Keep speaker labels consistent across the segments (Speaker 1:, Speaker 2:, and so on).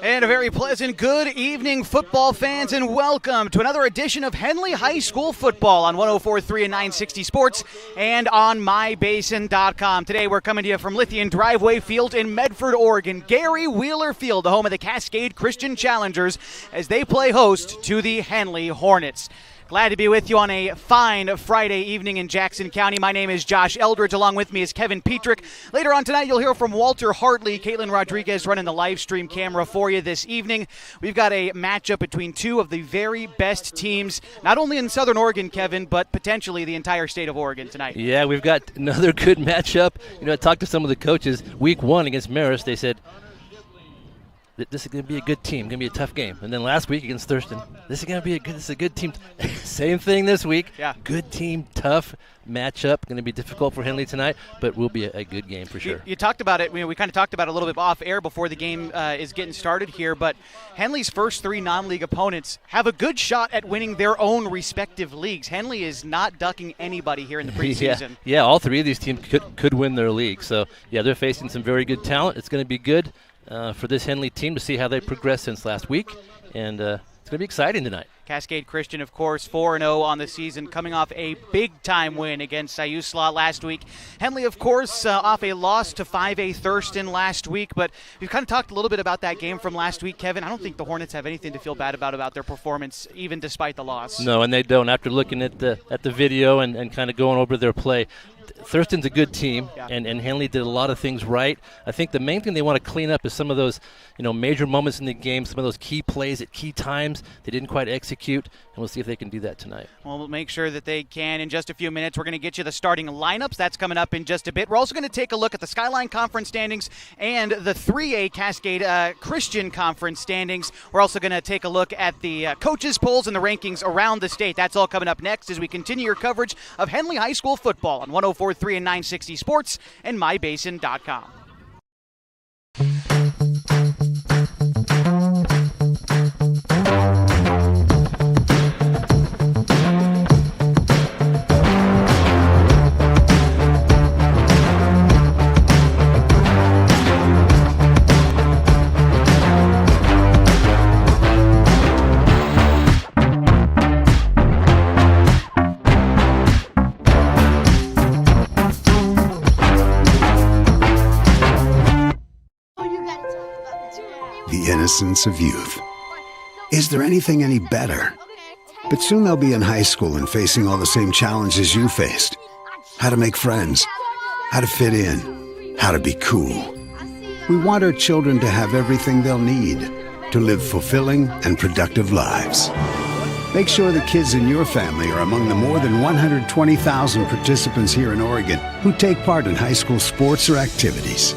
Speaker 1: And a very pleasant good evening, football fans, and welcome to another edition of Henley High School Football on 104.3 and 960 Sports and on mybasin.com. Today we're coming to you from Lithian Driveway Field in Medford, Oregon. Gary Wheeler Field, the home of the Cascade Christian Challengers, as they play host to the Henley Hornets. Glad to be with you on a fine Friday evening in Jackson County. My name is Josh Eldridge. Along with me is Kevin Petrick. Later on tonight, you'll hear from Walter Hartley. Caitlin Rodriguez running the live stream camera for you this evening. We've got a matchup between two of the very best teams, not only in Southern Oregon, Kevin, but potentially the entire state of Oregon tonight. Yeah, we've got another good matchup. You know, I talked to some of the coaches week one against Marist. They said, this is going to be a good team, going to be a tough game. And then last week against Thurston, this is going to be a good team. Same thing this week. Yeah. Good team, tough matchup. Going to be difficult for Henley tonight, but will be a good game for sure. You talked about it. We kind of talked about it a little bit off air before the game is getting started here, but Henley's first three non-league opponents have a good shot at winning their own respective leagues. Henley is not ducking anybody here in the preseason. Yeah, all three of these teams could win their league. So, yeah, they're facing some very good talent. It's going to be good for this Henley team to see how they progress since last week, and it's going to be exciting tonight. Cascade Christian, of course, 4-0 on the season, coming off a big-time win against Siuslaw last week. Henley, of course, off a loss to 5A Thurston last week, but we've kind of talked a little bit about that game from last week, Kevin. I don't think the Hornets have anything to feel bad about their performance, even despite the loss. No, and they don't. After looking at the video and kind of going over their play, Thurston's a good team, and Henley did a lot of things right. I think the main thing they want to clean up is some of those, major moments in the game, some of those key plays at key times they didn't quite execute, and we'll see if they can do that tonight. Well, we'll make sure that they can in just a few minutes. We're going to get you the starting lineups. That's coming up in just a bit. We're also going to take a look at the Skyline Conference standings and the 3A Cascade Christian Conference standings. We're also going to take a look at the coaches' polls and the rankings around the state. That's all coming up next as we continue your coverage of Henley High School football on 104.3 and 960 Sports and mybasin.com.
Speaker 2: Innocence of youth. Is there anything any better? But soon they'll be in high school and facing all the same challenges you faced. How to make friends, how to fit in, how to be cool. We want our children to have everything they'll need to live fulfilling and productive lives. Make sure the kids in your family are among the more than 120,000 participants here in Oregon who take part in high school sports or activities.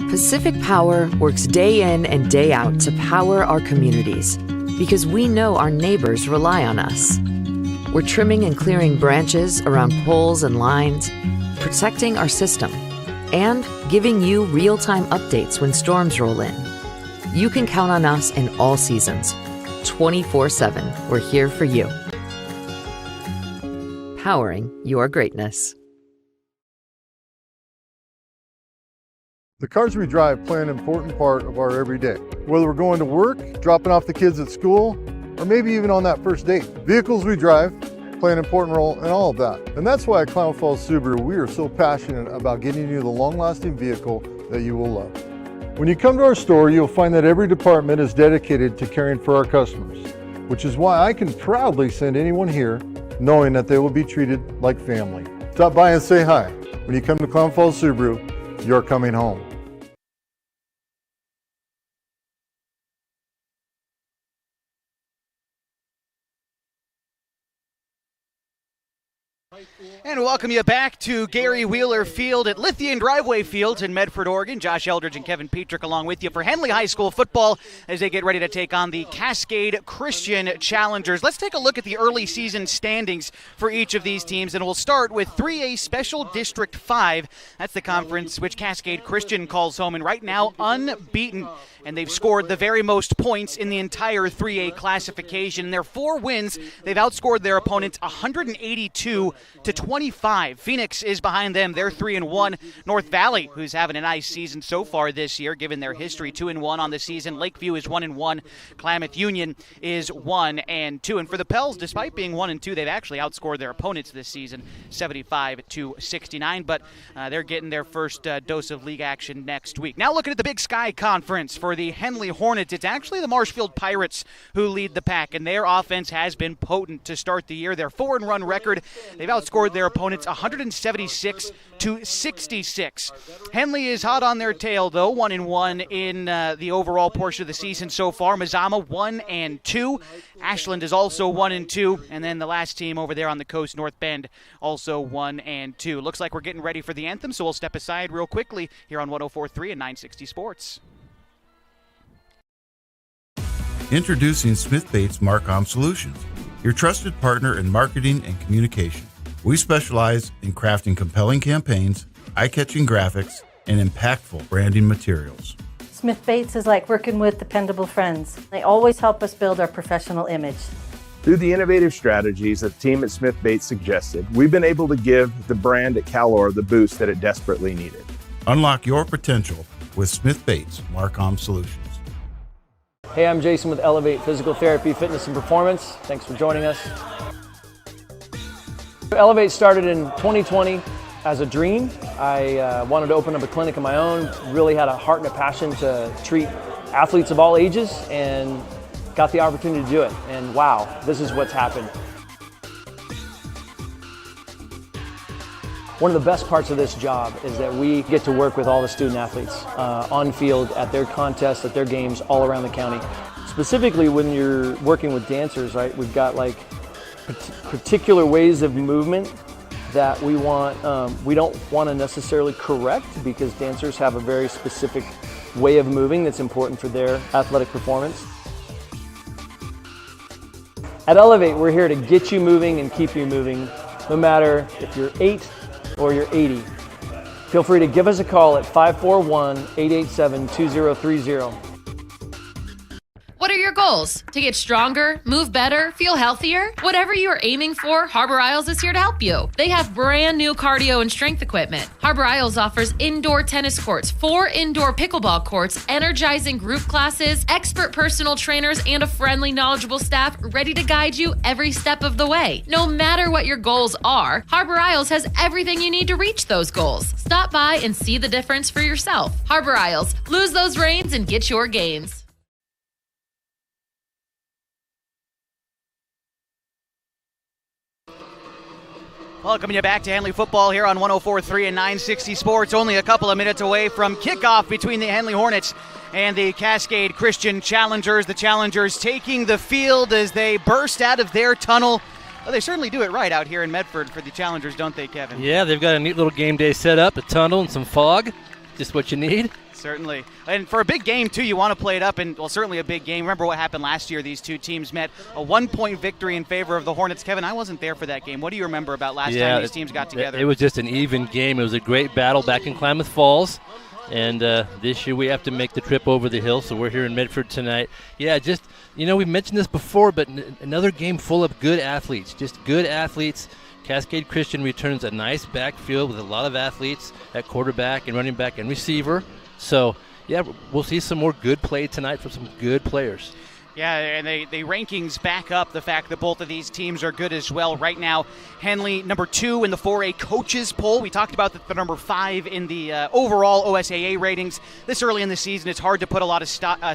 Speaker 3: Pacific Power works day in and day out to power our communities because we know our neighbors rely on us. We're trimming and clearing branches around poles and lines, protecting our system, and giving you real-time updates when storms roll in. You can count on us in all seasons. 24/7, we're here for you. Powering your greatness.
Speaker 4: The cars we drive play an important part of our everyday. Whether we're going to work, dropping off the kids at school, or maybe even on that first date. Vehicles we drive play an important role in all of that. And that's why at Clown Falls Subaru, we are so passionate about getting you the long-lasting vehicle that you will love. When you come to our store, you'll find that every department is dedicated to caring for our customers, which is why I can proudly send anyone here knowing that they will be treated like family. Stop by and say hi. When you come to Clown Falls Subaru, you're coming home.
Speaker 1: And welcome you back to Gary Wheeler Field at Lithian Driveway Field in Medford, Oregon. Josh Eldridge and Kevin Petrick along with you for Henley High School football as they get ready to take on the Cascade Christian Challengers. Let's take a look at the early season standings for each of these teams, and we'll start with 3A Special District 5. That's the conference which Cascade Christian calls home, and right now unbeaten and they've scored the very most points in the entire 3A classification. In their 4 wins, they've outscored their opponents 182-25. Phoenix is behind them. They're 3-1. North Valley, who's having a nice season so far this year, given their history, 2-1 on the season. Lakeview is 1-1. Klamath Union is 1-2. And for the Pels, despite being 1-2, they've actually outscored their opponents this season, 75-69. But they're getting their first dose of league action next week. Now looking at the Big Sky Conference for the Henley Hornets, it's actually the Marshfield Pirates who lead the pack, and their offense has been potent to start the year. Their 4-run record, they've outscored their opponents 176-66. Henley is hot on their tail, though, 1-1 in the overall portion of the season so far. Mazama 1-2. Ashland is also 1-2, and then the last team over there on the coast, North Bend, also 1-2. Looks like we're getting ready for the anthem, so we'll step aside real quickly here on 104.3 and 960 Sports.
Speaker 5: Introducing Smith Bates Marcom Solutions, your trusted partner in marketing and communication. We specialize in crafting compelling campaigns, eye-catching graphics, and impactful branding materials.
Speaker 6: Smith Bates is like working with dependable friends. They always help us build our professional image.
Speaker 7: Through the innovative strategies that the team at Smith Bates suggested, we've been able to give the brand at Calor the boost that it desperately needed.
Speaker 5: Unlock your potential with Smith Bates Marcom Solutions.
Speaker 8: Hey, I'm Jason with Elevate Physical Therapy, Fitness, and Performance. Thanks for joining us. Elevate started in 2020 as a dream. I wanted to open up a clinic of my own, really had a heart and a passion to treat athletes of all ages, and got the opportunity to do it. And wow, this is what's happened. One of the best parts of this job is that we get to work with all the student athletes on field, at their contests, at their games, all around the county. Specifically when you're working with dancers, right? We've got like particular ways of movement that we don't want to necessarily correct, because dancers have a very specific way of moving that's important for their athletic performance. At Elevate, we're here to get you moving and keep you moving, no matter if you're 8 or you're 80. Feel free to give us a call at 541-887-2030.
Speaker 9: What are your goals? To get stronger, move better, feel healthier? Whatever you are aiming for, Harbor Isles is here to help you. They have brand new cardio and strength equipment. Harbor Isles offers indoor tennis courts, 4 indoor pickleball courts, energizing group classes, expert personal trainers, and a friendly, knowledgeable staff ready to guide you every step of the way. No matter what your goals are, Harbor Isles has everything you need to reach those goals. Stop by and see the difference for yourself. Harbor Isles, lose those reins and get your gains.
Speaker 1: Welcoming you back to Henley football here on 104.3 and 960 Sports. Only a couple of minutes away from kickoff between the Henley Hornets and the Cascade Christian Challengers. The Challengers taking the field as they burst out of their tunnel. Well, they certainly do it right out here in Medford for the Challengers, don't they, Kevin?
Speaker 10: Yeah, they've got a neat little game day set up, a tunnel and some fog. Just what you need.
Speaker 1: Certainly. And for a big game, too, you want to play it up, and, well, certainly a big game. Remember what happened last year? These two teams met, a 1-point victory in favor of the Hornets. Kevin, I wasn't there for that game. What do you remember about last time these teams got together?
Speaker 10: It was just an even game. It was a great battle back in Klamath Falls. And this year we have to make the trip over the hill, so we're here in Medford tonight. Yeah, just, we mentioned this before, but another game full of good athletes, just good athletes. Cascade Christian returns a nice backfield with a lot of athletes at quarterback and running back and receiver. So, yeah, we'll see some more good play tonight from some good players.
Speaker 1: Yeah, and the rankings back up the fact that both of these teams are good as well. Right now, Henley, number 2 in the 4A coaches poll. We talked about the number 5 in the overall OSAA ratings. This early in the season, it's hard to put a lot of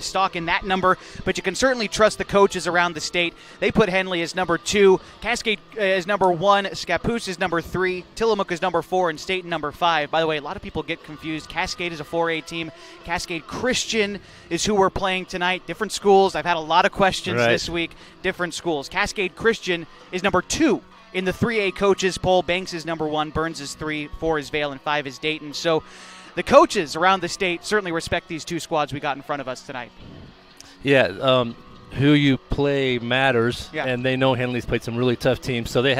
Speaker 1: stock in that number, but you can certainly trust the coaches around the state. They put Henley as number 2, Cascade is number 1, Scappoose is number 3, Tillamook is number 4, and Staten number 5. By the way, a lot of people get confused. Cascade is a 4A team. Cascade Christian is who we're playing tonight. Different schools. I've had a lot of questions this week. Different schools. Cascade Christian is number 2 in the 3A coaches poll. Banks is number 1, Burns is 3, 4 is Vail, and 5 is Dayton. So the coaches around the state certainly respect these two squads we got in front of us tonight.
Speaker 10: Yeah, who you play matters, and they know Henley's played some really tough teams. So they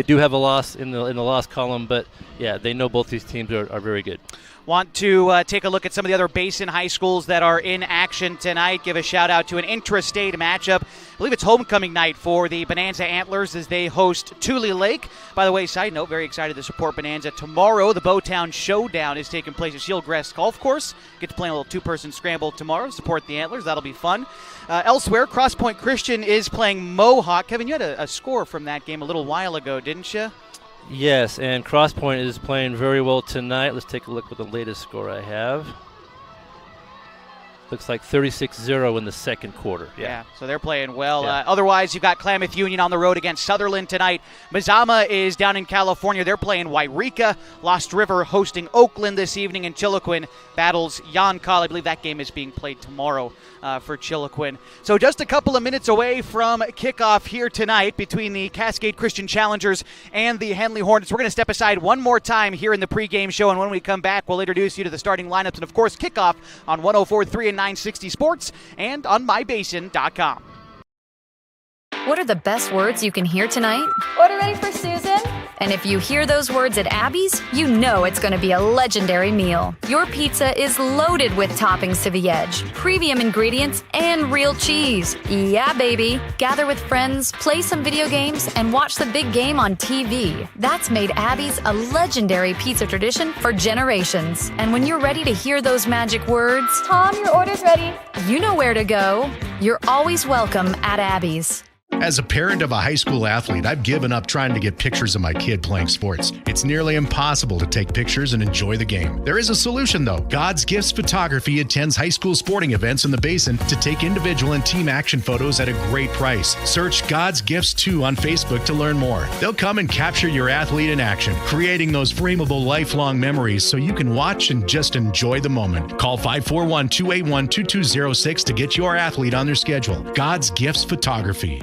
Speaker 10: do have a loss in the loss column, but yeah, they know both these teams are very good.
Speaker 1: Want to take a look at some of the other Basin high schools that are in action tonight. Give a shout out to an intrastate matchup. I believe it's homecoming night for the Bonanza Antlers as they host Tule Lake. By the way, side note, very excited to support Bonanza. Tomorrow, the Bowtown Showdown is taking place at Shieldgrass Golf Course. Get to play a little two-person scramble tomorrow. Support the Antlers. That'll be fun. Elsewhere, Cross Point Christian is playing Mohawk. Kevin, you had a score from that game a little while ago, didn't you?
Speaker 10: Yes, and Cross Point is playing very well tonight. Let's take a look at the latest score I have. Looks like 36-0 in the second quarter.
Speaker 1: Yeah, so they're playing well.
Speaker 10: Yeah.
Speaker 1: Otherwise, you've got Klamath Union on the road against Sutherland tonight. Mazama is down in California. They're playing Wairika. Lost River hosting Oakland this evening, and Chiloquin battles Yoncall. I believe that game is being played tomorrow for Chiloquin. So just a couple of minutes away from kickoff here tonight between the Cascade Christian Challengers and the Henley Hornets. We're going to step aside one more time here in the pregame show, and when we come back, we'll introduce you to the starting lineups and, of course, kickoff on 104.3 and 960 Sports and on mybasin.com.
Speaker 11: What are the best words you can hear tonight?
Speaker 12: Order ready for Susan.
Speaker 11: And if you hear those words at Abby's, you know it's going to be a legendary meal. Your pizza is loaded with toppings to the edge, premium ingredients, and real cheese. Yeah, baby. Gather with friends, play some video games, and watch the big game on TV. That's made Abby's a legendary pizza tradition for generations. And when you're ready to hear those magic words,
Speaker 12: Tom, your order's ready.
Speaker 11: You know where to go. You're always welcome at Abby's.
Speaker 13: As a parent of a high school athlete, I've given up trying to get pictures of my kid playing sports. It's nearly impossible to take pictures and enjoy the game. There is a solution, though. God's Gifts Photography attends high school sporting events in the Basin to take individual and team action photos at a great price. Search God's Gifts 2 on Facebook to learn more. They'll come and capture your athlete in action, creating those frameable lifelong memories so you can watch and just enjoy the moment. Call 541-281-2206 to get your athlete on their schedule. God's Gifts Photography.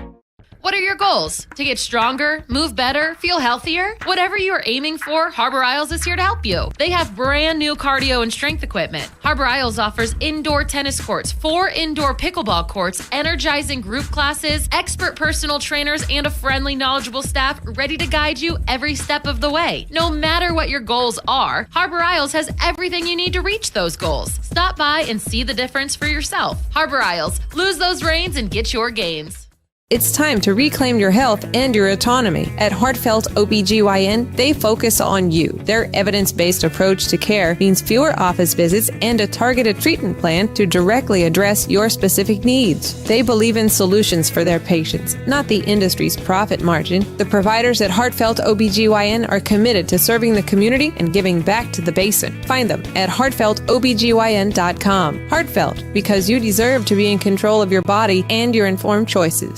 Speaker 9: What are your goals? To get stronger, move better, feel healthier? Whatever you are aiming for, Harbor Isles is here to help you. They have brand new cardio and strength equipment. Harbor Isles offers indoor tennis courts, 4 indoor pickleball courts, energizing group classes, expert personal trainers, and a friendly, knowledgeable staff ready to guide you every step of the way. No matter what your goals are, Harbor Isles has everything you need to reach those goals. Stop by and see the difference for yourself. Harbor Isles, lose those reins and get your gains.
Speaker 14: It's time to reclaim your health and your autonomy. At Heartfelt OBGYN, they focus on you. Their evidence-based approach to care means fewer office visits and a targeted treatment plan to directly address your specific needs. They believe in solutions for their patients, not the industry's profit margin. The providers at Heartfelt OBGYN are committed to serving the community and giving back to the Basin. Find them at heartfeltobgyn.com. Heartfelt, because you deserve to be in control of your body and your informed choices.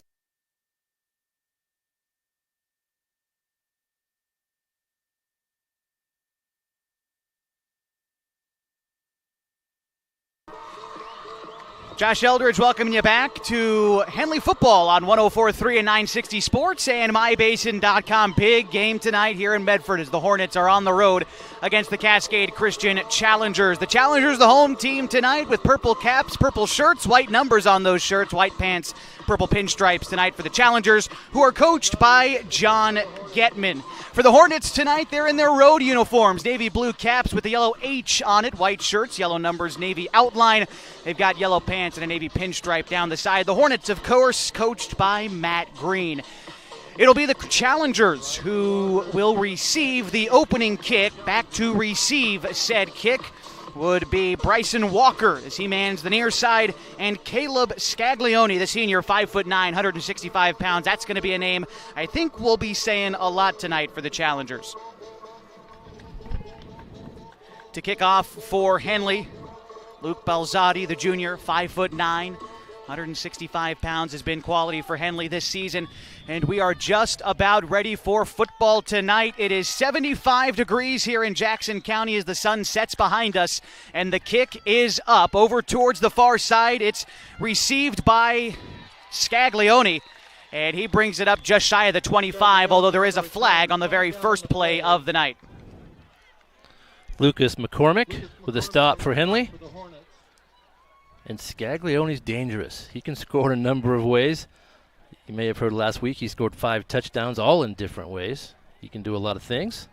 Speaker 1: Josh Eldridge welcoming you back to Henley football on 104.3 and 960 Sports and mybasin.com. Big game tonight here in Medford as the Hornets are on the road against the Cascade Christian Challengers. The Challengers, the home team tonight with purple caps, purple shirts, white numbers on those shirts, white pants, purple pinstripes tonight for the Challengers, who are coached by John Getman. For the Hornets tonight, they're in their road uniforms, navy blue caps with the yellow H on it, white shirts, yellow numbers, navy outline. They've got yellow pants and a navy pinstripe down the side. The Hornets, of course, coached by Matt Green. It'll be the Challengers who will receive the opening kick. Back to receive said kick would be Bryson Walker as he mans the near side, and Caleb Scaglione, the senior, 5'9", 165 pounds. That's going to be a name I think we'll be saying a lot tonight for the Challengers. To kick off for Henley, Luke Balzotti, the junior, 5'9", 165 pounds, has been quality for Henley this season. And we are just about ready for football tonight. It is 75 degrees here in Jackson County as the sun sets behind us. And the kick is up over towards the far side. It's received by Scaglione. And he brings it up just shy of the 25, although there is a flag on the very first play of the night.
Speaker 10: Lucas McCormick with a stop for Henley. And Scaglione's dangerous. He can score in a number of ways. You may have heard last week he scored 5 touchdowns, all in different ways. He can do a lot of things.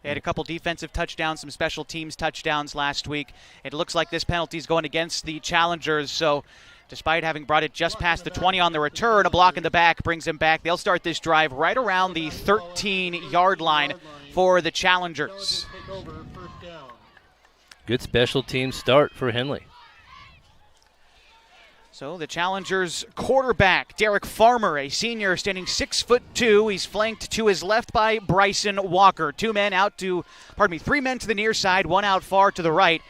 Speaker 1: They had a couple defensive touchdowns, some special teams touchdowns last week. It looks like this penalty is going against the Challengers, so despite having brought it just past the 20 on the return, a block in the back brings them back. They'll start this drive right around the 13-yard line for the Challengers.
Speaker 10: Good special team start for Henley.
Speaker 1: So the Challengers quarterback, Derek Farmer, a senior standing 6'2". He's flanked to his left by Bryson Walker. Three men to the near side, one out far to the right.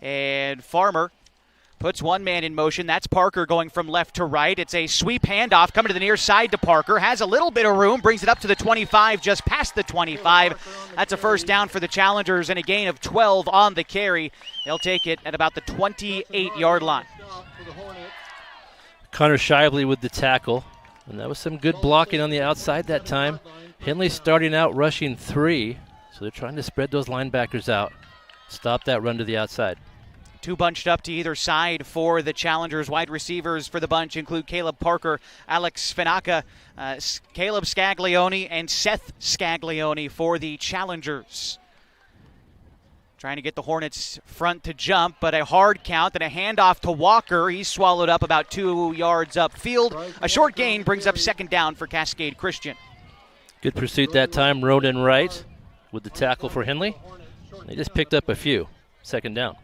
Speaker 1: And Farmer puts one man in motion. That's Parker going from left to right. It's a sweep handoff coming to the near side to Parker. Has a little bit of room, brings it up to the 25, just past the 25. That's a first down for the Challengers and a gain of 12 on the carry. They'll take it at about the 28-yard line.
Speaker 10: Connor Shively with the tackle, and that was some good blocking on the outside that time. Henley starting out rushing 3, so they're trying to spread those linebackers out. Stop that run to the outside.
Speaker 1: Two bunched up to either side for the Challengers. Wide receivers for the bunch include Caleb Parker, Alex Finaka, Caleb Scaglione, and Seth Scaglione for the Challengers. Trying to get the Hornets front to jump, but a hard count and a handoff to Walker. He's swallowed up about 2 yards upfield. A short gain brings up second down for Cascade Christian.
Speaker 10: Good pursuit that time. Ronan Wright with the tackle for Henley. They just picked up a few. Second down.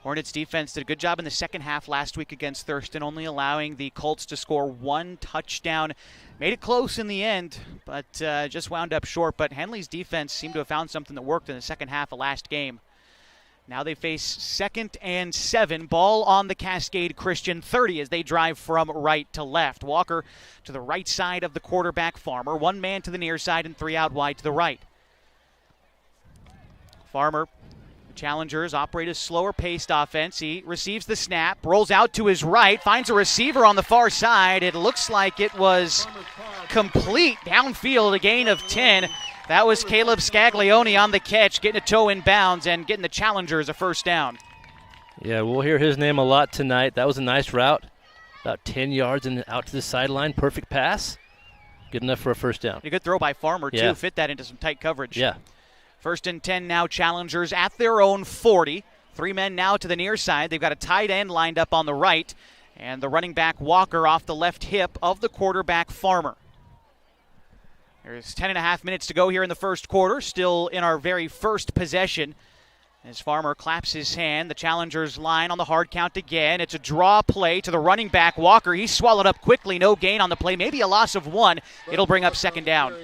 Speaker 1: Hornets defense did a good job in the second half last week against Thurston, only allowing the Colts to score one touchdown. Made it close in the end, but just wound up short. But Henley's defense seemed to have found something that worked in the second half of last game. Now they face 2nd and 7. Ball on the Cascade Christian 30 as they drive from right to left. Walker to the right side of the quarterback, Farmer. One man to the near side and 3 out wide to the right. Farmer. Challengers operate a slower-paced offense. He receives the snap, rolls out to his right, finds a receiver on the far side. It looks like it was complete downfield, a gain of 10. That was Caleb Scaglione on the catch, getting a toe in bounds and getting the Challengers a first down.
Speaker 10: Yeah, we'll hear his name a lot tonight. That was a nice route, about 10 yards and out to the sideline. Perfect pass. Good enough for a first down.
Speaker 1: A good throw by Farmer, too. Fit that into some tight coverage.
Speaker 10: Yeah.
Speaker 1: 1st and 10 now, Challengers at their own 40. 3 men now to the near side. They've got a tight end lined up on the right, and the running back Walker off the left hip of the quarterback Farmer. There's 10.5 minutes to go here in the first quarter, still in our very first possession. As Farmer claps his hand, the Challengers line on the hard count again. It's a draw play to the running back Walker. He's swallowed up quickly, no gain on the play, maybe a loss of 1. It'll bring up second down.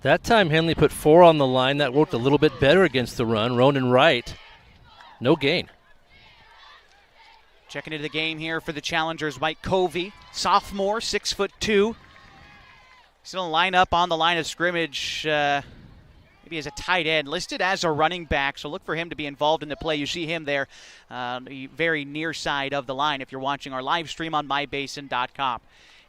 Speaker 10: That time Henley put 4 on the line. That worked a little bit better against the run. Ronan Wright, no gain.
Speaker 1: Checking into the game here for the Challengers, Mike Covey, sophomore, 6'2". Still line up on the line of scrimmage, maybe as a tight end, listed as a running back, so look for him to be involved in the play. You see him there, the very near side of the line if you're watching our live stream on mybasin.com.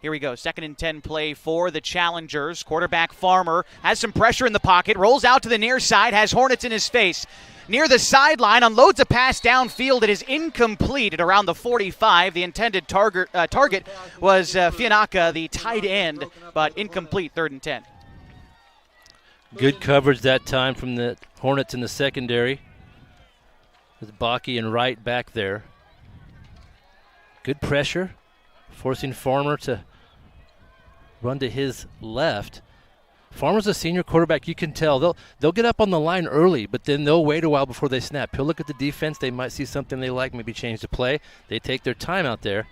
Speaker 1: Here we go, 2nd and 10 play for the Challengers. Quarterback Farmer has some pressure in the pocket, rolls out to the near side, has Hornets in his face. Near the sideline, unloads a pass downfield. It is incomplete at around the 45. The intended target was Fianaka, the tight end, but incomplete, 3rd and 10.
Speaker 10: Good coverage that time from the Hornets in the secondary. With Bakke and Wright back there. Good pressure, forcing Farmer to run to his left. Farmer's a senior quarterback. You can tell they'll get up on the line early, but then they'll wait a while before they snap. He'll look at the defense. They might see something they like, maybe change the play. They take their time out there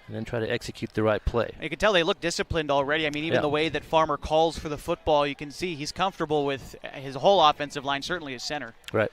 Speaker 10: and then try to execute the right play.
Speaker 1: You can tell they look disciplined already. I mean, even the way that Farmer calls for the football, you can see he's comfortable with his whole offensive line, certainly his center.
Speaker 10: Right.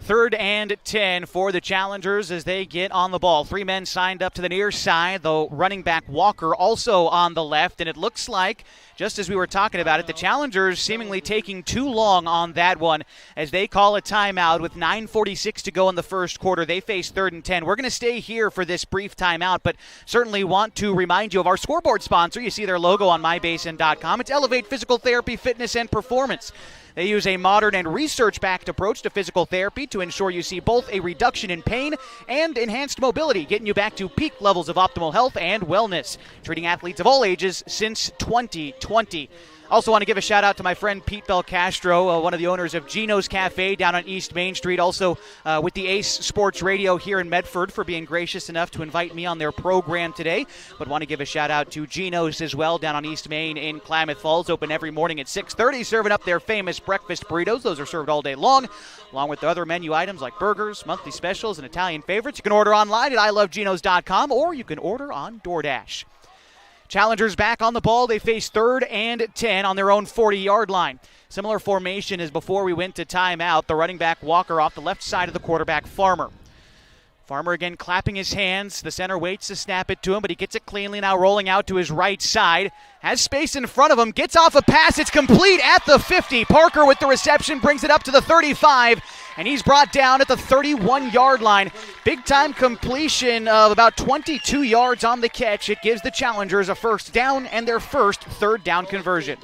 Speaker 1: 3rd and 10 for the Challengers as they get on the ball. 3 men signed up to the near side, though running back Walker also on the left. And it looks like, just as we were talking about it, the Challengers seemingly taking too long on that one as they call a timeout with 9:46 to go in the first quarter. They face 3rd and 10. We're going to stay here for this brief timeout, but certainly want to remind you of our scoreboard sponsor. You see their logo on mybasin.com. It's Elevate Physical Therapy, Fitness, and Performance. They use a modern and research-backed approach to physical therapy to ensure you see both a reduction in pain and enhanced mobility, getting you back to peak levels of optimal health and wellness. Treating athletes of all ages since 2020. Also want to give a shout out to my friend Pete Belcastro, one of the owners of GINO'S Cafe down on East Main Street, also with the Ace Sports Radio here in Medford, for being gracious enough to invite me on their program today. But want to give a shout out to GINO'S as well down on East Main in Klamath Falls, open every morning at 6:30, serving up their famous breakfast burritos. Those are served all day long, along with the other menu items like burgers, monthly specials, and Italian favorites. You can order online at iloveginos.com, or you can order on DoorDash. Challengers back on the ball. They face 3rd and 10 on their own 40-yard line. Similar formation as before we went to timeout. The running back Walker off the left side of the quarterback Farmer. Farmer again clapping his hands. The center waits to snap it to him, but he gets it cleanly now, rolling out to his right side. Has space in front of him. Gets off a pass. It's complete at the 50. Parker with the reception brings it up to the 35, and he's brought down at the 31-yard line. Big-time completion of about 22 yards on the catch. It gives the Challengers a first down and their first 3rd down conversion.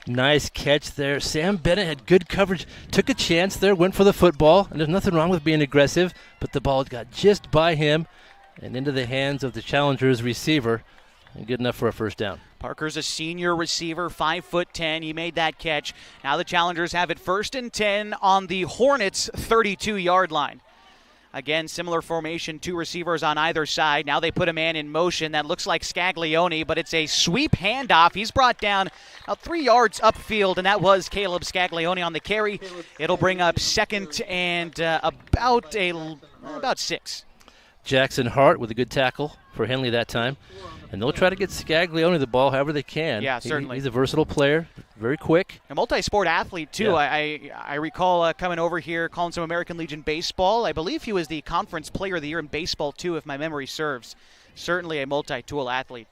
Speaker 10: Nice catch there. Sam Bennett had good coverage, took a chance there, went for the football, and there's nothing wrong with being aggressive, but the ball got just by him and into the hands of the Challengers receiver, and good enough for a first down.
Speaker 1: Parker's a senior receiver, 5'10". He made that catch. Now the Challengers have it 1st and 10 on the Hornets' 32-yard line. Again, similar formation, 2 receivers on either side. Now they put a man in motion that looks like Scaglione, but it's a sweep handoff. He's brought down about 3 yards upfield, and that was Caleb Scaglione on the carry. It'll bring up 2nd and about 6.
Speaker 10: Jackson Hart with a good tackle for Henley that time. And they'll try to get Scaglione the ball however they can.
Speaker 1: Yeah, certainly.
Speaker 10: He's a versatile player, very quick.
Speaker 1: A multi-sport athlete, too. Yeah. I recall coming over here, calling some American Legion baseball. I believe he was the conference player of the year in baseball, too, if my memory serves. Certainly a multi-tool athlete.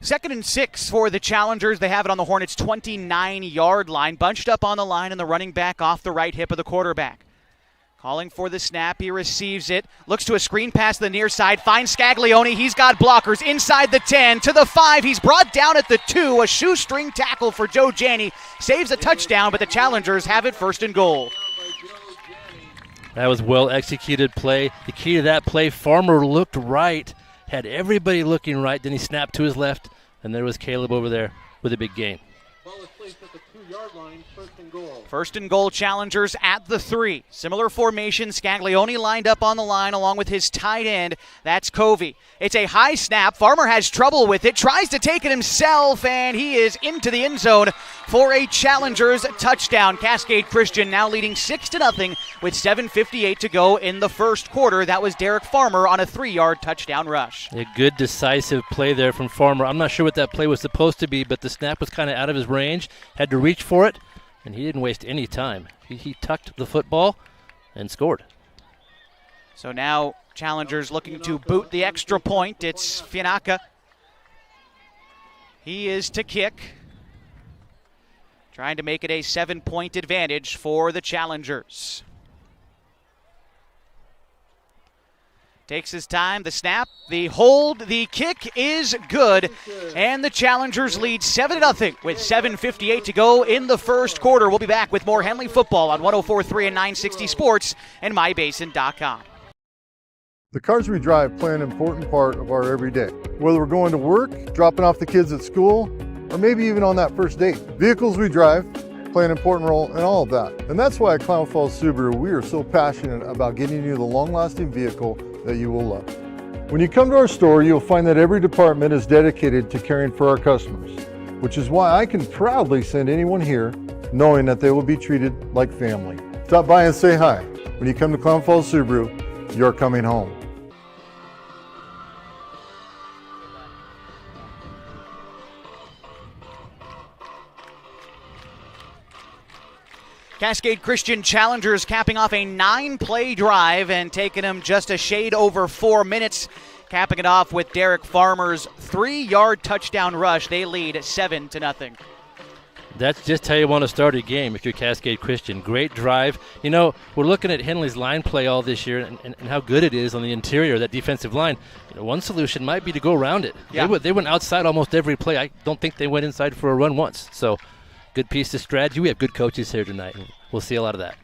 Speaker 1: 2nd and 6 for the Challengers. They have it on the Hornets' 29-yard line. Bunched up on the line, and the running back off the right hip of the quarterback. Calling for the snap, he receives it, looks to a screen pass to the near side, finds Scaglione, he's got blockers inside the 10, to the 5, he's brought down at the 2, a shoestring tackle for Joe Janney, saves a touchdown, but the Challengers have it 1st and goal.
Speaker 10: That was well executed play. The key to that play, Farmer looked right, had everybody looking right, then he snapped to his left, and there was Caleb over there with a big gain.
Speaker 15: Ball is placed at the 2-yard line, 1st and goal.
Speaker 1: 1st and goal, Challengers at the 3. Similar formation, Scaglione lined up on the line along with his tight end. That's Covey. It's a high snap. Farmer has trouble with it, tries to take it himself, and he is into the end zone for a Challengers touchdown. Cascade Christian now leading 6-0 with 7:58 to go in the first quarter. That was Derek Farmer on a 3-yard touchdown rush.
Speaker 10: A good decisive play there from Farmer. I'm not sure what that play was supposed to be, but the snap was kind of out of his range. Had to reach for it, and he didn't waste any time. He tucked the football and scored.
Speaker 1: So now Challengers looking to boot the extra point. It's Fianacca. He is to kick. Trying to make it a 7-point advantage for the Challengers. Takes his time, the snap, the hold, the kick is good. And the Challengers lead 7-0 with 7:58 to go in the first quarter. We'll be back with more Henley football on 104.3 and 960 Sports and mybasin.com.
Speaker 4: The cars we drive play an important part of our everyday. Whether we're going to work, dropping off the kids at school, or maybe even on that first date. Vehicles we drive play an important role in all of that. And that's why at Klamath Falls Subaru, we are so passionate about getting you the long-lasting vehicle that you will love. When you come to our store, you'll find that every department is dedicated to caring for our customers, which is why I can proudly send anyone here knowing that they will be treated like family. Stop by and say hi. When you come to Klamath Falls Subaru, you're coming home.
Speaker 1: Cascade Christian Challengers capping off a 9-play drive and taking them just a shade over 4 minutes. Capping it off with Derek Farmer's 3-yard touchdown rush. They lead 7-0.
Speaker 10: That's just how you want to start a game if you're Cascade Christian. Great drive. You know, we're looking at Henley's line play all this year and how good it is on the interior, that defensive line. You know, one solution might be to go around it.
Speaker 1: Yeah.
Speaker 10: They went outside almost every play. I don't think they went inside for a run once. So, good piece of strategy. We have good coaches here tonight, and we'll see a lot of that.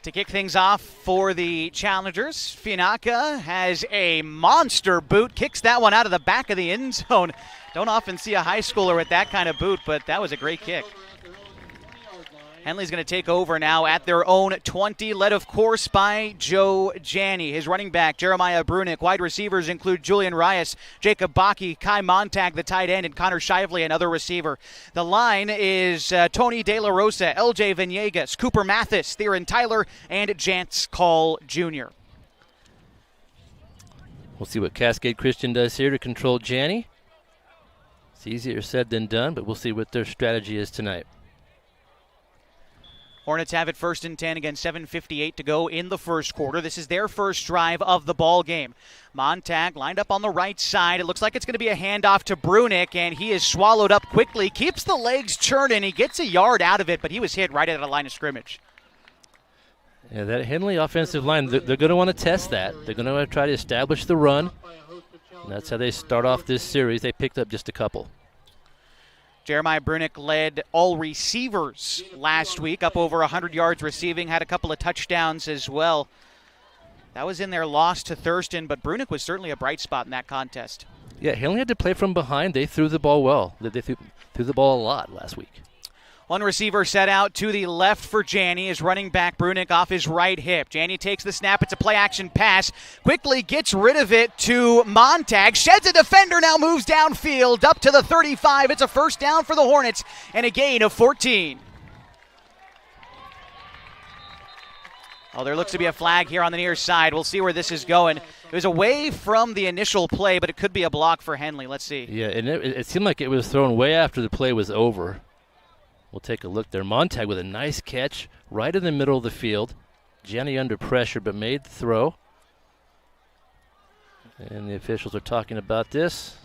Speaker 1: To kick things off for the Challengers, Fianacca has a monster boot, kicks that one out of the back of the end zone. Don't often see a high schooler with that kind of boot, but that was a great kick. Henley's going to take over now at their own 20, led, of course, by Joe Janney. His running back, Jeremiah Brunick. Wide receivers include Julian Reyes, Jacob Baki, Kai Montag, the tight end, and Connor Shively, another receiver. The line is Tony De La Rosa, LJ Venegas, Cooper Mathis, Theron Tyler, and Jance Call Jr.
Speaker 10: We'll see what Cascade Christian does here to control Janney. It's easier said than done, but we'll see what their strategy is tonight.
Speaker 1: Hornets have it 1st and 10, again 7:58 to go in the first quarter. This is their first drive of the ball game. Montag lined up on the right side. It looks like it's going to be a handoff to Brunick, and he is swallowed up quickly. Keeps the legs churning. He gets a yard out of it, but he was hit right at the line of scrimmage.
Speaker 10: Yeah, that Henley offensive line, they're going to want to test that. They're going to try to establish the run. And that's how they start off this series. They picked up just a couple.
Speaker 1: Jeremiah Brunick led all receivers last week, up over 100 yards receiving, had a couple of touchdowns as well. That was in their loss to Thurston, but Brunick was certainly a bright spot in that contest.
Speaker 10: Yeah, Henley had to play from behind. They threw the ball well. They threw the ball a lot last week.
Speaker 1: One receiver set out to the left for Janney, is running back Brunick off his right hip. Janney takes the snap. It's a play-action pass. Quickly gets rid of it to Montag. Sheds a defender, now moves downfield up to the 35. It's a first down for the Hornets and a gain of 14. Oh, there looks to be a flag here on the near side. We'll see where this is going. It was away from the initial play, but it could be a block for Henley. Let's see.
Speaker 10: Yeah, and it seemed like it was thrown way after the play was over. We'll take a look there. Montag with a nice catch right in the middle of the field. Janney under pressure, but made the throw. And the officials are talking about this.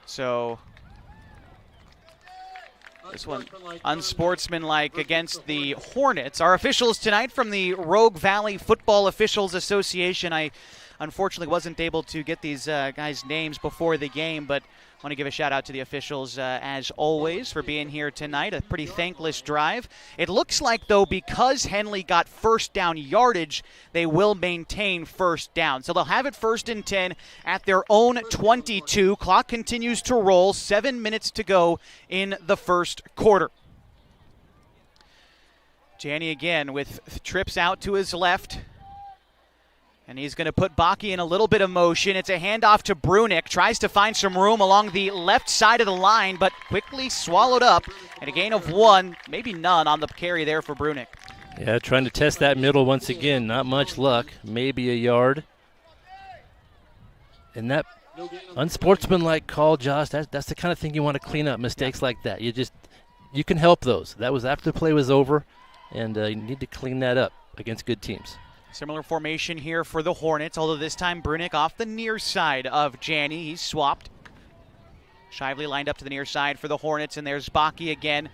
Speaker 1: So this one unsportsmanlike against the Hornets. Our officials tonight from the Rogue Valley Football Officials Association. I unfortunately wasn't able to get these guys' names before the game, but I want to give a shout out to the officials as always for being here tonight. A pretty thankless drive. It looks like, though, because Henley got first down yardage, they will maintain first down. So they'll have it 1st and 10 at their own 22. Clock continues to roll. 7 minutes to go in the first quarter. Janney again with trips out to his left. And he's going to put Baki in a little bit of motion. It's a handoff to Brunick. Tries to find some room along the left side of the line, but quickly swallowed up. And a gain of 1, maybe none on the carry there for Brunick.
Speaker 10: Yeah, trying to test that middle once again. Not much luck. Maybe a yard. And that unsportsmanlike call, Josh, that's the kind of thing you want to clean up, mistakes like that. You can help those. That was after the play was over, and you need to clean that up against good teams.
Speaker 1: Similar formation here for the Hornets, although this time Brunick off the near side of Janney. He's swapped. Shively lined up to the near side for the Hornets, and there's Baki again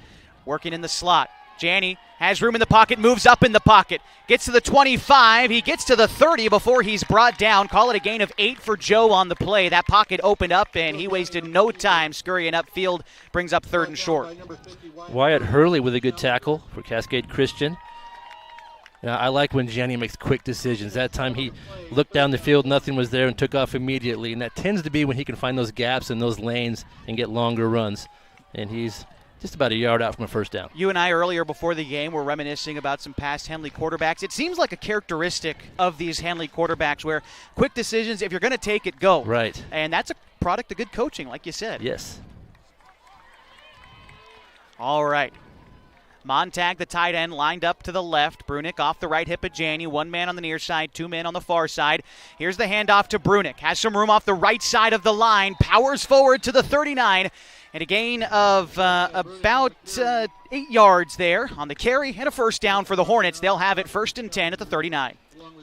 Speaker 1: working in the slot. Janney has room in the pocket, moves up in the pocket, gets to the 25. He gets to the 30 before he's brought down. Call it a gain of 8 for Joe on the play. That pocket opened up, and he wasted no time scurrying upfield, brings up 3rd and short.
Speaker 10: Wyatt Hurley with a good tackle for Cascade Christian. Now, I like when Janney makes quick decisions. That time he looked down the field, nothing was there, and took off immediately. And that tends to be when he can find those gaps in those lanes and get longer runs. And he's just about a yard out from a first down.
Speaker 1: You and I earlier before the game were reminiscing about some past Henley quarterbacks. It seems like a characteristic of these Henley quarterbacks where quick decisions, if you're going to take it, go.
Speaker 10: Right.
Speaker 1: And that's a product of good coaching, like you said.
Speaker 10: Yes.
Speaker 1: All right. Montag, the tight end, lined up to the left. Brunick off the right hip of Janney. 1 man on the near side, 2 men on the far side. Here's the handoff to Brunick. Has some room off the right side of the line. Powers forward to the 39. And a gain of about 8 yards there on the carry and a first down for the Hornets. They'll have it 1st and 10 at the 39.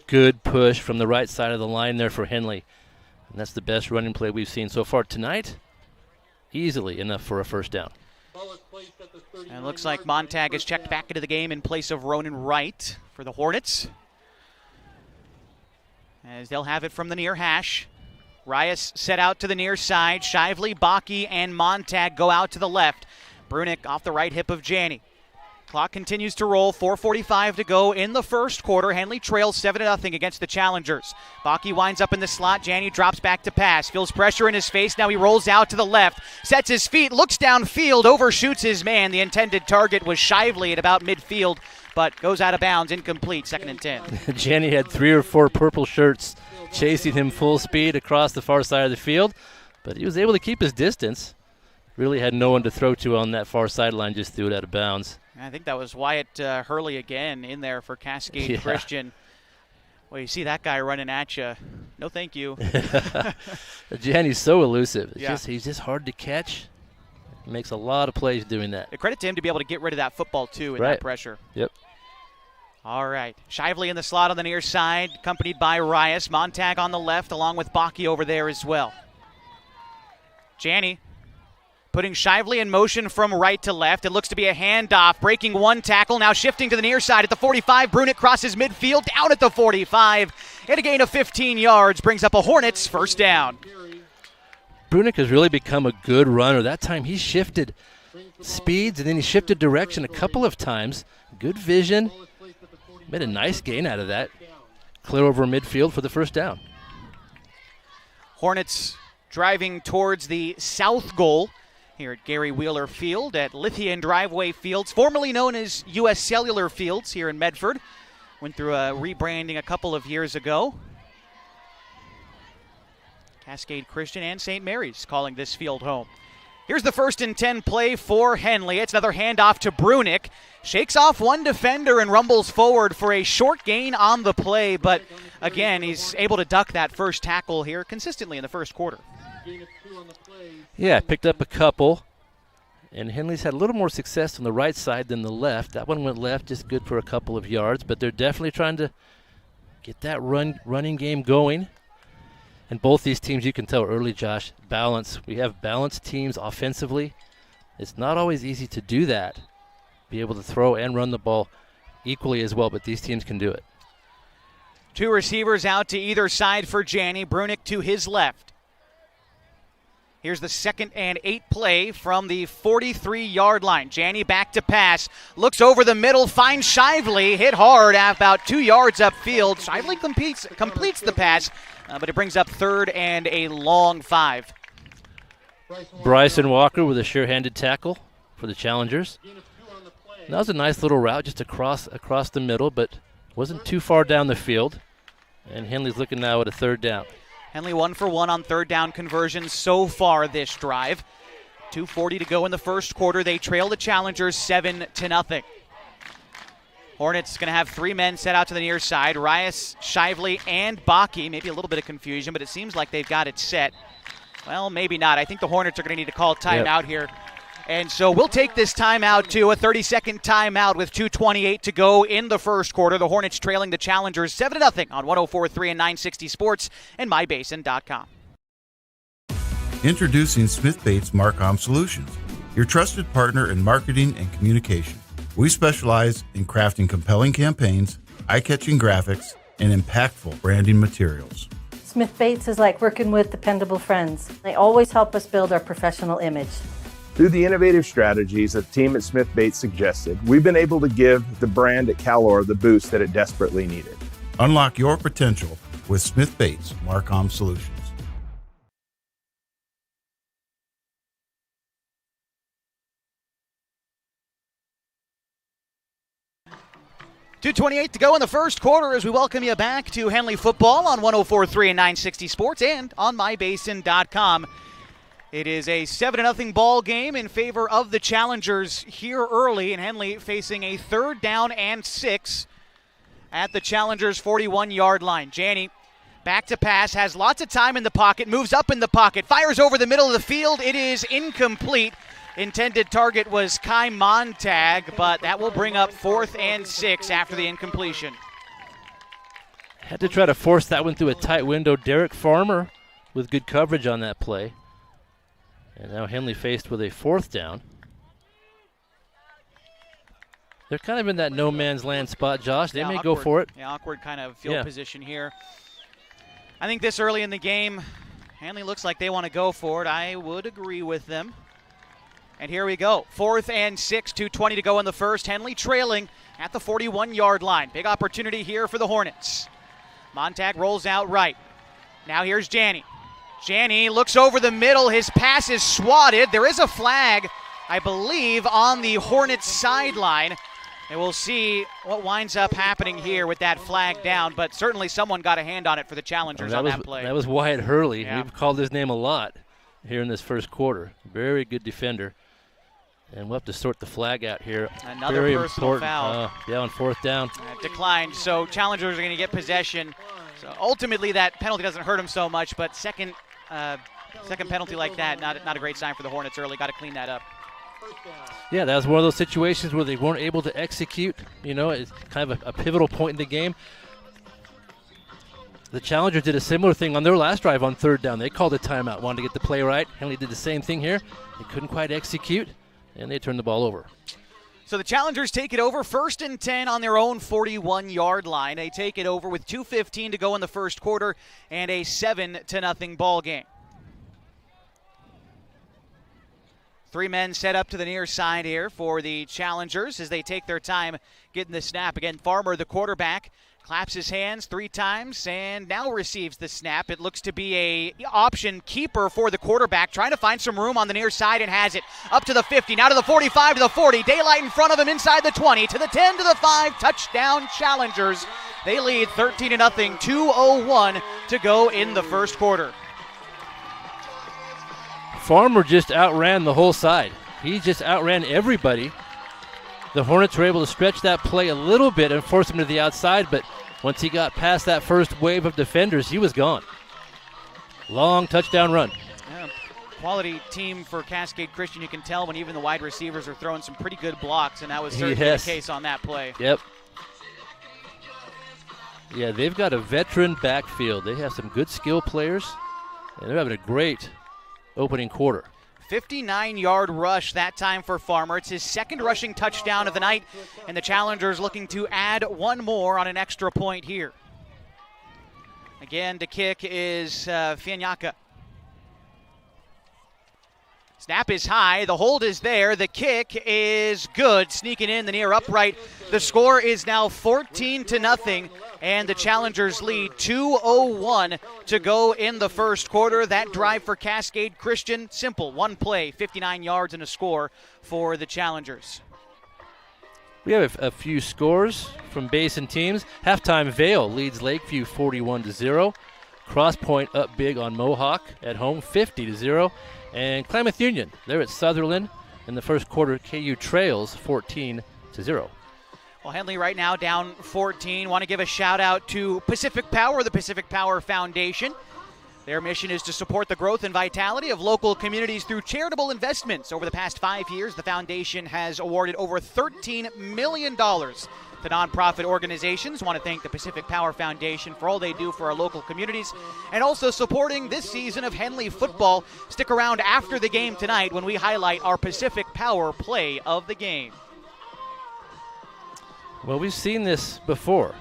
Speaker 10: Good push from the right side of the line there for Henley. And that's the best running play we've seen so far tonight. Easily enough for a first down.
Speaker 1: And it looks like Montag is checked back into the game in place of Ronan Wright for the Hornets. As they'll have it from the near hash. Reyes set out to the near side. Shively, Baki, and Montag go out to the left. Brunick off the right hip of Janney. Clock continues to roll, 4:45 to go in the first quarter. Henley trails 7-0 against the Challengers. Baki winds up in the slot. Janney drops back to pass. Feels pressure in his face. Now he rolls out to the left. Sets his feet, looks downfield, overshoots his man. The intended target was Shively at about midfield, but goes out of bounds, incomplete, 2nd and 10.
Speaker 10: Janney had 3 or 4 purple shirts chasing him full speed across the far side of the field, but he was able to keep his distance. Really had no one to throw to on that far sideline, just threw it out of bounds.
Speaker 1: I think that was Wyatt Hurley again in there for Cascade Christian. Well, you see that guy running at you. No, thank you.
Speaker 10: Janney's so elusive. He's just hard to catch. He makes a lot of plays doing that.
Speaker 1: A credit to him to be able to get rid of that football, too, in that pressure.
Speaker 10: Yep.
Speaker 1: All right. Shively in the slot on the near side, accompanied by Rias. Montag on the left, along with Baki over there as well. Janney putting Shively in motion from right to left. It looks to be a handoff, breaking one tackle, now shifting to the near side at the 45. Brunick crosses midfield, down at the 45. And a gain of 15 yards brings up a Hornets first down.
Speaker 10: Brunick has really become a good runner. That time he shifted speeds and then he shifted direction a couple of times. Good vision. Made a nice gain out of that. Clear over midfield for the first down.
Speaker 1: Hornets driving towards the south goal here at Gary Wheeler Field at Lithian Driveway Fields, formerly known as U.S. Cellular Fields here in Medford. Went through a rebranding a couple of years ago. Cascade Christian and St. Mary's calling this field home. Here's the 1st and 10 play for Henley. It's another handoff to Brunick. Shakes off one defender and rumbles forward for a short gain on the play, but again, he's able to duck that first tackle here consistently in the first quarter.
Speaker 10: Yeah, picked up a couple, and Henley's had a little more success on the right side than the left. That one went left, just good for a couple of yards, but they're definitely trying to get that running game going. And both these teams, you can tell early, Josh, balance. We have balanced teams offensively. It's not always easy to do that, be able to throw and run the ball equally as well, but these teams can do it.
Speaker 1: 2 receivers out to either side for Janney. Brunick to his left. Here's the 2nd and 8 play from the 43-yard line. Janney back to pass. Looks over the middle, finds Shively. Hit hard at about 2 yards upfield. Shively completes the pass, but it brings up 3rd and a long 5.
Speaker 10: Bryson Walker with a sure-handed tackle for the Challengers. That was a nice little route just across the middle, but wasn't too far down the field. And Henley's looking now at a 3rd down.
Speaker 1: Henley 1 for 1 on 3rd down conversions so far this drive. 2:40 to go in the first quarter. They trail the Challengers 7-0. Hornets going to have 3 men set out to the near side. Rias, Shively, and Baki. Maybe a little bit of confusion, but it seems like they've got it set. Well, maybe not. I think the Hornets are going to need to call timeout here. And so we'll take this timeout to a 30-second timeout with 2:28 to go in the first quarter. The Hornets trailing the Challengers 7-0 on 104.3 and 960 Sports and mybasin.com.
Speaker 5: Introducing Smith Bates Marcom Solutions, your trusted partner in marketing and communication. We specialize in crafting compelling campaigns, eye-catching graphics, and impactful branding materials.
Speaker 6: Smith Bates is like working with dependable friends. They always help us build our professional image.
Speaker 7: Through the innovative strategies that the team at Smith Bates suggested, we've been able to give the brand at Calor the boost that it desperately needed.
Speaker 5: Unlock your potential with Smith Bates Marcom Solutions.
Speaker 1: .228 to go in the first quarter as we welcome you back to Henley football on 104.3 and 960 Sports and on mybasin.com. It is a 7-0 ball game in favor of the Challengers here early, and Henley facing a 3rd down and 6 at the Challengers' 41-yard line. Janney back to pass, has lots of time in the pocket, moves up in the pocket, fires over the middle of the field. It is incomplete. Intended target was Kai Montag, but that will bring up 4th and 6 after the incompletion.
Speaker 10: Had to try to force that one through a tight window. Derek Farmer with good coverage on that play. And now Henley faced with a 4th down. They're kind of in that no man's land spot, Josh. They may go for it.
Speaker 1: Yeah, awkward kind of field position here. I think this early in the game, Henley looks like they want to go for it. I would agree with them. And here we go. 4th and 6, 2:20 to go in the first. Henley trailing at the 41-yard line. Big opportunity here for the Hornets. Montag rolls out right. Now here's Janney. Janney looks over the middle. His pass is swatted. There is a flag, I believe, on the Hornets sideline. And we'll see what winds up happening here with that flag down. But certainly someone got a hand on it for the Challengers on that play.
Speaker 10: That was Wyatt Hurley.
Speaker 1: Yeah.
Speaker 10: We've called his name a lot here in this first quarter. Very good defender. And we'll have to sort the flag out here.
Speaker 1: Another
Speaker 10: Very
Speaker 1: personal
Speaker 10: important.
Speaker 1: foul.
Speaker 10: Yeah, on 4th down.
Speaker 1: Declined, so Challengers are going to get possession. So ultimately that penalty doesn't hurt them so much, but second penalty like that, not a great sign for the Hornets early. Got to clean that up.
Speaker 10: Yeah, that was one of those situations where they weren't able to execute. You know, it's kind of a pivotal point in the game. The Challengers did a similar thing on their last drive on 3rd down. They called a timeout, wanted to get the play right. Henley did the same thing here. They couldn't quite execute, and they turned the ball over.
Speaker 1: So the Challengers take it over, 1st and 10 on their own 41-yard line. They take it over with 2:15 to go in the first quarter and a 7-0 ball game. 3 men set up to the near side here for the Challengers as they take their time getting the snap. Again, Farmer, the quarterback, claps his hands 3 times and now receives the snap. It looks to be a option keeper for the quarterback, trying to find some room on the near side and has it. Up to the 50, now to the 45, to the 40. Daylight in front of him inside the 20, to the 10, to the 5. Touchdown Challengers. They lead 13-0, 2:01 to go in the first quarter.
Speaker 10: Farmer just outran the whole side. He just outran everybody. The Hornets were able to stretch that play a little bit and force him to the outside, but once he got past that first wave of defenders, he was gone. Long touchdown run.
Speaker 1: Yeah, quality team for Cascade Christian. You can tell when even the wide receivers are throwing some pretty good blocks, and that was certainly the case on that play.
Speaker 10: Yep. Yeah, they've got a veteran backfield. They have some good skill players, and they're having a great opening quarter.
Speaker 1: 59-yard rush that time for Farmer. It's his 2nd rushing touchdown of the night, and the Challengers looking to add 1 more on an extra point here. Again, to kick is Fianyaka. Snap is high. The hold is there. The kick is good. Sneaking in the near upright. The score is now 14-0, and the Challengers lead 2:01 to go in the first quarter. That drive for Cascade Christian, simple. 1 play, 59 yards and a score for the Challengers.
Speaker 10: We have a few scores from Basin teams. Halftime, Vale leads Lakeview 41-0. Cross Point up big on Mohawk at home, 50-0. And Klamath Union, they're at Sutherland. In the first quarter, KU trails 14-0.
Speaker 1: Well, Henley right now down 14. Want to give a shout out to Pacific Power, the Pacific Power Foundation. Their mission is to support the growth and vitality of local communities through charitable investments. Over the past 5 years, the foundation has awarded over $13 million to nonprofit organizations. Want to thank the Pacific Power Foundation for all they do for our local communities and also supporting this season of Henley football. Stick around after the game tonight when we highlight our Pacific Power play of the game.
Speaker 10: Well, we've seen this before.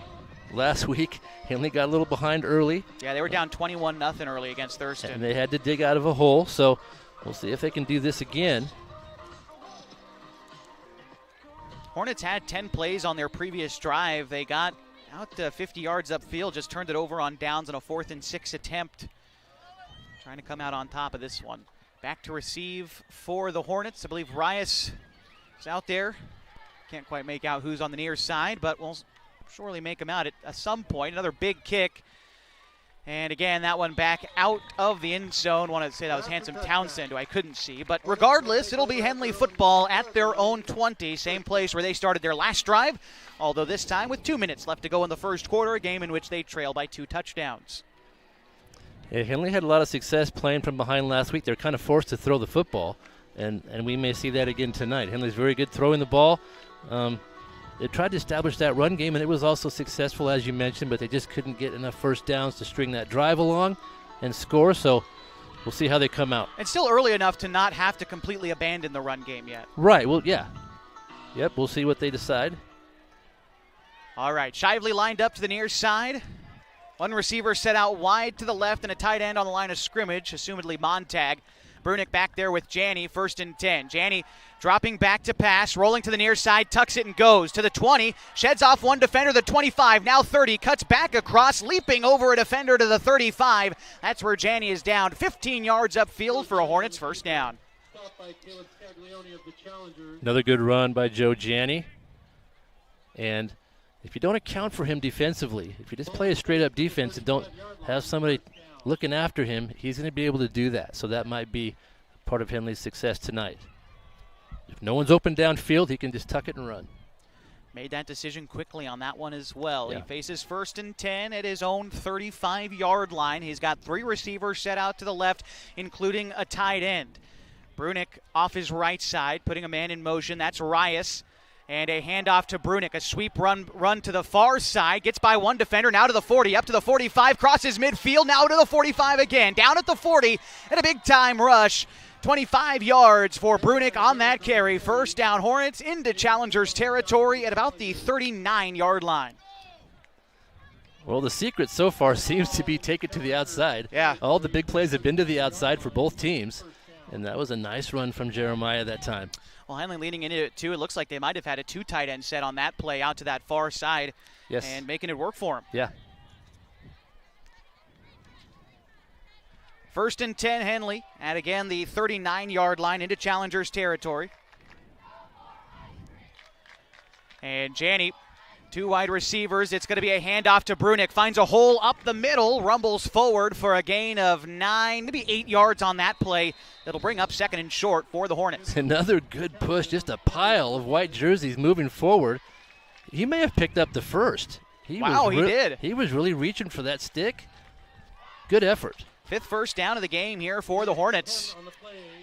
Speaker 10: Last week, Henley got a little behind early.
Speaker 1: Yeah, they were down 21-0 early against Thurston.
Speaker 10: And they had to dig out of a hole, so we'll see if they can do this again.
Speaker 1: Hornets had 10 plays on their previous drive. They got out to 50 yards upfield, just turned it over on downs on a 4th and 6 attempt. Trying to come out on top of this one. Back to receive for the Hornets. I believe Rias is out there. Can't quite make out who's on the near side, but we'll surely make him out at some point. Another big kick. And again, that one back out of the end zone. Want to say that was Handsome Townsend, who I couldn't see. But regardless, it'll be Henley football at their own 20. Same place where they started their last drive, although this time with 2 minutes left to go in the first quarter, a game in which they trail by 2 touchdowns.
Speaker 10: Yeah, Henley had a lot of success playing from behind last week. They're kind of forced to throw the football, and we may see that again tonight. Henley's very good throwing the ball. They tried to establish that run game, and it was also successful, as you mentioned, but they just couldn't get enough first downs to string that drive along and score, so we'll see how they come out.
Speaker 1: It's still early enough to not have to completely abandon the run game yet.
Speaker 10: Right, well, yeah. Yep, we'll see what they decide.
Speaker 1: All right, Shively lined up to the near side. One receiver set out wide to the left and a tight end on the line of scrimmage, assumedly Montag. Brunick back there with Janney, 1st and 10. Janney dropping back to pass, rolling to the near side, tucks it and goes to the 20, sheds off one defender, the 25, now 30, cuts back across, leaping over a defender to the 35. That's where Janney is down, 15 yards upfield for a Hornets first down.
Speaker 10: Another good run by Joe Janney. And if you don't account for him defensively, if you just play a straight-up defense and don't have somebody looking after him, he's going to be able to do that. So that might be part of Henley's success tonight. If no one's open downfield, he can just tuck it and run.
Speaker 1: Made that decision quickly on that one as well.
Speaker 10: Yeah.
Speaker 1: He faces 1st and 10 at his own 35-yard line. He's got 3 receivers set out to the left, including a tight end. Brunick off his right side, putting a man in motion. That's Rias. And a handoff to Brunick, a sweep run to the far side, gets by one defender, now to the 40, up to the 45, crosses midfield, now to the 45 again, down at the 40, and a big-time rush. 25 yards for Brunick on that carry. First down, Hornets into Challengers territory at about the 39-yard line.
Speaker 10: Well, the secret so far seems to be take it to the outside.
Speaker 1: Yeah.
Speaker 10: All the big plays have been to the outside for both teams, and that was a nice run from Jeremiah that time.
Speaker 1: Well, Henley leaning into it, too. It looks like they might have had a 2 tight end set on that play out to that far side.
Speaker 10: Yes.
Speaker 1: And making it work for him.
Speaker 10: Yeah.
Speaker 1: 1st and 10, Henley, at again the 39-yard line into Challengers territory. And Janney, 2 wide receivers. It's going to be a handoff to Brunick. Finds a hole up the middle, rumbles forward for a gain of 9, maybe 8 yards on that play. That'll bring up 2nd and short for the Hornets.
Speaker 10: Another good push, just a pile of white jerseys moving forward. He may have picked up the first.
Speaker 1: He did.
Speaker 10: He was really reaching for that stick. Good effort.
Speaker 1: 5th first down of the game here for the Hornets.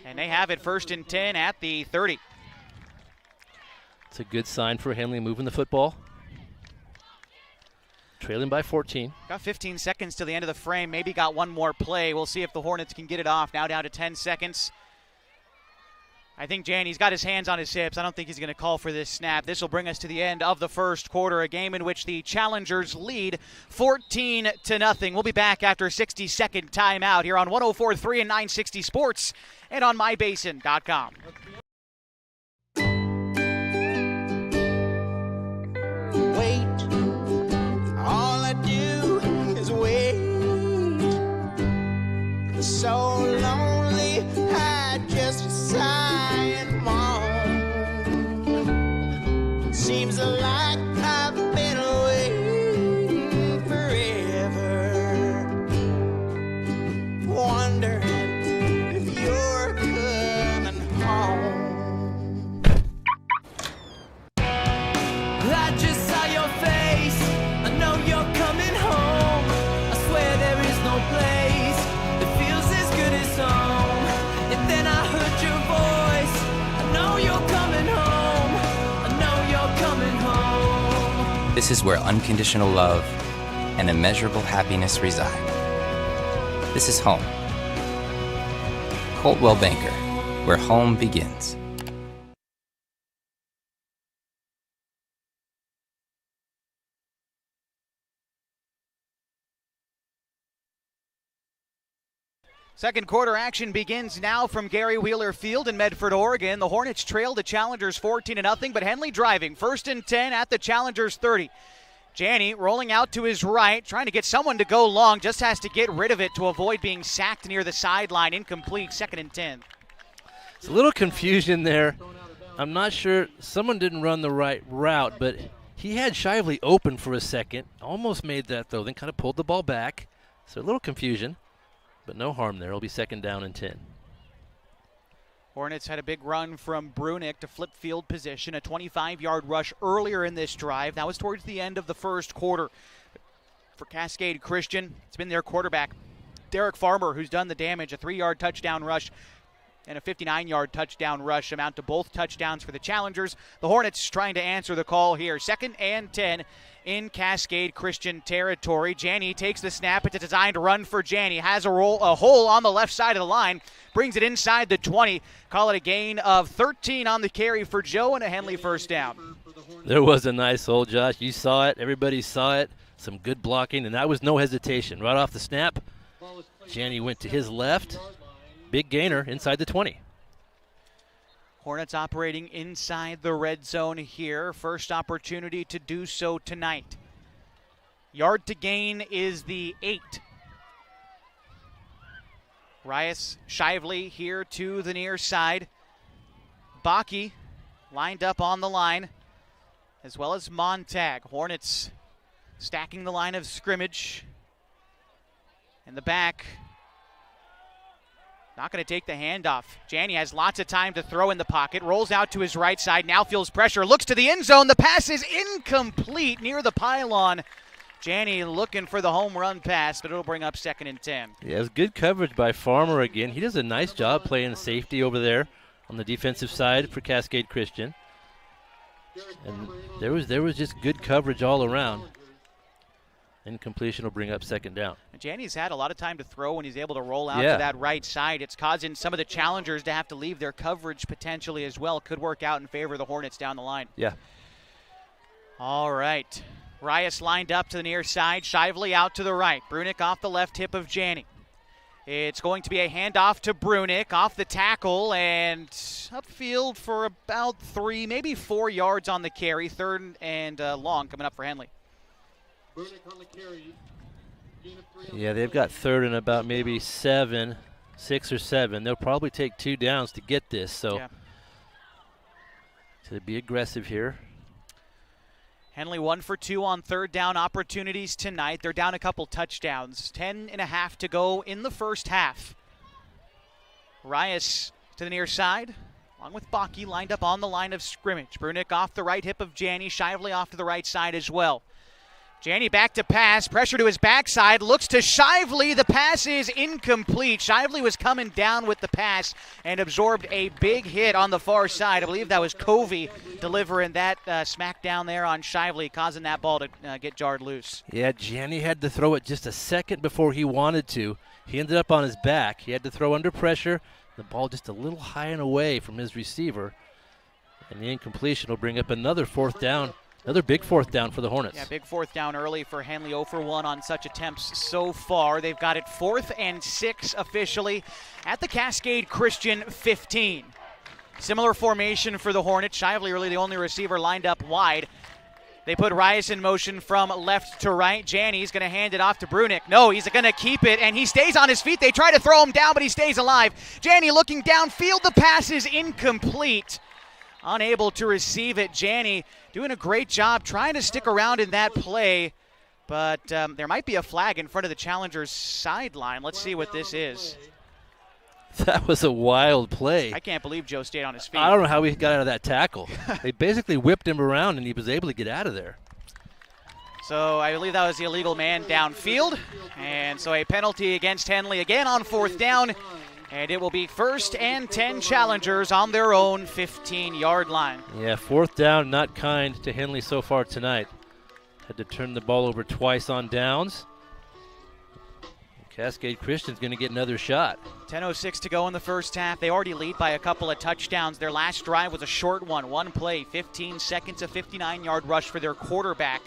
Speaker 1: And they have it 1st and 10 at the 30.
Speaker 10: It's a good sign for Henley moving the football. Trailing by 14.
Speaker 1: Got 15 seconds to the end of the frame. Maybe got one more play. We'll see if the Hornets can get it off. Now down to 10 seconds. I think Janney's got his hands on his hips. I don't think he's going to call for this snap. This will bring us to the end of the first quarter, a game in which the Challengers lead 14-0. We'll be back after a 60-second timeout here on 104.3 and 960 Sports and on mybasin.com.
Speaker 16: So lonely, I just sigh and moan. Seems like I've been away forever, wondering if you're coming home. I just saw your face, I know you're coming home. I swear there is no place home. And then I heard your voice. I know you're coming home. I know you're coming home.
Speaker 17: This is where unconditional love and immeasurable happiness reside. This is home. Coldwell Banker, where home begins.
Speaker 1: Second quarter action begins now from Gary Wheeler Field in Medford, Oregon. The Hornets trail the Challengers 14-0, but Henley driving. 1st and 10 at the Challengers 30. Janney rolling out to his right, trying to get someone to go long, just has to get rid of it to avoid being sacked near the sideline. Incomplete, 2nd and 10.
Speaker 10: It's a little confusion there. I'm not sure. Someone didn't run the right route, but he had Shively open for a second. Almost made that throw, then kind of pulled the ball back. So a little confusion. But no harm there. It'll be 2nd down and 10.
Speaker 1: Hornets had a big run from Brunick to flip field position, a 25-yard rush earlier in this drive. That was towards the end of the first quarter. For Cascade Christian, it's been their quarterback, Derek Farmer, who's done the damage. A 3-yard touchdown rush and a 59-yard touchdown rush amount to both touchdowns for the Challengers. The Hornets trying to answer the call here. 2nd and 10 in Cascade Christian territory. Janney takes the snap. It's a designed run for Janney. Has a hole on the left side of the line. Brings it inside the 20. Call it a gain of 13 on the carry for Joe and a Henley first down.
Speaker 10: There was a nice hole, Josh. You saw it. Everybody saw it. Some good blocking, and that was no hesitation. Right off the snap, Janney went to his left, big gainer inside the 20.
Speaker 1: Hornets operating inside the red zone here. First opportunity to do so tonight. Yard to gain is the 8. Rias Shively here to the near side. Baki lined up on the line, as well as Montag. Hornets stacking the line of scrimmage. In the back, not going to take the handoff. Janney has lots of time to throw in the pocket. Rolls out to his right side. Now feels pressure. Looks to the end zone. The pass is incomplete near the pylon. Janney looking for the home run pass, but it'll bring up 2nd and 10.
Speaker 10: Yeah, it was good coverage by Farmer again. He does a nice job playing safety over there on the defensive side for Cascade Christian. And there was just good coverage all around. Incompletion will bring up 2nd down.
Speaker 1: Janney's had a lot of time to throw when he's able to roll out to that right side. It's causing some of the challengers to have to leave their coverage potentially as well. Could work out in favor of the Hornets down the line.
Speaker 10: Yeah.
Speaker 1: All right. Rias lined up to the near side. Shively out to the right. Brunick off the left hip of Janney. It's going to be a handoff to Brunick off the tackle and upfield for about 3, maybe 4 yards on the carry. 3rd and long coming up for Henley.
Speaker 10: Yeah, they've got 3rd and about maybe 7, 6 or 7. They'll probably take 2 downs to get this, so to be aggressive here.
Speaker 1: Henley 1 for 2 on 3rd down opportunities tonight. They're down a couple touchdowns. 10.5 to go in the first half. Rias to the near side, along with Baki lined up on the line of scrimmage. Brunick off the right hip of Janney. Shively off to the right side as well. Janney back to pass, pressure to his backside, looks to Shively. The pass is incomplete. Shively was coming down with the pass and absorbed a big hit on the far side. I believe that was Covey delivering that smack down there on Shively, causing that ball to get jarred loose.
Speaker 10: Yeah, Janney had to throw it just a second before he wanted to. He ended up on his back. He had to throw under pressure. The ball just a little high and away from his receiver. And the incompletion will bring up another 4th down. Another big 4th down for the Hornets.
Speaker 1: Yeah, big 4th down early for Henley. 0 for 1 on such attempts so far. They've got it 4th and 6 officially at the Cascade Christian 15. Similar formation for the Hornets. Shively really the only receiver lined up wide. They put Rias in motion from left to right. Janney's going to hand it off to Brunick. No, he's going to keep it, and he stays on his feet. They try to throw him down, but he stays alive. Janney looking downfield. The pass is incomplete. Unable to receive it. Janney doing a great job trying to stick around in that play, but there might be a flag in front of the challenger's sideline. Let's see what this is.
Speaker 10: That was a wild play.
Speaker 1: I can't believe Joe stayed on his feet.
Speaker 10: I don't know how he got out of that tackle. They basically whipped him around, and he was able to get out of there.
Speaker 1: So I believe that was the illegal man downfield, and so a penalty against Henley again on 4th down. And it will be 1st and 10 challengers on their own 15-yard line.
Speaker 10: Yeah, 4th down, not kind to Henley so far tonight. Had to turn the ball over twice on downs. Cascade Christian's going to get another shot.
Speaker 1: 10:06 to go in the first half. They already lead by a couple of touchdowns. Their last drive was a short one. One play, 15 seconds, a 59-yard rush for their quarterback.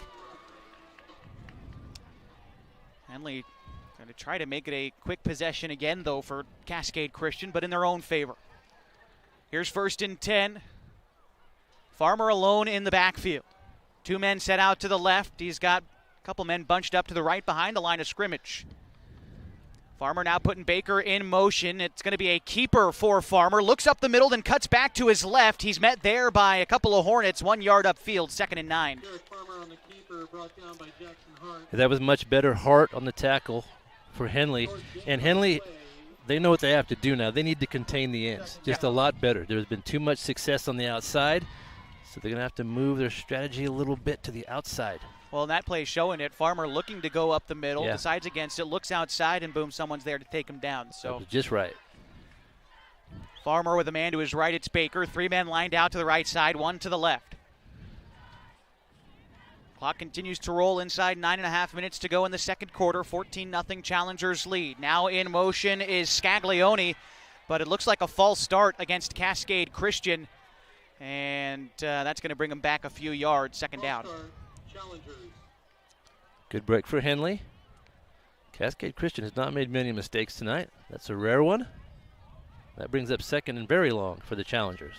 Speaker 1: Henley going to try to make it a quick possession again, though, for Cascade Christian, but in their own favor. Here's 1st and 10. Farmer alone in the backfield. 2 men set out to the left. He's got a couple men bunched up to the right behind the line of scrimmage. Farmer now putting Baker in motion. It's going to be a keeper for Farmer. Looks up the middle, then cuts back to his left. He's met there by a couple of Hornets. 1 yard upfield, 2nd and 9.
Speaker 10: That was much better. Hart on the tackle for Henley. And Henley, they know what they have to do now. They need to contain the ends just a lot better. There's been too much success on the outside, so they're going to have to move their strategy a little bit to the outside.
Speaker 1: Well, that play showing it. Farmer looking to go up the middle, decides against it, looks outside, and boom, someone's there to take him down. So
Speaker 10: just right.
Speaker 1: Farmer with a man to his right. It's Baker. 3 men lined out to the right side, 1 to the left. Clock continues to roll inside 9.5 minutes to go in the second quarter. 14-0 Challengers lead. Now in motion is Scaglione, but it looks like a false start against Cascade Christian, and that's going to bring them back a few yards. 2nd down.
Speaker 10: Good break for Henley. Cascade Christian has not made many mistakes tonight. That's a rare one. That brings up second and very long for the Challengers.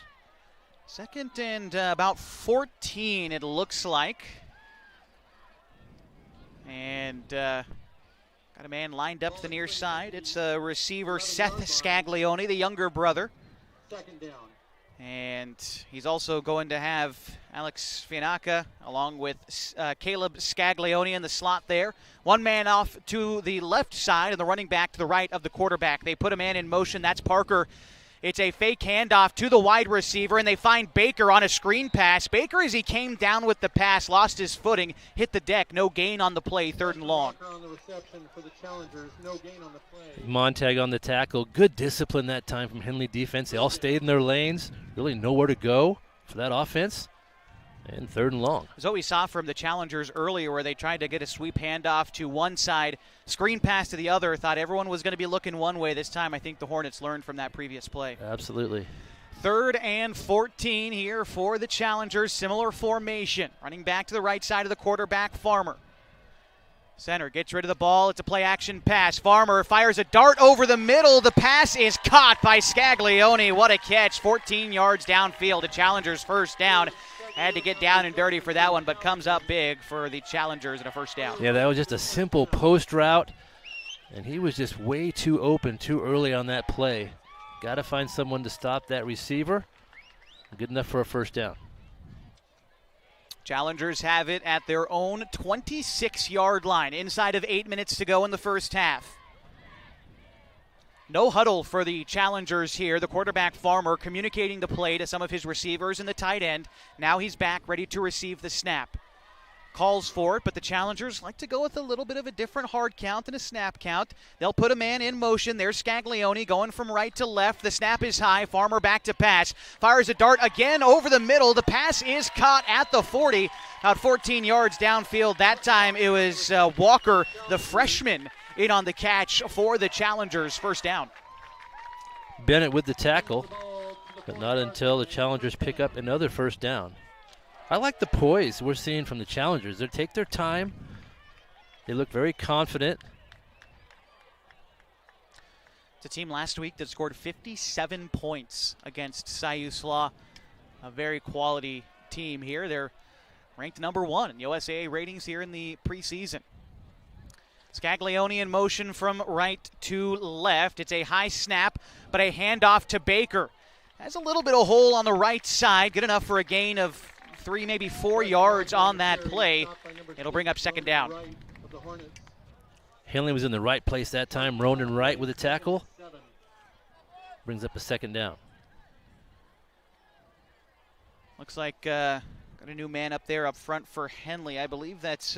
Speaker 1: Second and about 14, it looks like. And got a man lined up to the near side. It's receiver Seth Scaglione, the younger brother.
Speaker 15: Second down.
Speaker 1: And he's also going to have Alex Fianacca along with Caleb Scaglione in the slot there. One man off to the left side and the running back to the right of the quarterback. They put a man in motion. That's Parker. It's a fake handoff to the wide receiver, and they find Baker on a screen pass. Baker, as he came down with the pass, lost his footing, hit the deck. No gain on the play, 3rd and long.
Speaker 15: On the reception for the Challengers, no gain on the play.
Speaker 10: Montag on the tackle. Good discipline that time from Henley defense. They all stayed in their lanes. Really nowhere to go for that offense. And 3rd and long.
Speaker 1: That's what we saw from the Challengers earlier, where they tried to get a sweep handoff to one side, screen pass to the other. Thought everyone was going to be looking one way this time. I think the Hornets learned from that previous play.
Speaker 10: Absolutely.
Speaker 1: 3rd and 14 here for the Challengers. Similar formation. Running back to the right side of the quarterback, Farmer. Center gets rid of the ball. It's a play-action pass. Farmer fires a dart over the middle. The pass is caught by Scaglione. What a catch. 14 yards downfield. The Challengers' first down. Had to get down and dirty for that one, but comes up big for the Challengers and a first down.
Speaker 10: Yeah, that was just a simple post route, and he was just way too open too early on that play. Got to find someone to stop that receiver. Good enough for a first down.
Speaker 1: Challengers have it at their own 26-yard line, inside of 8 minutes to go in the first half. No huddle for the Challengers here. The quarterback, Farmer, communicating the play to some of his receivers and the tight end. Now he's back, ready to receive the snap. Calls for it, but the Challengers like to go with a little bit of a different hard count than a snap count. They'll put a man in motion. There's Scaglione going from right to left. The snap is high. Farmer back to pass. Fires a dart again over the middle. The pass is caught at the 40, about 14 yards downfield. That time it was Walker, the freshman, in on the catch for the Challengers. First down.
Speaker 10: Bennett with the tackle, but not until the Challengers pick up another first down. I like the poise we're seeing from the Challengers. They take their time. They look very confident.
Speaker 1: It's a team last week that scored 57 points against Siuslaw, a very quality team here. They're ranked number 1 in the USAA ratings here in the preseason. Scaglione in motion from right to left. It's a high snap, but a handoff to Baker. Has a little bit of hole on the right side. Good enough for a gain of 3, maybe 4 yards on that play. It'll bring up second down.
Speaker 10: Henley was in the right place that time. Ronan Wright with a tackle. Brings up a second down.
Speaker 1: Looks like got a new man up there up front for Henley. I believe that's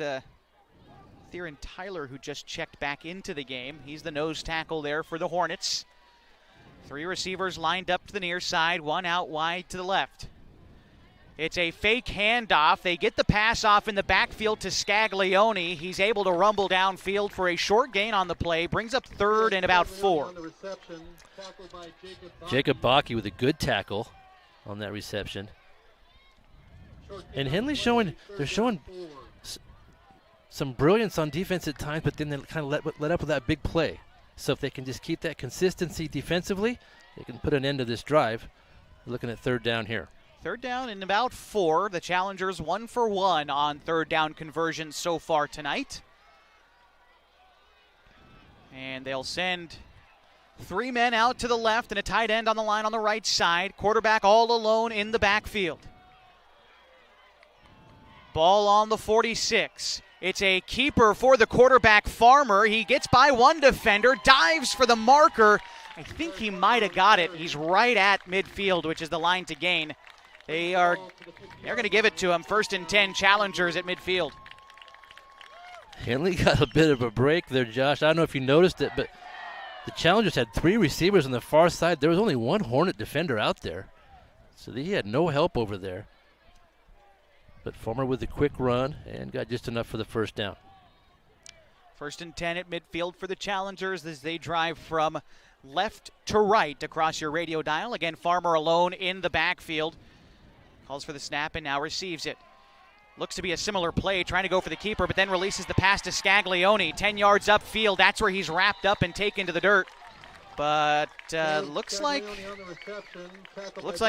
Speaker 1: Theron Tyler, who just checked back into the game. He's the nose tackle there for the Hornets. 3 receivers lined up to the near side, 1 out wide to the left. It's a fake handoff. They get the pass off in the backfield to Scaglione. He's able to rumble downfield for a short gain on the play. Brings up 3rd and about 4.
Speaker 10: Jacob Bakke with a good tackle on that reception. And Henley's showing some brilliance on defense at times, but then they kind of let up with that big play. So if they can just keep that consistency defensively, they can put an end to this drive. We're looking at 3rd down here.
Speaker 1: 3rd down and about 4. The Challengers 1 for 1 on 3rd down conversions so far tonight. And they'll send 3 men out to the left and a tight end on the line on the right side. Quarterback all alone in the backfield. Ball on the 46. It's a keeper for the quarterback, Farmer. He gets by one defender, dives for the marker. I think he might have got it. He's right at midfield, which is the line to gain. They're going to give it to him. 1st and 10, Challengers at midfield.
Speaker 10: Henley got a bit of a break there, Josh. I don't know if you noticed it, but the Challengers had 3 receivers on the far side. There was only 1 Hornet defender out there, so he had no help over there. But Farmer with a quick run and got just enough for the first down.
Speaker 1: 1st and 10 at midfield for the Challengers as they drive from left to right across your radio dial. Again, Farmer alone in the backfield. Calls for the snap and now receives it. Looks to be a similar play, trying to go for the keeper, but then releases the pass to Scaglione. 10 yards upfield. That's where he's wrapped up and taken to the dirt. But looks like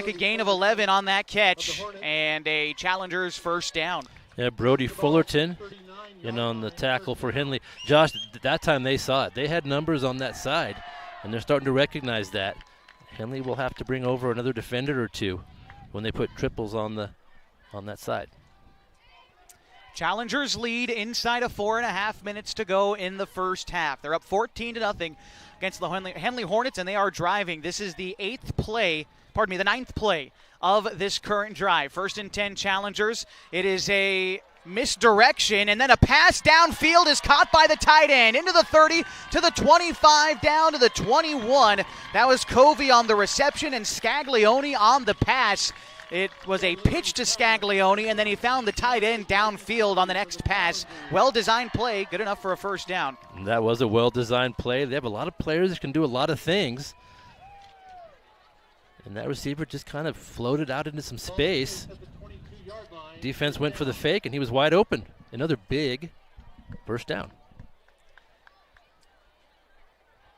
Speaker 1: a gain of 11 on that catch and a Challengers first down.
Speaker 10: Yeah, Brody Fullerton in on the tackle for Henley. Josh, that time they saw it. They had numbers on that side, and they're starting to recognize that. Henley will have to bring over another defender or two when they put triples on that side.
Speaker 1: Challengers lead inside of 4.5 minutes to go in the first half. They're up 14-0 against the Henley Hornets, and they are driving. This is the ninth play of this current drive. 1st and 10 Challengers. It is a misdirection, and then a pass downfield is caught by the tight end into the 30 to the 25 down to the 21. That was Covey on the reception and Scaglione on the pass. It was a pitch to Scaglione, and then he found the tight end downfield on the next pass. Well-designed play, good enough for a first down.
Speaker 10: That was a well-designed play. They have a lot of players that can do a lot of things. And that receiver just kind of floated out into some space. Defense went for the fake, and he was wide open. Another big first down.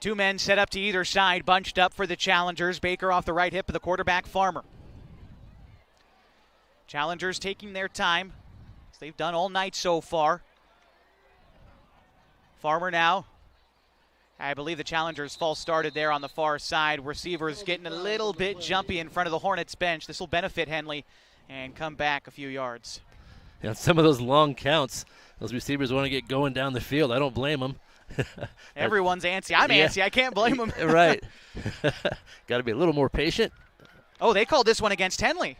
Speaker 1: 2 men set up to either side, bunched up for the Challengers. Baker off the right hip of the quarterback, Farmer. Challengers taking their time, as they've done all night so far. Farmer now. I believe the Challengers false started there on the far side. Receivers getting a little bit jumpy in front of the Hornets bench. This will benefit Henley and come back a few yards.
Speaker 10: Yeah, some of those long counts, those receivers want to get going down the field. I don't blame them.
Speaker 1: Everyone's antsy. I'm antsy. I can't blame them.
Speaker 10: Right. Got to be a little more patient.
Speaker 1: Oh, they called this one against Henley.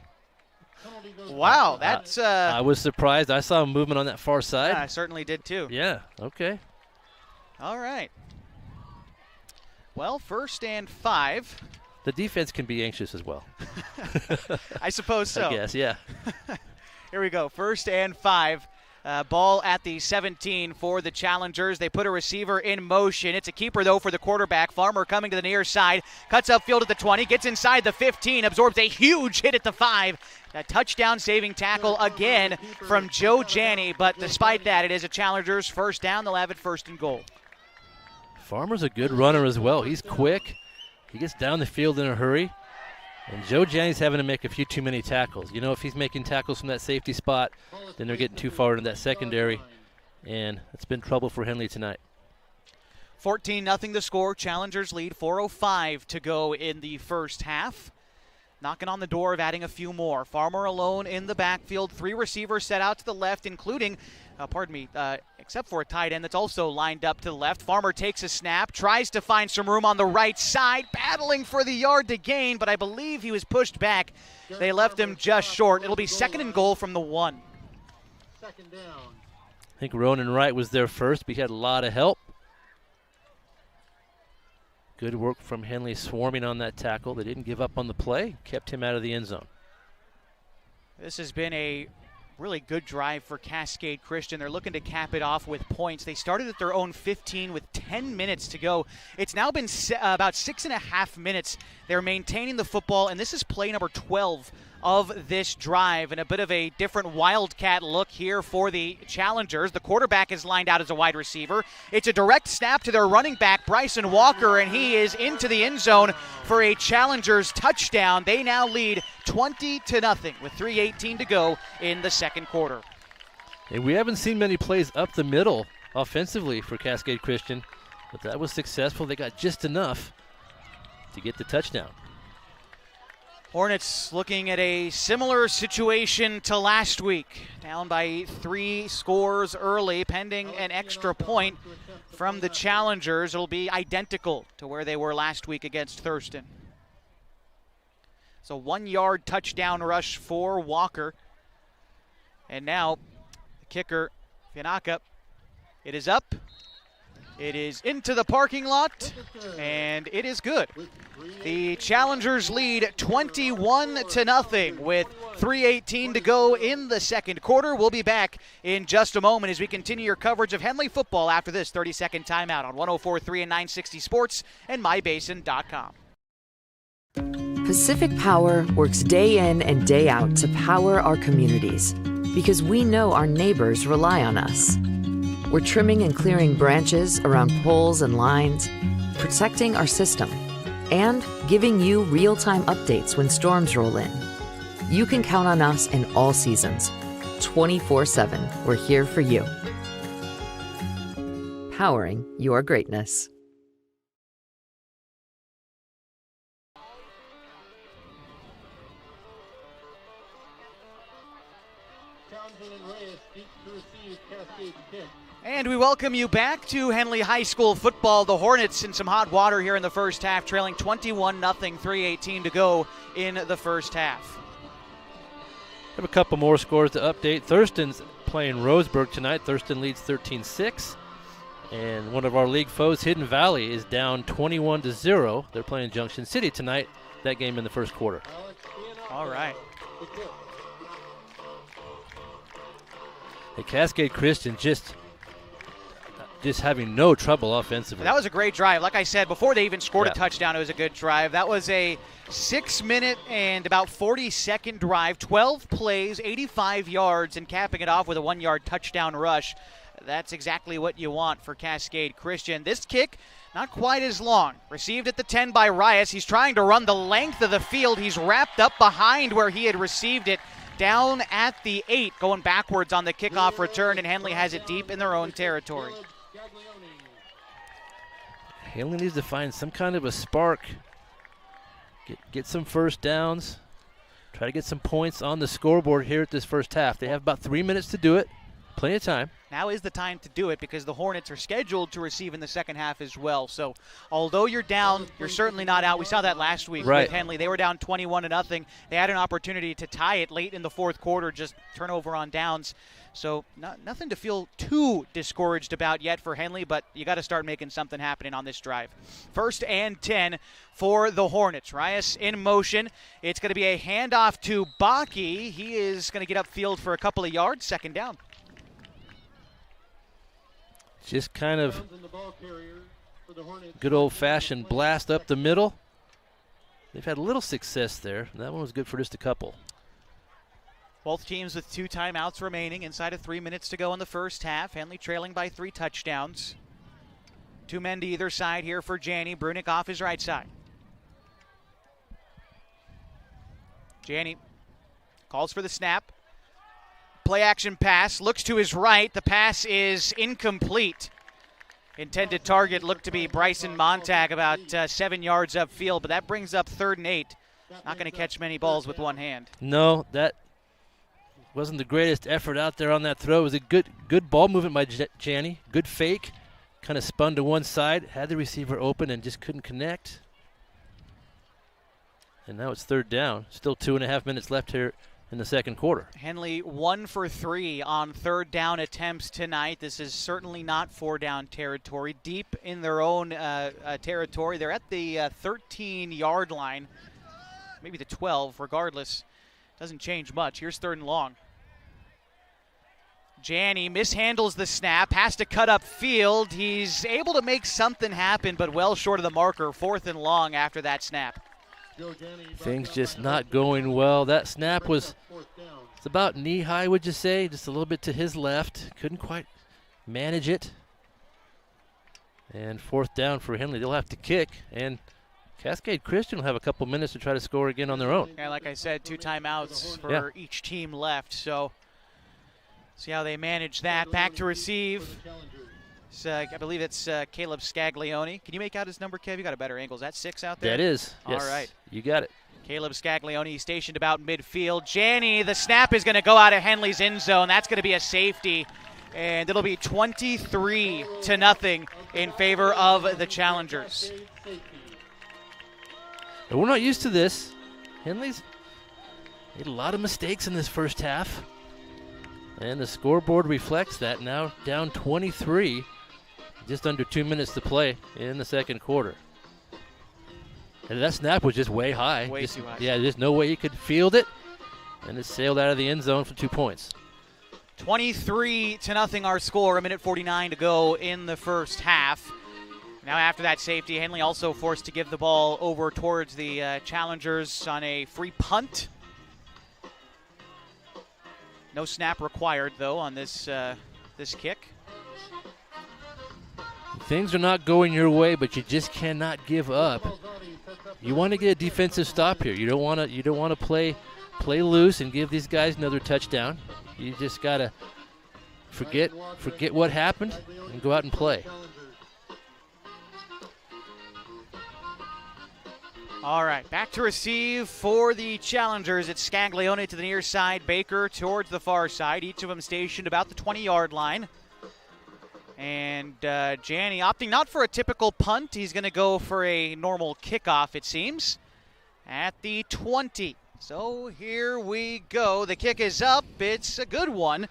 Speaker 1: Wow, that's...
Speaker 10: I was surprised. I saw movement on that far side.
Speaker 1: I certainly did too.
Speaker 10: Yeah, okay.
Speaker 1: All right. Well, 1st and 5.
Speaker 10: The defense can be anxious as well.
Speaker 1: I suppose so.
Speaker 10: I guess, yeah.
Speaker 1: Here we go. 1st and 5. Ball at the 17 for the Challengers. They put a receiver in motion. It's a keeper, though, for the quarterback. Farmer coming to the near side. Cuts upfield at the 20. Gets inside the 15. Absorbs a huge hit at the 5. A touchdown-saving tackle again from Joe Janney. But despite that, it is a Challengers first down. They'll have it 1st and goal.
Speaker 10: Farmer's a good runner as well. He's quick. He gets down the field in a hurry. And Joe Janney's having to make a few too many tackles. You know, if he's making tackles from that safety spot, then they're getting too far into that secondary. And it's been trouble for Henley tonight.
Speaker 1: 14-0 the score. Challengers lead. 4:05 to go in the first half. Knocking on the door of adding a few more. Farmer alone in the backfield. 3 receivers set out to the left, including, except for a tight end that's also lined up to the left. Farmer takes a snap, tries to find some room on the right side, battling for the yard to gain, but I believe he was pushed back. They left him just short. It'll be 2nd and goal from the 1.
Speaker 10: I think Ronan Wright was there first, but he had a lot of help. Good work from Henley swarming on that tackle. They didn't give up on the play, kept him out of the end zone.
Speaker 1: This has been a really good drive for Cascade Christian. They're looking to cap it off with points. They started at their own 15 with 10 minutes to go. It's now been about 6.5 minutes. They're maintaining the football, and this is play number 12 of this drive, and a bit of a different wildcat look here for the Challengers. The quarterback is lined out as a wide receiver. It's a direct snap to their running back, Bryson Walker, and he is into the end zone for a Challengers touchdown. They now lead 20-0 with 3:18 to go in the second quarter.
Speaker 10: And we haven't seen many plays up the middle offensively for Cascade Christian, but that was successful. They got just enough to get the touchdown.
Speaker 1: Hornets looking at a similar situation to last week. Down by 3 scores early, pending an extra point from the Challengers. It'll be identical to where they were last week against Thurston. So 1-yard touchdown rush for Walker. And now the kicker, Fianaka. It is up. It is into the parking lot, and it is good. The Challengers lead 21-0 with 3:18 to go in the second quarter. We'll be back in just a moment as we continue your coverage of Henley football after this 30-second timeout on 104.3 and 960 Sports and mybasin.com.
Speaker 3: Pacific Power works day in and day out to power our communities because we know our neighbors rely on us. We're trimming and clearing branches around poles and lines, protecting our system, and giving you real-time updates when storms roll in. You can count on us in all seasons. 24/7, we're here for you. Powering your greatness.
Speaker 1: And we welcome you back to Henley High School football. The Hornets in some hot water here in the first half, trailing 21-0, 3:18 to go in the first half.
Speaker 10: Have a couple more scores to update. Thurston's playing Roseburg tonight. Thurston leads 13-6. And one of our league foes, Hidden Valley, is down 21-0. They're playing Junction City tonight. That game in the first quarter.
Speaker 1: All right.
Speaker 10: The Cascade Christian just having no trouble offensively.
Speaker 1: That was a great drive. Like I said, before they even scored
Speaker 10: Yeah.
Speaker 1: a touchdown, it was a good drive. That was a 6-minute and about 40-second drive, 12 plays, 85 yards, and capping it off with a 1-yard touchdown rush. That's exactly what you want for Cascade Christian. This kick, not quite as long. Received at the 10 by Rias. He's trying to run the length of the field. He's wrapped up behind where he had received it, down at the 8, going backwards on the kickoff return, and Henley has it deep in their own territory.
Speaker 10: Henley needs to find some kind of a spark, get some first downs, try to get some points on the scoreboard here at this first half. They have about 3 minutes to do it, plenty of time.
Speaker 1: Now is the time to do it because the Hornets are scheduled to receive in the second half as well. So although you're down, you're certainly not out. We saw that last week with Henley. They were down 21-0. They had an opportunity to tie it late in the fourth quarter, just turnover on downs. So nothing to feel too discouraged about yet for Henley, but you got to start making something happening on this drive. 1st and 10 for the Hornets. Rias in motion. It's going to be a handoff to Baki. He is going to get upfield for a couple of yards, 2nd down.
Speaker 10: Just kind of good old-fashioned blast up the middle. They've had a little success there. That one was good for just a couple.
Speaker 1: Both teams with 2 timeouts remaining, inside of 3 minutes to go in the first half. Henley trailing by 3 touchdowns. 2 men to either side here for Janney. Brunick off his right side. Janney calls for the snap. Play action pass, looks to his right. The pass is incomplete. Intended target looked to be Bryson Montag, about 7 yards upfield, but that brings up 3rd and 8. Not going to catch many balls with one hand.
Speaker 10: No, that wasn't the greatest effort out there on that throw. It was a good ball movement by Janney. Good fake. Kind of spun to one side, had the receiver open and just couldn't connect. And now it's 3rd down. Still 2.5 minutes left here in the second quarter.
Speaker 1: Henley 1 for 3 on 3rd down attempts tonight. This is certainly not 4-down territory. Deep in their own territory. They're at the 13-yard line, maybe the 12, regardless. Doesn't change much. Here's 3rd and long. Janney mishandles the snap, has to cut up field. He's able to make something happen, but well short of the marker. 4th and long after that snap.
Speaker 10: Things just not going well. That snap was it's about knee-high, would you say? Just a little bit to his left. Couldn't quite manage it. And 4th down for Henley. They'll have to kick. And Cascade Christian will have a couple minutes to try to score again on their own.
Speaker 1: Yeah, like I said, 2 timeouts for each team left. So see how they manage that. Back to receive. I believe it's Caleb Scaglione. Can you make out his number, Kev? You got a better angle. Is that 6 out there?
Speaker 10: That is. Yes.
Speaker 1: All right.
Speaker 10: You got it.
Speaker 1: Caleb Scaglione stationed about midfield. Janney, the snap is going to go out of Henley's end zone. That's going to be a safety. And it'll be 23-0 in favor of the Challengers.
Speaker 10: And we're not used to this. Henley's made a lot of mistakes in this first half. And the scoreboard reflects that. Now down 23. Just under 2 minutes to play in the second quarter. And that snap was just way high.
Speaker 1: Way too high.
Speaker 10: Yeah, there's no way he could field it. And it sailed out of the end zone for 2 points.
Speaker 1: 23-0 our score. 1:49 to go in the first half. Now after that safety, Henley also forced to give the ball over towards the Challengers on a free punt. No snap required, though, on this kick.
Speaker 10: things are not going your way, but you just cannot give up. You want to get a defensive stop here. You don't want to play loose and give these guys another touchdown. You just got to forget what happened and go out and play.
Speaker 1: All right, back to receive for the challengers. It's Scaglione to the near side, Baker towards the far side. Each of them stationed about the 20-yard line. And Janney opting not for a typical punt. He's going to go for a normal kickoff, it seems, at the 20. So here we go. The kick is up. It's a good one.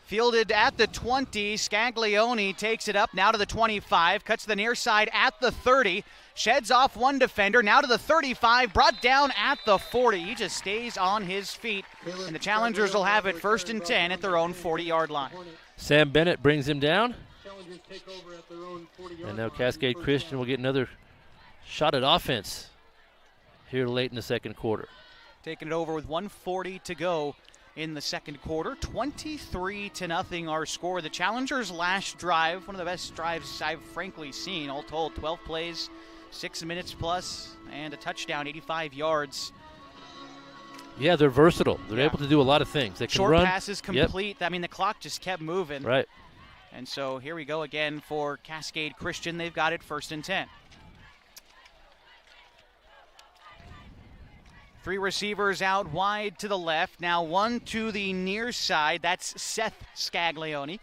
Speaker 1: Fielded at the 20. Scaglione takes it up now to the 25. Cuts to the near side at the 30. Sheds off one defender. Now to the 35. Brought down at the 40. He just stays on his feet. And the challengers will have it 1st and 10 at their own 40-yard line.
Speaker 10: Sam Bennett brings him down. And now Cascade Christian will get another shot at offense here late in the second quarter.
Speaker 1: Taking it over with 1:40 to go in the second quarter. 23-0 our score. The challengers' last drive, one of the best drives I've frankly seen. All told, 12 plays, 6 minutes plus, and a touchdown, 85 yards.
Speaker 10: Yeah, they're versatile. They're able to do a lot of things. They can
Speaker 1: Short
Speaker 10: run.
Speaker 1: passes complete. Yep. I mean, the clock just kept moving.
Speaker 10: Right.
Speaker 1: And so here we go again for Cascade Christian. They've got it 1st and 10. 3 receivers out wide to the left. Now 1 to the near side. That's Seth Scaglione.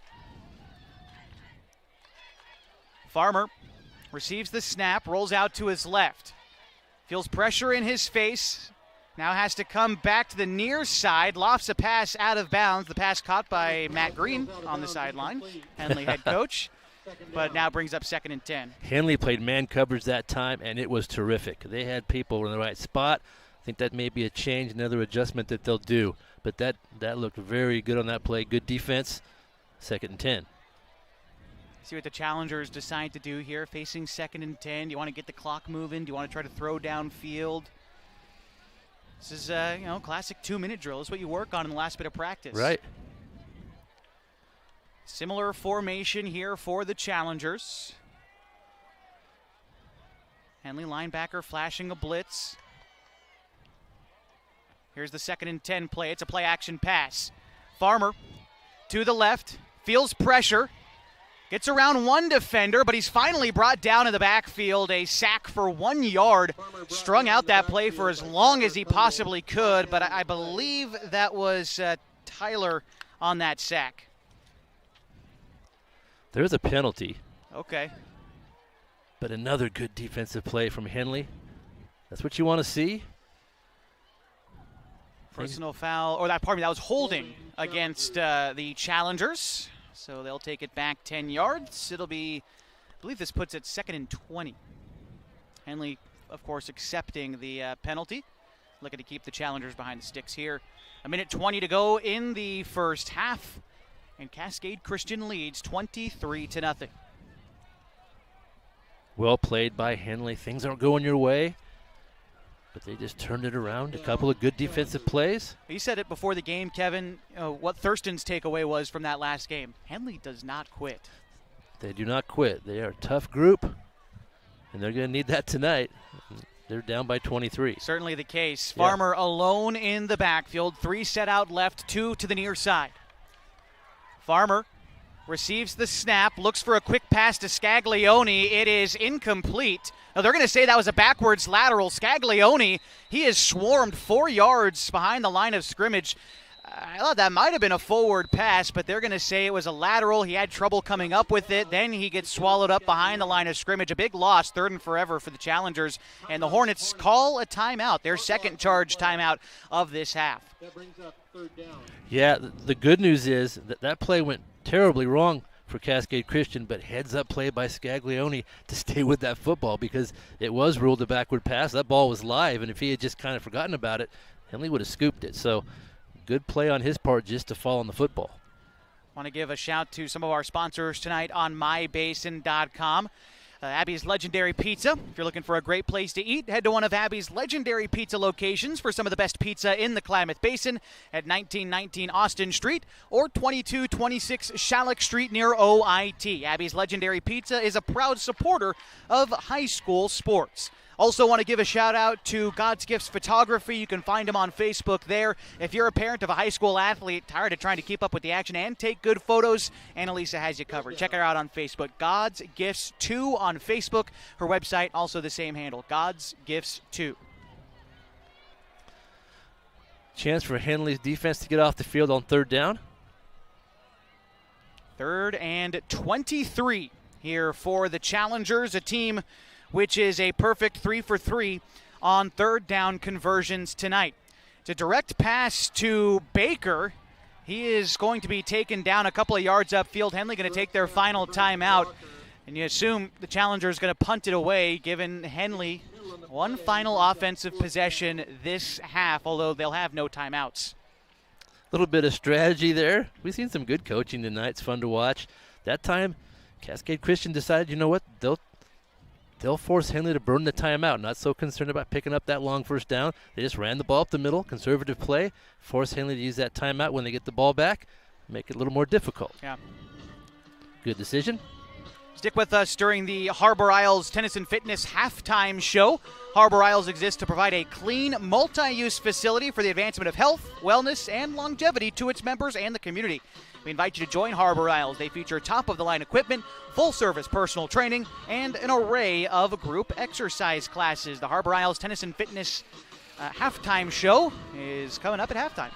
Speaker 1: Farmer receives the snap, rolls out to his left. Feels pressure in his face. Now has to come back to the near side. Lofts a pass out of bounds. The pass caught by Matt Green on the sideline, Henley head coach. But now brings up 2nd and 10.
Speaker 10: Henley played man coverage that time, and it was terrific. They had people in the right spot. I think that may be a change, another adjustment that they'll do. But that looked very good on that play. Good defense. 2nd and 10.
Speaker 1: See what the challengers decide to do here. Facing 2nd and 10. Do you want to get the clock moving? Do you want to try to throw downfield? This is, classic 2-minute drill. This is what you work on in the last bit of practice.
Speaker 10: Right.
Speaker 1: Similar formation here for the challengers. Henley linebacker flashing a blitz. Here's the 2nd and 10 play. It's a play-action pass. Farmer to the left. Feels pressure. Gets around one defender, but he's finally brought down in the backfield. A sack for 1 yard. Strung out that play for as long as he possibly could, but I believe that was Tyler on that sack.
Speaker 10: There's a penalty.
Speaker 1: Okay.
Speaker 10: But another good defensive play from Henley. That's what you want to see.
Speaker 1: Personal foul, or that was holding against the challengers. So they'll take it back 10 yards. It'll be, I believe this puts it 2nd and 20. Henley, of course, accepting the penalty. Looking to keep the challengers behind the sticks here. 1:20 to go in the first half. And Cascade Christian leads 23-0.
Speaker 10: Well played by Henley. Things aren't going your way, but they just turned it around. A couple of good defensive plays.
Speaker 1: You said it before the game, Kevin, what Thurston's takeaway was from that last game. Henley does not quit.
Speaker 10: They do not quit. They are a tough group, and they're going to need that tonight. They're down by 23.
Speaker 1: Certainly the case. Farmer alone in the backfield. 3 set out left, 2 to the near side. Farmer receives the snap, looks for a quick pass to Scaglione. It is incomplete. Now they're going to say that was a backwards lateral. Scaglione, he is swarmed 4 yards behind the line of scrimmage. I thought that might have been a forward pass, but they're going to say it was a lateral. He had trouble coming up with it. Then he gets swallowed up behind the line of scrimmage. A big loss, 3rd and forever for the challengers. And the Hornets call a timeout, their second charge timeout of this half.
Speaker 15: That brings up 3rd down.
Speaker 10: Yeah, the good news is that play went terribly wrong for Cascade Christian, but heads-up play by Scaglione to stay with that football because it was ruled a backward pass. That ball was live, and if he had just kind of forgotten about it, Henley would have scooped it. So good play on his part just to fall on the football.
Speaker 1: Want to give a shout to some of our sponsors tonight on mybasin.com. Abby's Legendary Pizza. If you're looking for a great place to eat, head to one of Abby's Legendary Pizza locations for some of the best pizza in the Klamath Basin at 1919 Austin Street or 2226 Shalleck Street near OIT. Abby's Legendary Pizza is a proud supporter of high school sports. Also want to give a shout out to God's Gifts Photography. You can find them on Facebook there. If you're a parent of a high school athlete tired of trying to keep up with the action and take good photos, Annalisa has you covered. Check her out on Facebook. God's Gifts 2 on Facebook. Her website, also the same handle, God's Gifts 2.
Speaker 10: Chance for Henley's defense to get off the field on third down.
Speaker 1: 3rd and 23 here for the Challengers, a team which is a perfect 3 for 3 on third down conversions tonight. It's a direct pass to Baker. He is going to be taken down a couple of yards upfield. Henley going to take their final timeout. And you assume the Challenger is going to punt it away, giving Henley one final offensive possession this half, although they'll have no timeouts.
Speaker 10: A little bit of strategy there. We've seen some good coaching tonight. It's fun to watch. That time, Cascade Christian decided, you know what, they'll force Henley to burn the timeout. Not so concerned about picking up that long first down. They just ran the ball up the middle, conservative play, force Henley to use that timeout when they get the ball back, make it a little more difficult.
Speaker 1: Yeah.
Speaker 10: Good decision.
Speaker 1: Stick with us during the Harbor Isles Tennis and Fitness halftime show. Harbor Isles exists to provide a clean, multi-use facility for the advancement of health, wellness, and longevity to its members and the community. We invite you to join Harbor Isles. They feature top-of-the-line equipment, full-service personal training, and an array of group exercise classes. The Harbor Isles Tennis and Fitness halftime show is coming up at halftime.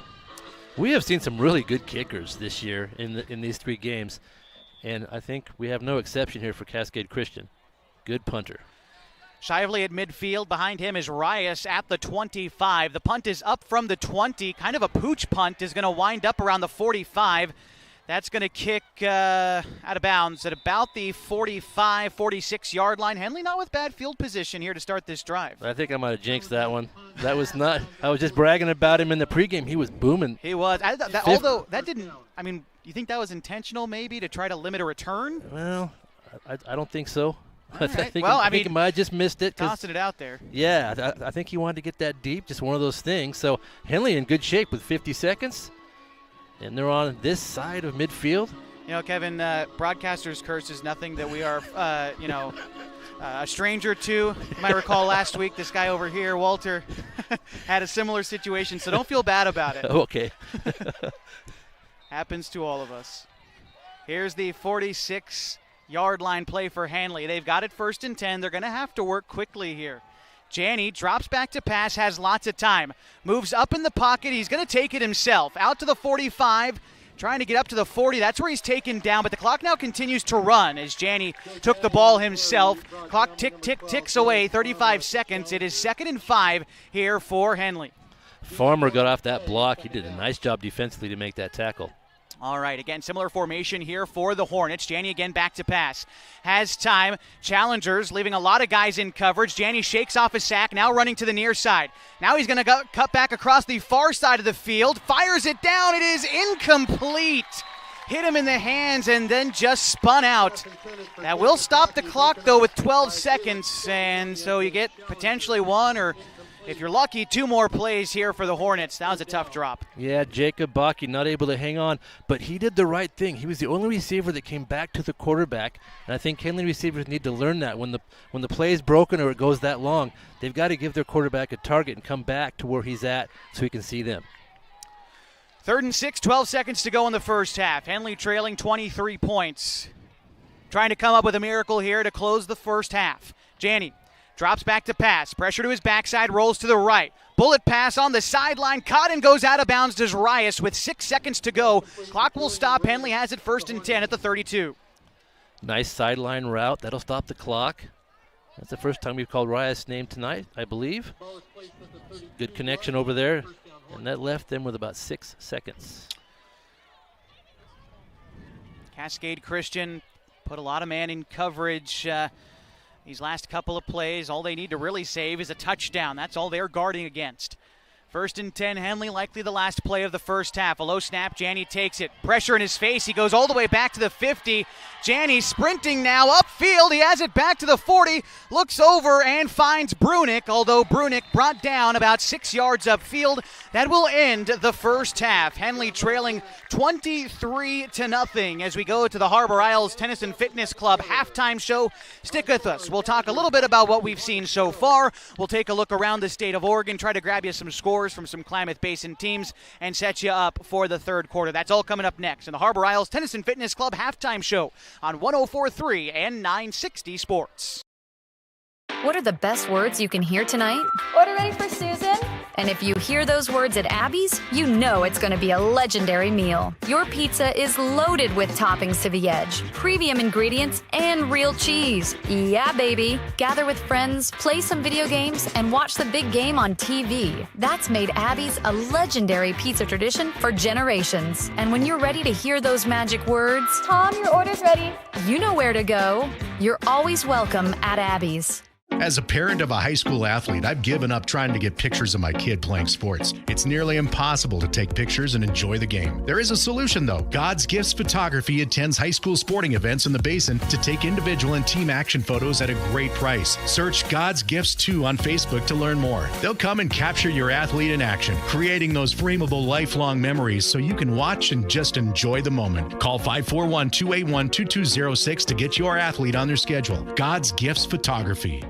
Speaker 10: We have seen some really good kickers this year in these 3 games, and I think we have no exception here for Cascade Christian. Good punter.
Speaker 1: Shively at midfield. Behind him is Rias at the 25. The punt is up from the 20. Kind of a pooch punt, is going to wind up around the 45. That's going to kick out of bounds at about the 45, 46-yard line. Henley not with bad field position here to start this drive.
Speaker 10: I think I might have jinxed that one. That was not – I was just bragging about him in the pregame. He was booming.
Speaker 1: He was. Although that didn't – I mean, you think that was intentional maybe to try to limit a return?
Speaker 10: Well, I don't think so.
Speaker 1: Right. I think he
Speaker 10: might have just missed it.
Speaker 1: Tossing it out there.
Speaker 10: Yeah, I think he wanted to get that deep, just one of those things. So Henley in good shape with 50 seconds. And they're on this side of midfield.
Speaker 1: You know, Kevin, broadcaster's curse is nothing that we are, a stranger to. You might recall last week this guy over here, Walter, had a similar situation, so don't feel bad about it.
Speaker 10: Okay.
Speaker 1: Happens to all of us. Here's the 46-yard line play for Henley. They've got it 1st and 10. They're going to have to work quickly here. Janney drops back to pass, has lots of time. Moves up in the pocket. He's going to take it himself. Out to the 45, trying to get up to the 40. That's where he's taken down, but the clock now continues to run as Janney took the ball himself. Clock ticks away, 35 seconds. It is 2nd and 5 here for Henley.
Speaker 10: Farmer got off that block. He did a nice job defensively to make that tackle.
Speaker 1: All right, again, similar formation here for the Hornets. Janney again back to pass. Has time. Challengers leaving a lot of guys in coverage. Janney shakes off a sack, now running to the near side. Now he's going to cut back across the far side of the field. Fires it down. It is incomplete. Hit him in the hands and then just spun out. That will stop the clock, though, with 12 seconds. And so you get potentially one or, if you're lucky, 2 more plays here for the Hornets. That was a tough drop.
Speaker 10: Yeah, Jacob Bakke not able to hang on, but he did the right thing. He was the only receiver that came back to the quarterback, and I think Henley receivers need to learn that. When the play is broken or it goes that long, they've got to give their quarterback a target and come back to where he's at so he can see them.
Speaker 1: 3rd and 6, 12 seconds to go in the first half. Henley trailing 23 points. Trying to come up with a miracle here to close the first half. Janney drops back to pass. Pressure to his backside, rolls to the right. Bullet pass on the sideline. Caught and goes out of bounds to Rias with 6 seconds to go. Clock will stop. Henley has it 1st and 10 at the 32.
Speaker 10: Nice sideline route. That'll stop the clock. That's the first time we've called Rias' name tonight, I believe. Good connection over there. And that left them with about 6 seconds.
Speaker 1: Cascade Christian put a lot of man in coverage. These last couple of plays, all they need to really save is a touchdown. That's all they're guarding against. First and 10, Henley, likely the last play of the first half. A low snap, Janney takes it. Pressure in his face, he goes all the way back to the 50. Janney sprinting now upfield, he has it back to the 40, looks over and finds Brunick, although Brunick brought down about 6 yards upfield. That will end the first half. Henley trailing 23-0 as we go to the Harbor Isles Tennis and Fitness Club halftime show. Stick with us. We'll talk a little bit about what we've seen so far. We'll take a look around the state of Oregon, try to grab you some scores from some Klamath Basin teams, and set you up for the third quarter. That's all coming up next in the Harbor Isles Tennis and Fitness Club halftime show on 104.3 and 960 Sports.
Speaker 11: What are the best words you can hear tonight?
Speaker 12: Order ready for Susan.
Speaker 11: And if you hear those words at Abby's, you know it's going to be a legendary meal. Your pizza is loaded with toppings to the edge, premium ingredients, and real cheese. Yeah, baby. Gather with friends, play some video games, and watch the big game on TV. That's made Abby's a legendary pizza tradition for generations. And when you're ready to hear those magic words,
Speaker 12: Tom, your order's ready.
Speaker 11: you know where to go. You're always welcome at Abby's.
Speaker 13: As a parent of a high school athlete, I've given up trying to get pictures of my kid playing sports. It's nearly impossible to take pictures and enjoy the game. There is a solution, though. God's Gifts Photography attends high school sporting events in the Basin to take individual and team action photos at a great price. Search God's Gifts 2 on Facebook to learn more. They'll come and capture your athlete in action, creating those frameable lifelong memories so you can watch and just enjoy the moment. Call 541-281-2206 to get your athlete on their schedule. God's Gifts Photography.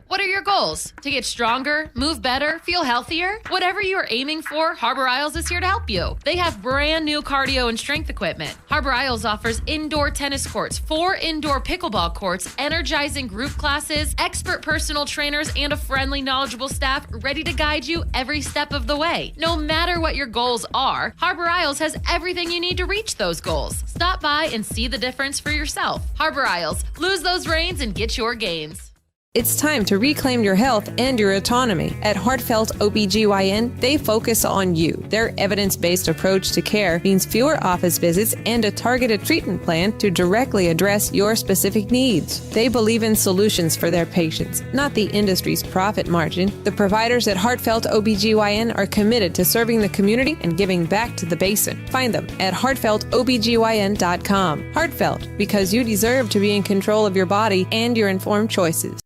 Speaker 9: What are your goals? To get stronger, move better, feel healthier? Whatever you are aiming for, Harbor Isles is here to help you. They have brand new cardio and strength equipment. Harbor Isles offers indoor tennis courts, 4 indoor pickleball courts, energizing group classes, expert personal trainers, and a friendly, knowledgeable staff ready to guide you every step of the way. No matter what your goals are, Harbor Isles has everything you need to reach those goals. Stop by and see the difference for yourself. Harbor Isles, lose those reins and get your gains.
Speaker 14: It's time to reclaim your health and your autonomy. At Heartfelt OBGYN, they focus on you. Their evidence-based approach to care means fewer office visits and a targeted treatment plan to directly address your specific needs. They believe in solutions for their patients, not the industry's profit margin. The providers at Heartfelt OBGYN are committed to serving the community and giving back to the Basin. Find them at heartfeltobgyn.com. Heartfelt, because you deserve to be in control of your body and your informed choices.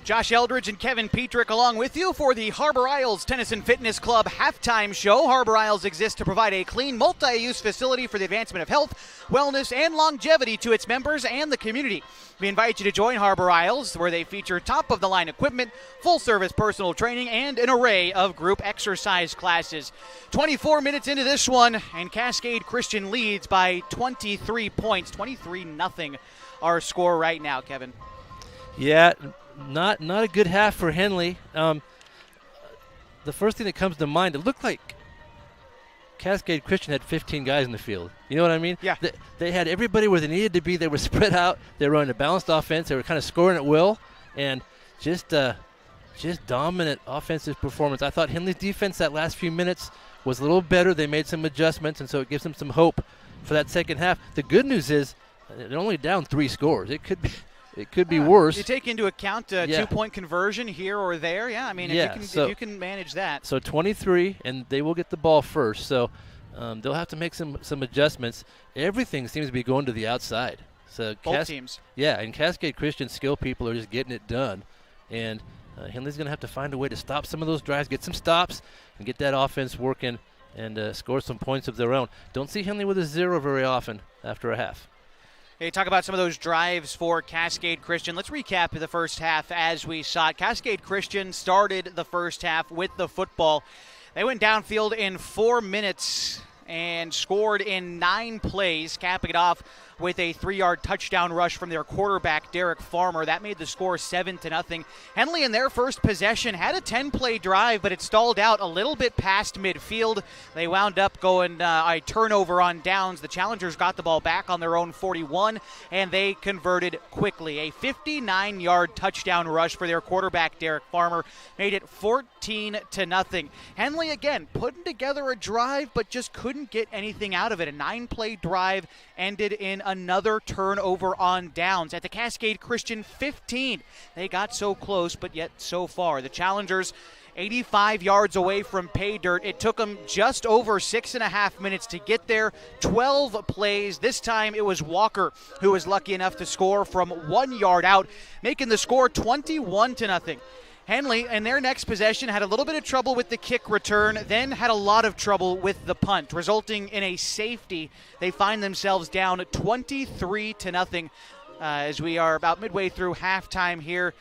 Speaker 1: Josh Eldridge and Kevin Petrick along with you for the Harbor Isles Tennis and Fitness Club halftime show. Harbor Isles exists to provide a clean, multi-use facility for the advancement of health, wellness, and longevity to its members and the community. We invite you to join Harbor Isles, where they feature top-of-the-line equipment, full-service personal training, and an array of group exercise classes. 24 minutes into this one, and Cascade Christian leads by 23 points, 23-0 our score right now, Kevin.
Speaker 10: Yeah, not a good half for Henley. The first thing that comes to mind, it looked like Cascade Christian had 15 guys in the field. You know what I mean?
Speaker 1: Yeah.
Speaker 10: They had everybody where they needed to be. They were spread out. They were running a balanced offense. They were kind of scoring at will, and just dominant offensive performance. I thought Henley's defense that last few minutes was a little better. They made some adjustments, and so it gives them some hope for that second half. The good news is they're only down 3 scores. It could be worse.
Speaker 1: You take into account a 2-point conversion here or there. Yeah, I mean, if you can manage that.
Speaker 10: So 23, and they will get the ball first. So they'll have to make some adjustments. Everything seems to be going to the outside. So
Speaker 1: both teams.
Speaker 10: Yeah, and Cascade Christian skill people are just getting it done. And Henley's going to have to find a way to stop some of those drives, get some stops, and get that offense working and score some points of their own. Don't see Henley with a 0 very often after a half.
Speaker 1: Hey, talk about some of those drives for Cascade Christian. Let's recap the first half as we saw it. Cascade Christian started the first half with the football. They went downfield in 4 minutes and scored in 9 plays, capping it off with a 3-yard touchdown rush from their quarterback, Derek Farmer. That made the score 7-0. Henley, in their first possession, had a 10-play drive, but it stalled out a little bit past midfield. They wound up going a turnover on downs. The Challengers got the ball back on their own 41, and they converted quickly. A 59-yard touchdown rush for their quarterback, Derek Farmer, made it 14-0. Henley, again, putting together a drive, but just couldn't get anything out of it. A 9-play drive ended in another turnover on downs. At the Cascade Christian 15, they got so close, but yet so far. The Challengers 85 yards away from pay dirt. It took them just over 6.5 minutes to get there. 12 plays. This time it was Walker who was lucky enough to score from 1 yard out, making the score 21-0. Henley, in their next possession, had a little bit of trouble with the kick return, then had a lot of trouble with the punt, resulting in a safety. They find themselves down 23-0 as we are about midway through halftime here.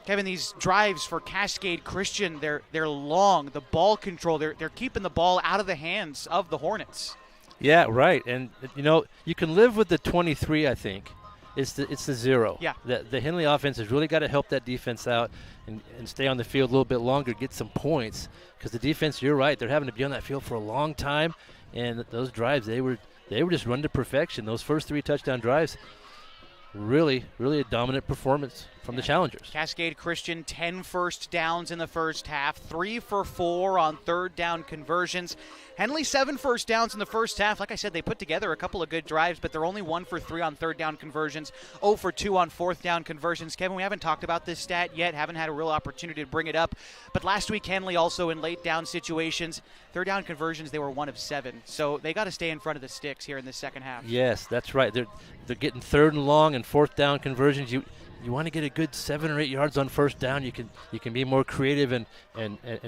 Speaker 1: Kevin, these drives for Cascade Christian, they're long. The ball control, they're keeping the ball out of the hands of the Hornets.
Speaker 10: Yeah, right. And, you can live with the 23, I think. It's the 0.
Speaker 1: Yeah.
Speaker 10: The Henley offense has really got to help that defense out and stay on the field a little bit longer, get some points. Because the defense, you're right, they're having to be on that field for a long time. And those drives, they were just run to perfection. Those first 3 touchdown drives, really, really a dominant performance from the Challengers.
Speaker 1: Cascade Christian, 10 first downs in the first half, 3 for 4 on third down conversions. Henley, 7 first downs in the first half. Like I said, they put together a couple of good drives, but they're only 1 for 3 on third down conversions, 0 for 2 on fourth down conversions. Kevin, we haven't talked about this stat yet, haven't had a real opportunity to bring it up, but last week Henley also in late down situations, third down conversions, they were 1 of 7. So they got to stay in front of the sticks here in the second half.
Speaker 10: Yes, that's right. They're getting third and long and fourth down conversions. You want to get a good 7 or 8 yards on first down. You can be more creative and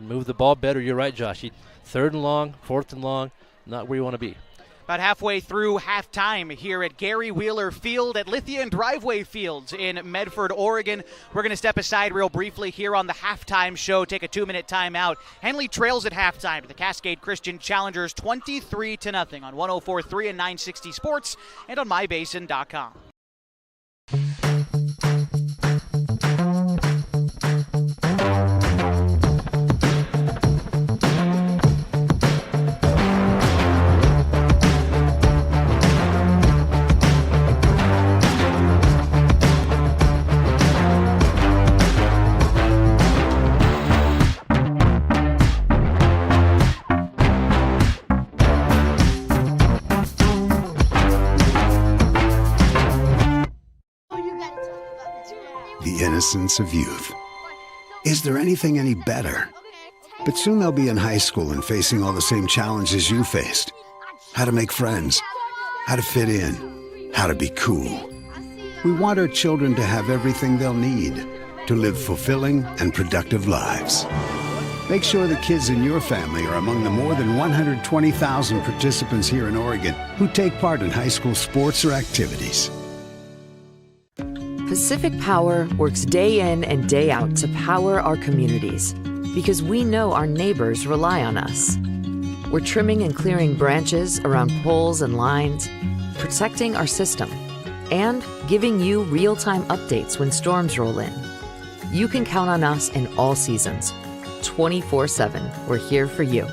Speaker 10: move the ball better. You're right, Josh. Third and long, fourth and long, not where you want to be.
Speaker 1: About halfway through halftime here at Gary Wheeler Field at Lithia and Driveway Fields in Medford, Oregon. We're going to step aside real briefly here on the halftime show, take a 2-minute timeout. Henley trails at halftime to the Cascade Christian Challengers 23-0 on 104.3 and 960 Sports and on mybasin.com.
Speaker 2: The innocence of youth. Is there anything any better? But soon they'll be in high school and facing all the same challenges you faced. How to make friends, how to fit in, how to be cool. We want our children to have everything they'll need to live fulfilling and productive lives. Make sure the kids in your family are among the more than 120,000 participants here in Oregon who take part in high school sports or activities.
Speaker 3: Pacific Power works day in and day out to power our communities because we know our neighbors rely on us. We're trimming and clearing branches around poles and lines, protecting our system, and giving you real-time updates when storms roll in. You can count on us in all seasons. 24/7, we're here for you.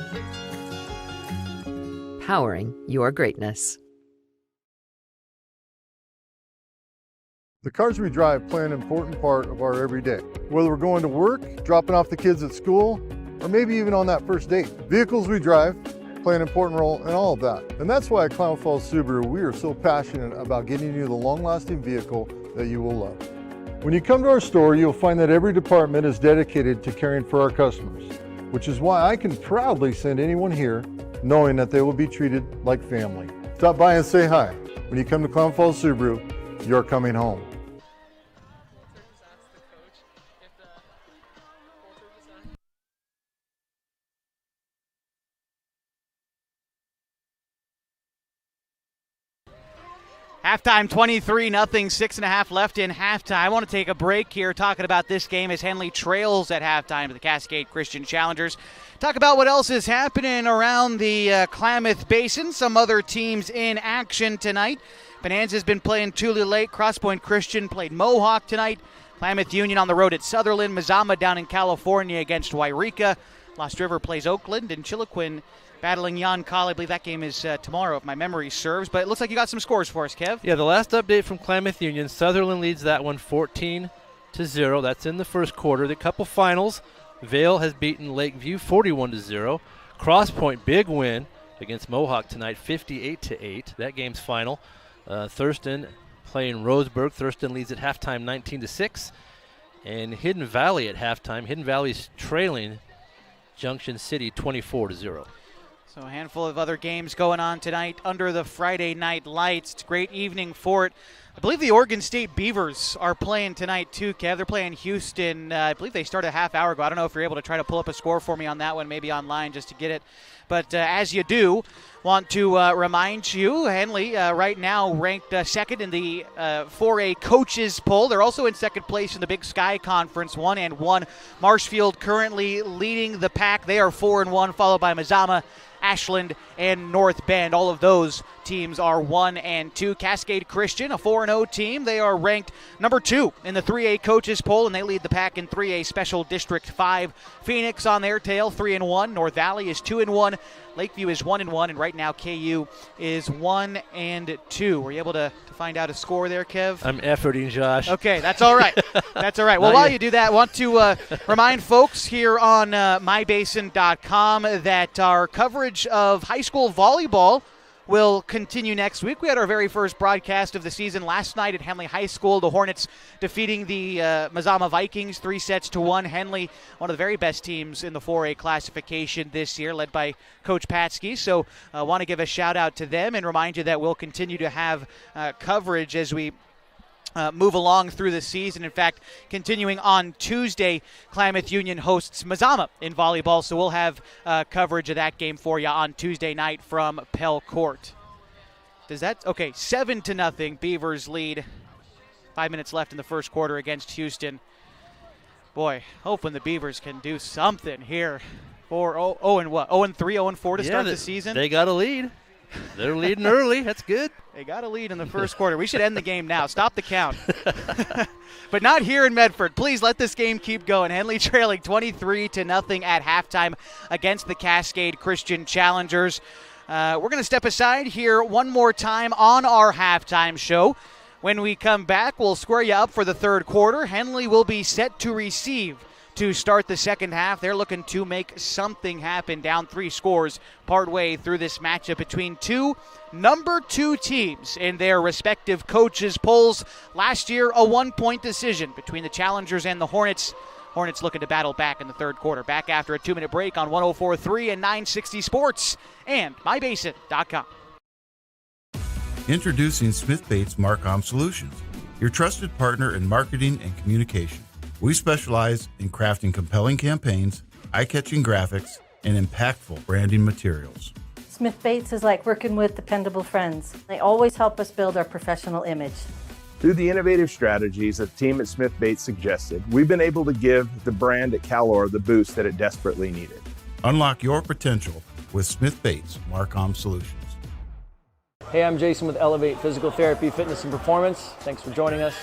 Speaker 3: Powering your greatness.
Speaker 4: The cars we drive play an important part of our everyday. Whether we're going to work, dropping off the kids at school, or maybe even on that first date. Vehicles we drive play an important role in all of that. And that's why at Klamath Falls Subaru, we are so passionate about getting you the long-lasting vehicle that you will love. When you come to our store, you'll find that every department is dedicated to caring for our customers, which is why I can proudly send anyone here knowing that they will be treated like family. Stop by and say hi. When you come to Klamath Falls Subaru, you're coming home.
Speaker 1: Halftime 23-0, 6.5 left in halftime. I want to take a break here talking about this game as Henley trails at halftime to the Cascade Christian Challengers. Talk about what else is happening around the Klamath Basin. Some other teams in action tonight. Bonanza's been playing Tule Lake. Cross Point Christian played Mohawk tonight. Klamath Union on the road at Sutherland. Mazama down in California against Wairika. Lost River plays Oakland, and Chiloquin battling Yoncall. I believe that game is tomorrow, if my memory serves. But it looks like you got some scores for us, Kev.
Speaker 10: Yeah, the last update from Klamath Union, Sutherland leads that one 14-0. That's in the first quarter. The couple finals, Vale has beaten Lakeview 41-0. Cross Point, big win against Mohawk tonight, 58-8. That game's final. Thurston playing Roseburg. Thurston leads at halftime 19-6. And Hidden Valley at halftime. Hidden Valley's trailing Junction City 24-0.
Speaker 1: So a handful of other games going on tonight under the Friday night lights. It's a great evening for it. I believe the Oregon State Beavers are playing tonight too, Kev. They're playing Houston. I believe they started a half hour ago. I don't know if you're able to try to pull up a score for me on that one, maybe online just to get it. But as you do, want to remind you, Henley right now ranked second in the 4A coaches poll. They're also in second place in the Big Sky Conference, 1-1. Marshfield currently leading the pack. They are 4-1, followed by Mazama, Ashland, and North Bend. All of those teams are 1-2. Cascade Christian, a 4-0 team. They are ranked number 2 in the 3A coaches poll, and they lead the pack in 3A Special District 5. Phoenix on their tail, 3-1. North Valley is 2-1. Lakeview is 1-1, and right now KU is 1-2. Were you able to find out a score there, Kev?
Speaker 10: I'm efforting, Josh.
Speaker 1: Okay, that's all right. That's all right. Well, while you do that, I want to remind folks here on mybasin.com that our coverage of high school volleyball will continue next week. We had our very first broadcast of the season last night at Henley High School. The Hornets defeating the Mazama Vikings 3-1. Henley, one of the very best teams in the 4A classification this year, led by Coach Patsky. So I want to give a shout out to them and remind you that we'll continue to have coverage as we move along through the season. In fact, continuing on Tuesday, Klamath Union hosts Mazama in volleyball, so we'll have coverage of that game for you on Tuesday night from Pell Court. Does that? Okay, 7-0. Beavers lead. 5 minutes left in the first quarter against Houston. Boy, hoping the Beavers can do something here. 0-3, 0-4 to start the season.
Speaker 10: They got a lead. They're leading early. That's good.
Speaker 1: They got a lead in the first quarter. We should end the game now. Stop the count. But not here in Medford. Please let this game keep going. Henley trailing 23-0 at halftime against the Cascade Christian Challengers. We're going to step aside here one more time on our halftime show. When we come back, we'll square you up for the third quarter. Henley will be set to receive to start the second half. They're looking to make something happen, down 3 scores partway through this matchup between two number 2 teams in their respective coaches' polls. Last year, a 1-point decision between the Challengers and the Hornets. Hornets looking to battle back in the third quarter. Back after a 2-minute break on 104.3 and 960 Sports and mybasin.com.
Speaker 5: Introducing Smith Bates Marcom Solutions, your trusted partner in marketing and communication. We specialize in crafting compelling campaigns, eye-catching graphics, and impactful branding materials.
Speaker 6: Smith Bates is like working with dependable friends. They always help us build our professional image.
Speaker 7: Through the innovative strategies that the team at Smith Bates suggested, we've been able to give the brand at Calor the boost that it desperately needed.
Speaker 5: Unlock your potential with Smith Bates Marcom Solutions.
Speaker 8: Hey, I'm Jason with Elevate Physical Therapy, Fitness and Performance. Thanks for joining us.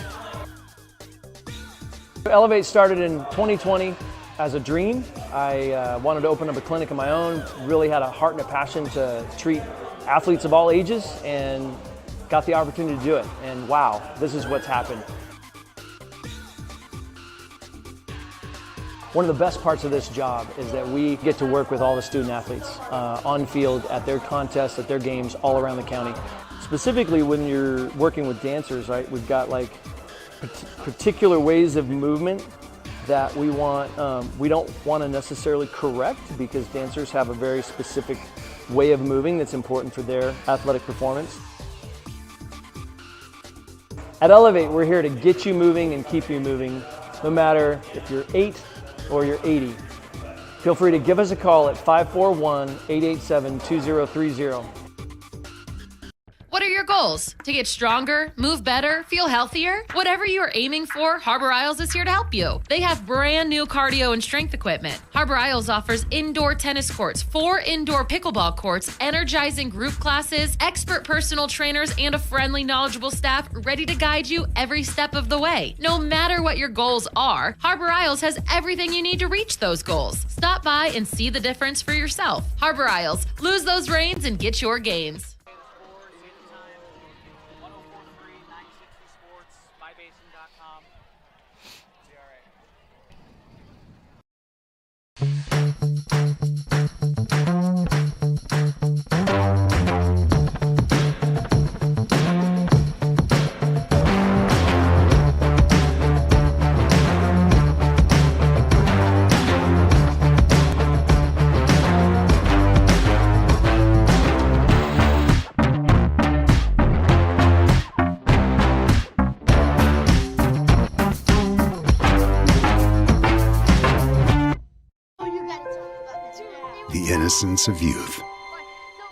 Speaker 8: Elevate started in 2020 as a dream. I wanted to open up a clinic of my own, really had a heart and a passion to treat athletes of all ages, and got the opportunity to do it. And wow, this is what's happened. One of the best parts of this job is that we get to work with all the student athletes on field, at their contests, at their games all around the county. Specifically when you're working with dancers, right, we've got like particular ways of movement that we don't want to necessarily correct, because dancers have a very specific way of moving that's important for their athletic performance. At Elevate, we're here to get you moving and keep you moving, no matter if you're 8 or you're 80. Feel free to give us a call at 541-887-2030.
Speaker 9: What are your your goals? To get stronger, move better, feel healthier? Whatever you are aiming for, Harbor Isles is here to help you. They have brand new cardio and strength equipment. Harbor Isles offers indoor tennis courts, 4 indoor pickleball courts, energizing group classes, expert personal trainers, and a friendly, knowledgeable staff ready to guide you every step of the way. No matter what your goals are, Harbor Isles has everything you need to reach those goals. Stop by and see the difference for yourself. Harbor Isles, lose those reins and get your gains.
Speaker 2: The innocence of youth.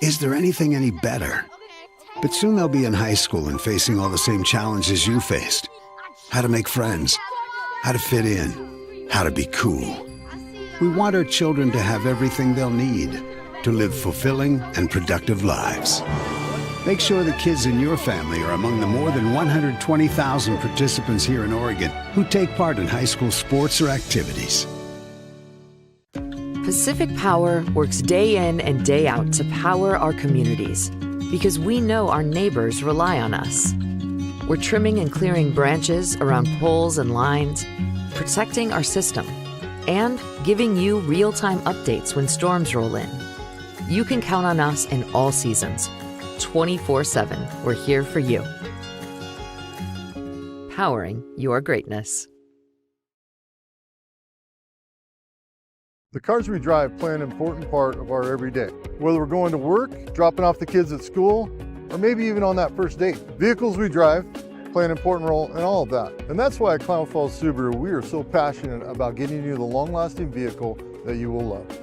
Speaker 2: Is there anything any better? But soon they'll be in high school and facing all the same challenges you faced. How to make friends, how to fit in, how to be cool. We want our children to have everything they'll need to live fulfilling and productive lives. Make sure the kids in your family are among the more than 120,000 participants here in Oregon who take part in high school sports or activities.
Speaker 3: Pacific Power works day in and day out to power our communities because we know our neighbors rely on us. We're trimming and clearing branches around poles and lines, protecting our system, and giving you real-time updates when storms roll in. You can count on us in all seasons. 24/7, we're here for you. Powering your greatness.
Speaker 4: The cars we drive play an important part of our everyday. Whether we're going to work, dropping off the kids at school, or maybe even on that first date. Vehicles we drive play an important role in all of that. And that's why at Klamath Falls Subaru, we are so passionate about getting you the long-lasting vehicle that you will love.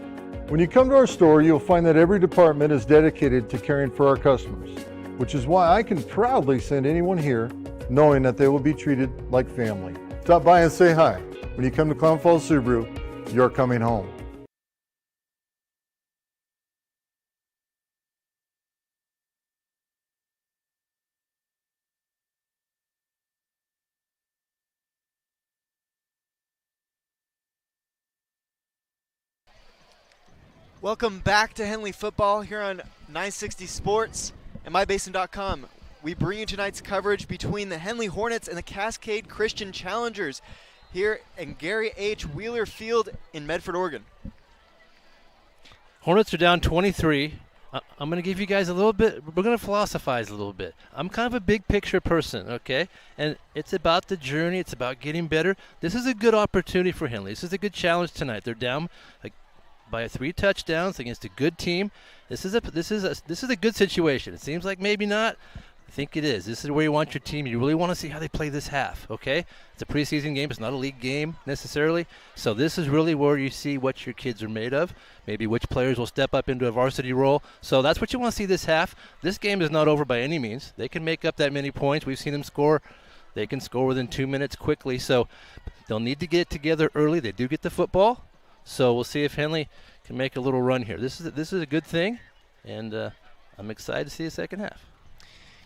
Speaker 4: When you come to our store, you'll find that every department is dedicated to caring for our customers, which is why I can proudly send anyone here knowing that they will be treated like family. Stop by and say hi. When you come to Klamath Falls Subaru, you're coming home.
Speaker 18: Welcome back to Henley Football here on 960 Sports and MyBasin.com. We bring you tonight's coverage between the Henley Hornets and the Cascade Christian Challengers here in Gary H. Wheeler Field in Medford, Oregon.
Speaker 10: Hornets are down 23. I'm going to give you guys a little bit, we're going to philosophize a little bit. I'm kind of a big picture person, okay? And it's about the journey. It's about getting better. This is a good opportunity for Henley. This is a good challenge tonight. They're down by 3 touchdowns against a good team. This is a good situation. It seems like maybe not. I think it is. This is where you want your team. You really want to see how they play this half, okay? It's a preseason game. It's not a league game necessarily. So this is really where you see what your kids are made of, maybe which players will step up into a varsity role. So that's what you want to see this half. This game is not over by any means. They can make up that many points. We've seen them score. They can score within 2 minutes quickly. So they'll need to get together early. They do get the football. So we'll see if Henley can make a little run here. This is a good thing, and I'm excited to see the second half.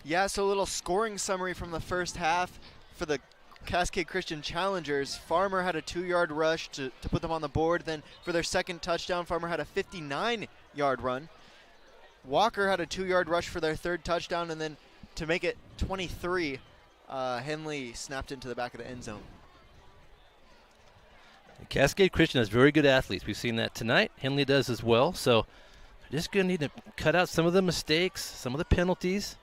Speaker 18: Yeah, so a little scoring summary from the first half for the Cascade Christian Challengers. Farmer had a 2-yard rush to put them on the board. Then for their second touchdown, Farmer had a 59-yard run. Walker had a 2-yard rush for their third touchdown, and then to make it 23, Henley snapped into the back of the end zone.
Speaker 10: Cascade Christian has very good athletes. We've seen that tonight. Henley does as well. So they're just going to need to cut out some of the mistakes, some of the penalties,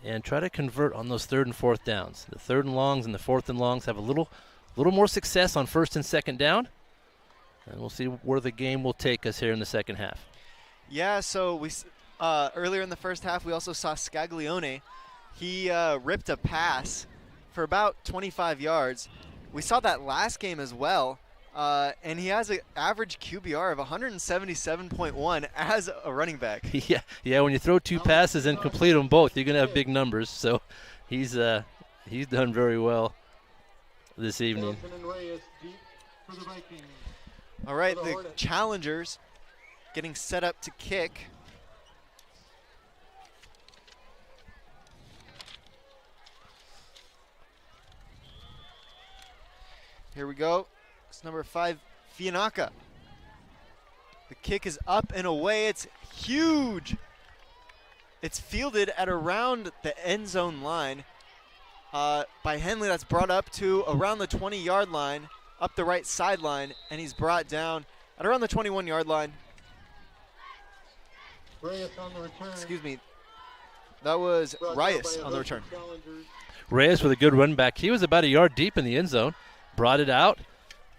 Speaker 10: and try to convert on those 3rd and 4th downs. The 3rd and longs and the 4th and longs have a little more success on 1st and 2nd down. And we'll see where the game will take us here in the second half.
Speaker 18: Yeah, so we earlier in the first half, we also saw Scaglione. He ripped a pass for about 25 yards. We saw that last game as well, And he has an average QBR of 177.1 as a running back.
Speaker 10: Yeah. When you throw 2 passes and complete them both, you're gonna have big numbers. So he's done very well this evening.
Speaker 18: All right, the challengers getting set up to kick. Here we go. It's number 5, Fianaka. The kick is up and away. It's huge. It's fielded at around the end zone line by Henley. That's brought up to around the 20-yard line, up the right sideline, and he's brought down at around the 21-yard line.
Speaker 15: Reyes on the return.
Speaker 18: Excuse me. That was Reyes on the return.
Speaker 10: Reyes with a good run back. He was about a yard deep in the end zone. Brought it out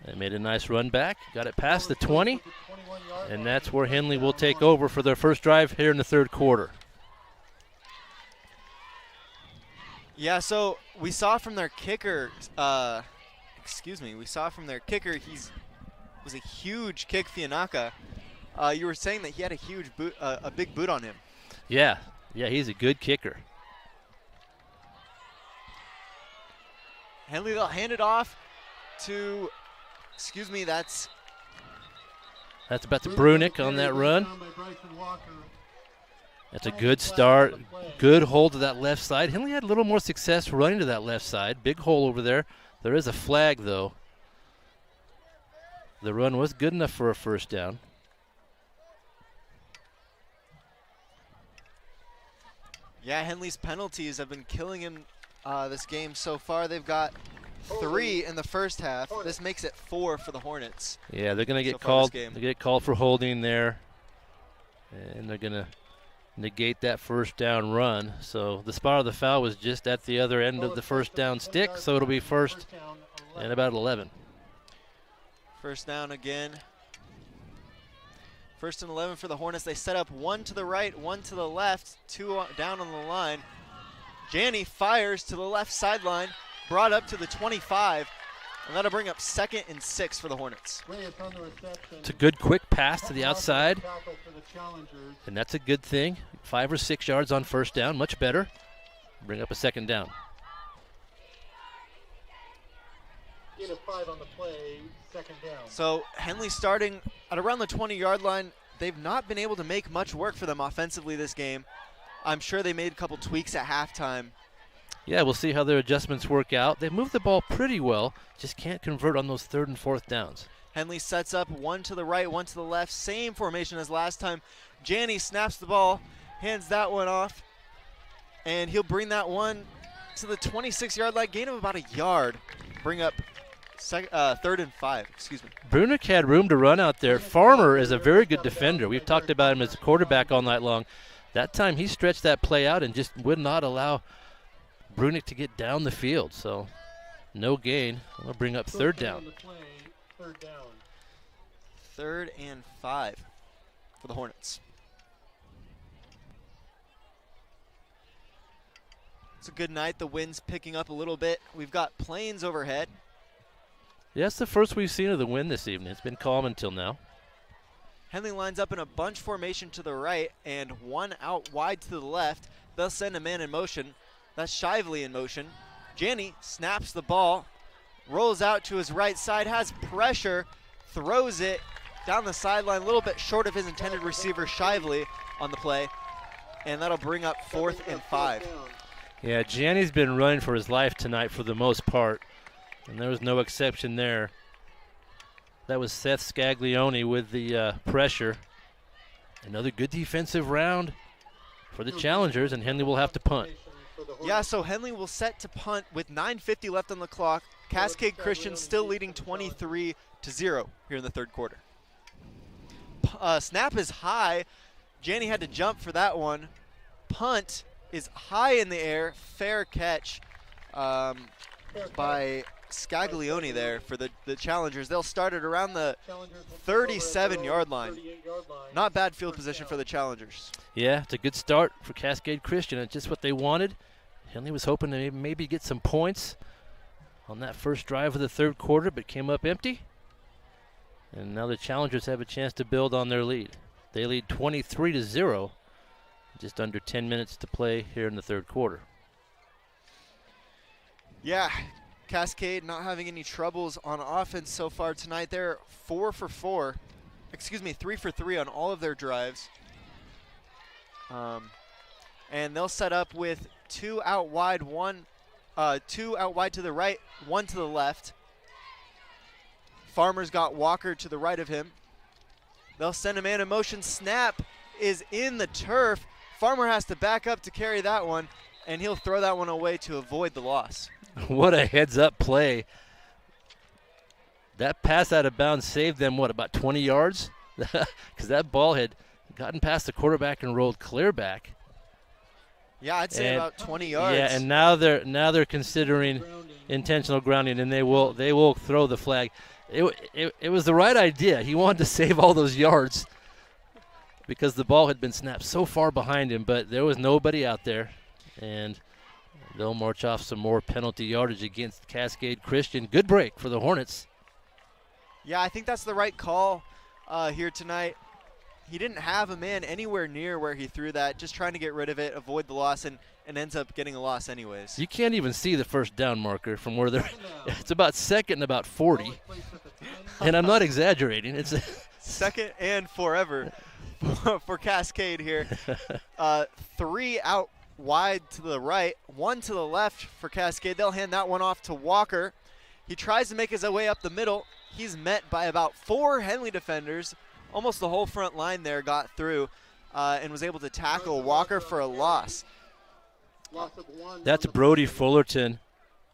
Speaker 10: and made a nice run back. Got it past the 20. And that's where Henley will take over for their first drive here in the third quarter.
Speaker 18: Yeah, so we saw from their kicker, we saw from their kicker, was a huge kick, Fianaka. You were saying that he had a huge boot, a big boot on him.
Speaker 10: Yeah, he's a good kicker.
Speaker 18: Henley, they'll hand it off to,
Speaker 10: that's about to Brunick on that run. That's a good start. Good hold to that left side. Henley had a little more success running to that left side. Big hole over there. There is a flag, though. The run was good enough for a first down.
Speaker 18: Yeah, Henley's penalties have been killing him this game so far. They've got 3 in the first half. This makes it 4 for the Hornets.
Speaker 10: Yeah, they're going to get called. They get called for holding there, and they're going to negate that first down run. So the spot of the foul was just at the other end of the first down stick, so it'll be first and about 11.
Speaker 18: First down again. First and 11 for the Hornets. They set up 1 to the right, 1 to the left, 2 down on the line. Janney fires to the left sideline, brought up to the 25, and that'll bring up 2nd and 6 for the Hornets.
Speaker 10: It's a good quick pass to the outside, and that's a good thing. 5 or 6 yards on first down, much better. Bring up a second down.
Speaker 15: Gain of 5 on the play, second down.
Speaker 18: So Henley starting at around the 20-yard line. They've not been able to make much work for them offensively this game. I'm sure they made a couple tweaks at halftime.
Speaker 10: Yeah, we'll see how their adjustments work out. They move the ball pretty well, just can't convert on those 3rd and 4th downs.
Speaker 18: Henley sets up 1 to the right, 1 to the left, same formation as last time. Janney snaps the ball, hands that one off, and he'll bring that one to the 26-yard line, gain of about a yard. Bring up 3rd and 5, excuse me.
Speaker 10: Brunick had room to run out there. Farmer is a very good defender. We've talked about him as a quarterback all night long. That time he stretched that play out and just would not allow Brunick to get down the field. So no gain. We'll bring up 3rd down.
Speaker 18: 3rd and 5 for the Hornets. It's a good night. The wind's picking up a little bit. We've got planes overhead.
Speaker 10: Yeah, it's the first we've seen of the wind this evening. It's been calm until now.
Speaker 18: Henley lines up in a bunch formation to the right and 1 out wide to the left. They'll send a man in motion. That's Shively in motion. Janney snaps the ball, rolls out to his right side, has pressure, throws it down the sideline, a little bit short of his intended receiver, Shively, on the play, and that'll bring up 4th and 5.
Speaker 10: Yeah, Janney's been running for his life tonight for the most part, and there was no exception there. That was Seth Scaglione with the pressure. Another good defensive round for the challengers, and Henley will have to punt.
Speaker 18: Yeah, so Henley will set to punt with 9:50 left on the clock. Cascade Christian still leading 23-0 here in the third quarter. Snap is high. Janney had to jump for that one. Punt is high in the air. Fair catch by Scaglione there for the challengers. They'll start it around the 37-yard line. Not bad field position for the challengers.
Speaker 10: Yeah, it's a good start for Cascade Christian. It's just what they wanted. Henley was hoping to maybe get some points on that first drive of the third quarter, but came up empty. And now the Challengers have a chance to build on their lead. They lead 23-0. Just under 10 minutes to play here in the third quarter.
Speaker 18: Yeah, Cascade not having any troubles on offense so far tonight. They're 3 for 3 on all of their drives. And they'll set up with two out wide to the right, one to the left. Farmer's got Walker to the right of him. They'll send a man in motion. Snap is in the turf. Farmer has to back up to carry that one, and he'll throw that one away to avoid the loss.
Speaker 10: What a heads-up play. That pass out of bounds saved them, about 20 yards? Because that ball had gotten past the quarterback and rolled clear back.
Speaker 18: Yeah, I'd say about 20 yards.
Speaker 10: Yeah, and now they're considering intentional grounding, and they will throw the flag. It was the right idea. He wanted to save all those yards because the ball had been snapped so far behind him, but there was nobody out there, and they'll march off some more penalty yardage against Cascade Christian. Good break for the Hornets.
Speaker 18: Yeah, I think that's the right call here tonight. He didn't have a man anywhere near where he threw that, just trying to get rid of it, avoid the loss, and ends up getting a loss anyways.
Speaker 10: You can't even see the first down marker from where they're – it's about second and about 40. And I'm not exaggerating. It's
Speaker 18: second and forever for Cascade here. 3 out wide to the right, 1 to the left for Cascade. They'll hand that one off to Walker. He tries to make his way up the middle. He's met by about 4 Henley defenders. Almost the whole front line there got through and was able to tackle Walker for a loss.
Speaker 10: That's Brody Fullerton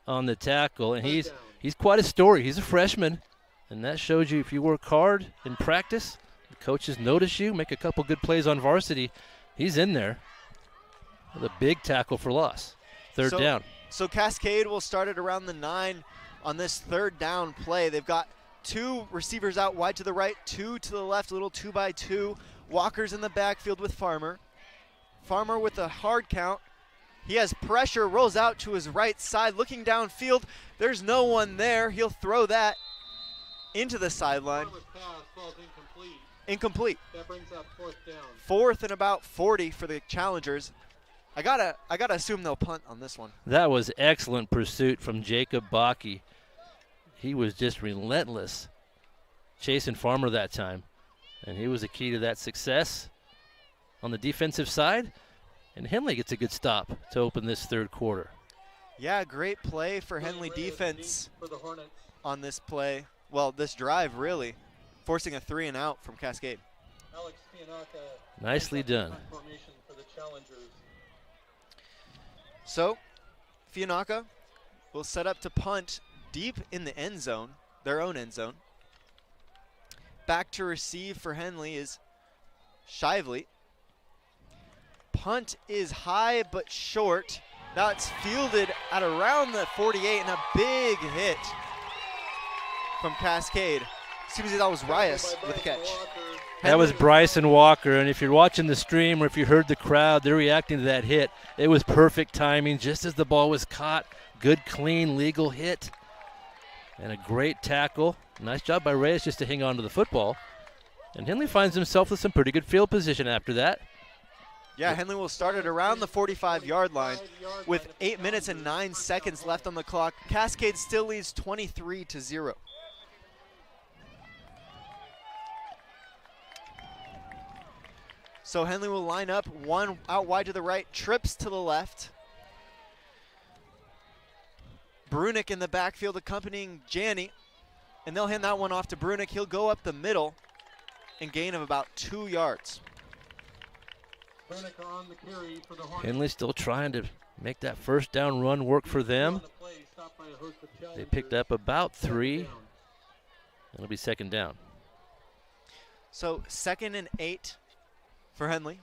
Speaker 10: on the tackle, and he's quite a story. He's a freshman, and that shows you if you work hard in practice, the coaches notice you, make a couple good plays on varsity, he's in there with a big tackle for loss. Third down.
Speaker 18: So Cascade will start it around the 9 on this third down play. They've got 2 receivers out wide to the right, 2 to the left, a little 2-by-2. Walker's in the backfield with Farmer. Farmer with a hard count. He has pressure, rolls out to his right side, looking downfield. There's no one there. He'll throw that into the sideline. Incomplete.
Speaker 15: That brings up 4th down.
Speaker 18: 4th and about 40 for the Challengers. I gotta assume they'll punt on this one.
Speaker 10: That was excellent pursuit from Jacob Bakke. He was just relentless chasing Farmer that time, and he was the key to that success on the defensive side. And Henley gets a good stop to open this third quarter.
Speaker 18: Yeah, great play for Henley defense on this play. Well, this drive, really, forcing a 3 and out from Cascade.
Speaker 10: Nicely done.
Speaker 18: So, Fianaka will set up to punt deep in the end zone, their own end zone. Back to receive for Henley is Shively. Punt is high but short. That's fielded at around the 48, and a big hit from Cascade. Seems like that was Rias with the catch.
Speaker 10: That was Bryson Walker, and if you're watching the stream or if you heard the crowd, they're reacting to that hit. It was perfect timing, just as the ball was caught. Good, clean, legal hit. And a great tackle. Nice job by Reyes just to hang on to the football. And Henley finds himself with some pretty good field position after that.
Speaker 18: Yeah, Henley will start it around the 45-yard line with 8 minutes and 9 seconds left on the clock. Cascade still leads 23-0. So Henley will line up, 1 out wide to the right, trips to the left. Brunick in the backfield accompanying Janney, and they'll hand that one off to Brunick. He'll go up the middle and gain of about 2 yards.
Speaker 10: Henley still trying to make that first down run work for them. They picked up about 3. It'll be second down.
Speaker 18: So 2nd and 8 for Henley.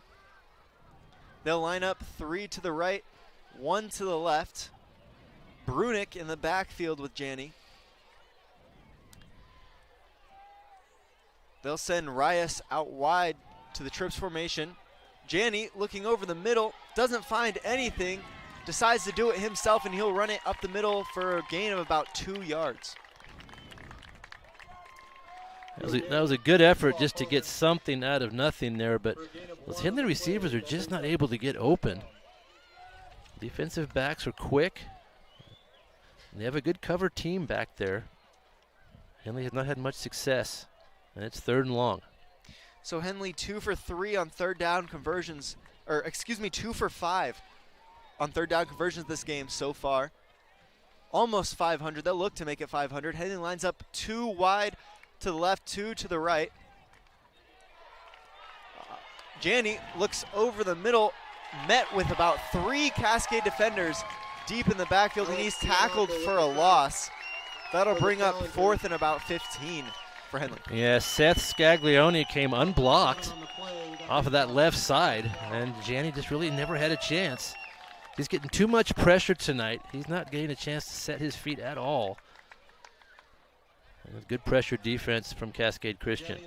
Speaker 18: They'll line up 3 to the right, 1 to the left. Brunick in the backfield with Janney. They'll send Rias out wide to the trips formation. Janney looking over the middle, doesn't find anything, decides to do it himself, and he'll run it up the middle for a gain of about 2 yards.
Speaker 10: That was a good effort just to get something out of nothing there, but those Henley receivers are just not able to get open. Defensive backs are quick. They have a good cover team back there. Henley has not had much success, and it's 3rd and long.
Speaker 18: So Henley 2 for 3 on 3rd down conversions, 2 for 5 on 3rd down conversions this game so far. Almost 500. They'll look to make it 500. Henley lines up 2 wide to the left, 2 to the right. Janney looks over the middle, met with about 3 Cascade defenders deep in the backfield, and he's tackled for a loss. That'll bring up 4th and about 15 for Henley.
Speaker 10: Yeah, Seth Scaglione came unblocked off of that left side, and Janney just really never had a chance. He's getting too much pressure tonight. He's not getting a chance to set his feet at all. And good pressure defense from Cascade Christian.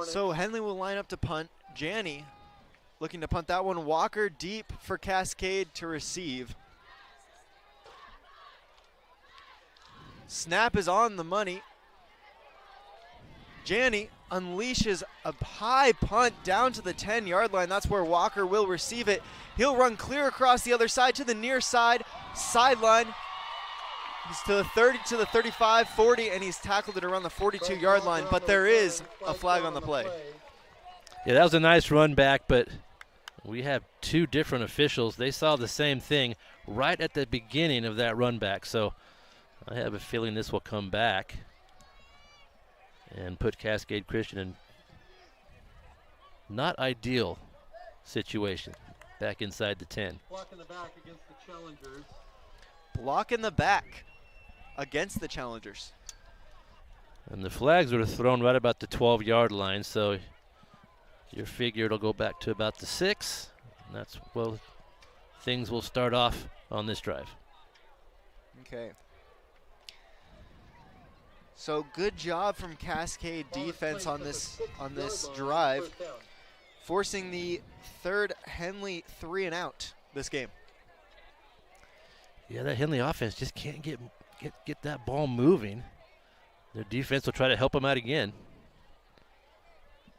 Speaker 18: So Henley will line up to punt. Janney looking to punt that one. Walker deep for Cascade to receive. Snap is on the money. Janney unleashes a high punt down to the 10-yard line. That's where Walker will receive it. He'll run clear across the other side to the near side, sideline. He's to the 30, to the 35, 40, and he's tackled it around the 42-yard line, but there is a flag on the play.
Speaker 10: Yeah, that was a nice run back, but we have 2 different officials. They saw the same thing right at the beginning of that run back, so I have a feeling this will come back and put Cascade Christian in not ideal situation back inside the 10.
Speaker 15: Block in the back against the Challengers.
Speaker 18: Block in the back against the Challengers.
Speaker 10: And the flags were thrown right about the 12-yard line, so you figure it'll go back to about the 6. And that's, well, things will start off on this drive.
Speaker 18: Okay. So good job from Cascade defense on this drive, forcing the 3rd Henley 3 and out this game.
Speaker 10: Yeah, that Henley offense just can't get that ball moving. Their defense will try to help them out again.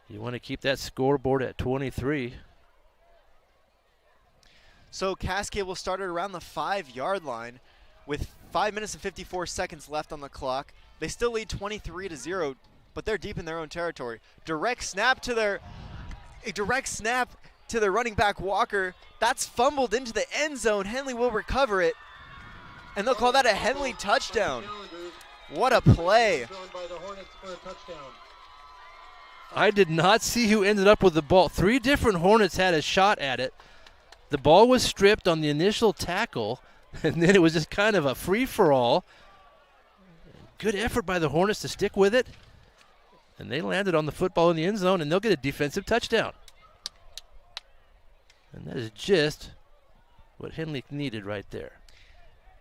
Speaker 10: You want to keep that scoreboard at 23.
Speaker 18: So Cascade will start it around the 5-yard line with 5 minutes and 54 seconds left on the clock. They still lead 23-0, but they're deep in their own territory. Direct snap to their running back Walker. That's fumbled into the end zone. Henley will recover it, and they'll call that a Henley touchdown. What a play.
Speaker 10: I did not see who ended up with the ball. 3 different Hornets had a shot at it. The ball was stripped on the initial tackle, and then it was just kind of a free-for-all. Good effort by the Hornets to stick with it. And they landed on the football in the end zone, and they'll get a defensive touchdown. And that is just what Henley needed right there.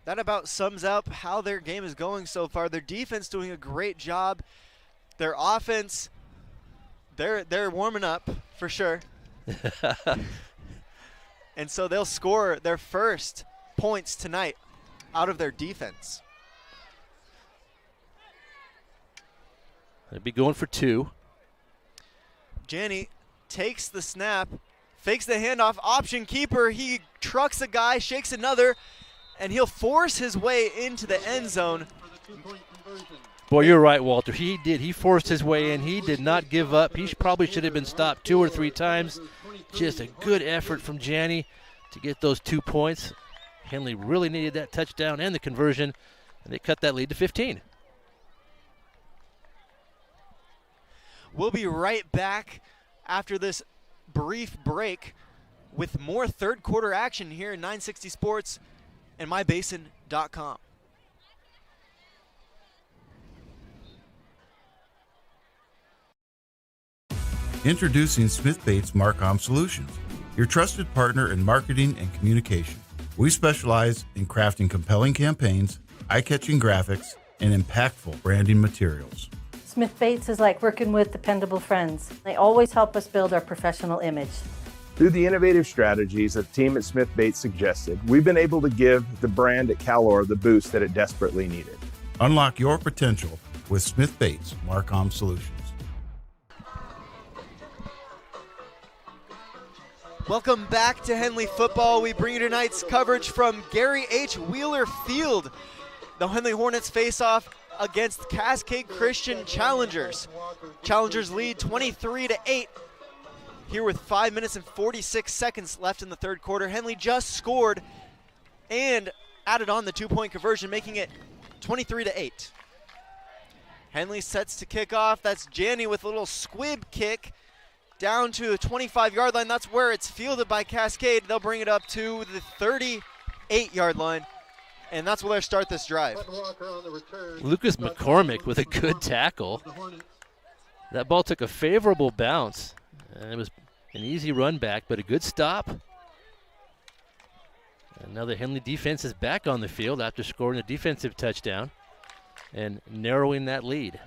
Speaker 18: That about sums up how their game is going so far. Their defense doing a great job. Their offense, they're warming up for sure. And so they'll score their first points tonight out of their defense.
Speaker 10: They'll be going for 2.
Speaker 18: Janney takes the snap, fakes the handoff, option keeper. He trucks a guy, shakes another, and he'll force his way into the end zone.
Speaker 10: Boy, you're right, Walter. He did. He forced his way in. He did not give up. He probably should have been stopped 2 or 3 times. Just a good effort from Janney to get those 2 points. Henley really needed that touchdown and the conversion, and they cut that lead to 15.
Speaker 18: We'll be right back after this brief break with more 3rd quarter action here in 960 Sports and mybasin.com.
Speaker 5: Introducing Smith Bates Marcom Solutions, your trusted partner in marketing and communication. We specialize in crafting compelling campaigns, eye-catching graphics, and impactful branding materials.
Speaker 6: Smith Bates is like working with dependable friends. They always help us build our professional image.
Speaker 7: Through the innovative strategies that the team at Smith Bates suggested, we've been able to give the brand at Calor the boost that it desperately needed.
Speaker 5: Unlock your potential with Smith Bates Marcom Solutions.
Speaker 18: Welcome back to Henley Football. We bring you tonight's coverage from Gary H. Wheeler Field. The Henley Hornets face off against Cascade Christian Challengers. Challengers lead 23-8 here with 5 minutes and 46 seconds left in the third quarter. Henley just scored and added on the 2-point conversion, making it 23-8. Henley sets to kick off. That's Janney with a little squib kick down to the 25-yard line. That's where it's fielded by Cascade. They'll bring it up to the 38-yard line, and that's where they'll start this drive.
Speaker 10: Lucas McCormick with a good tackle. That ball took a favorable bounce, and it was an easy run back, but a good stop. And now the Henley defense is back on the field after scoring a defensive touchdown and narrowing that lead.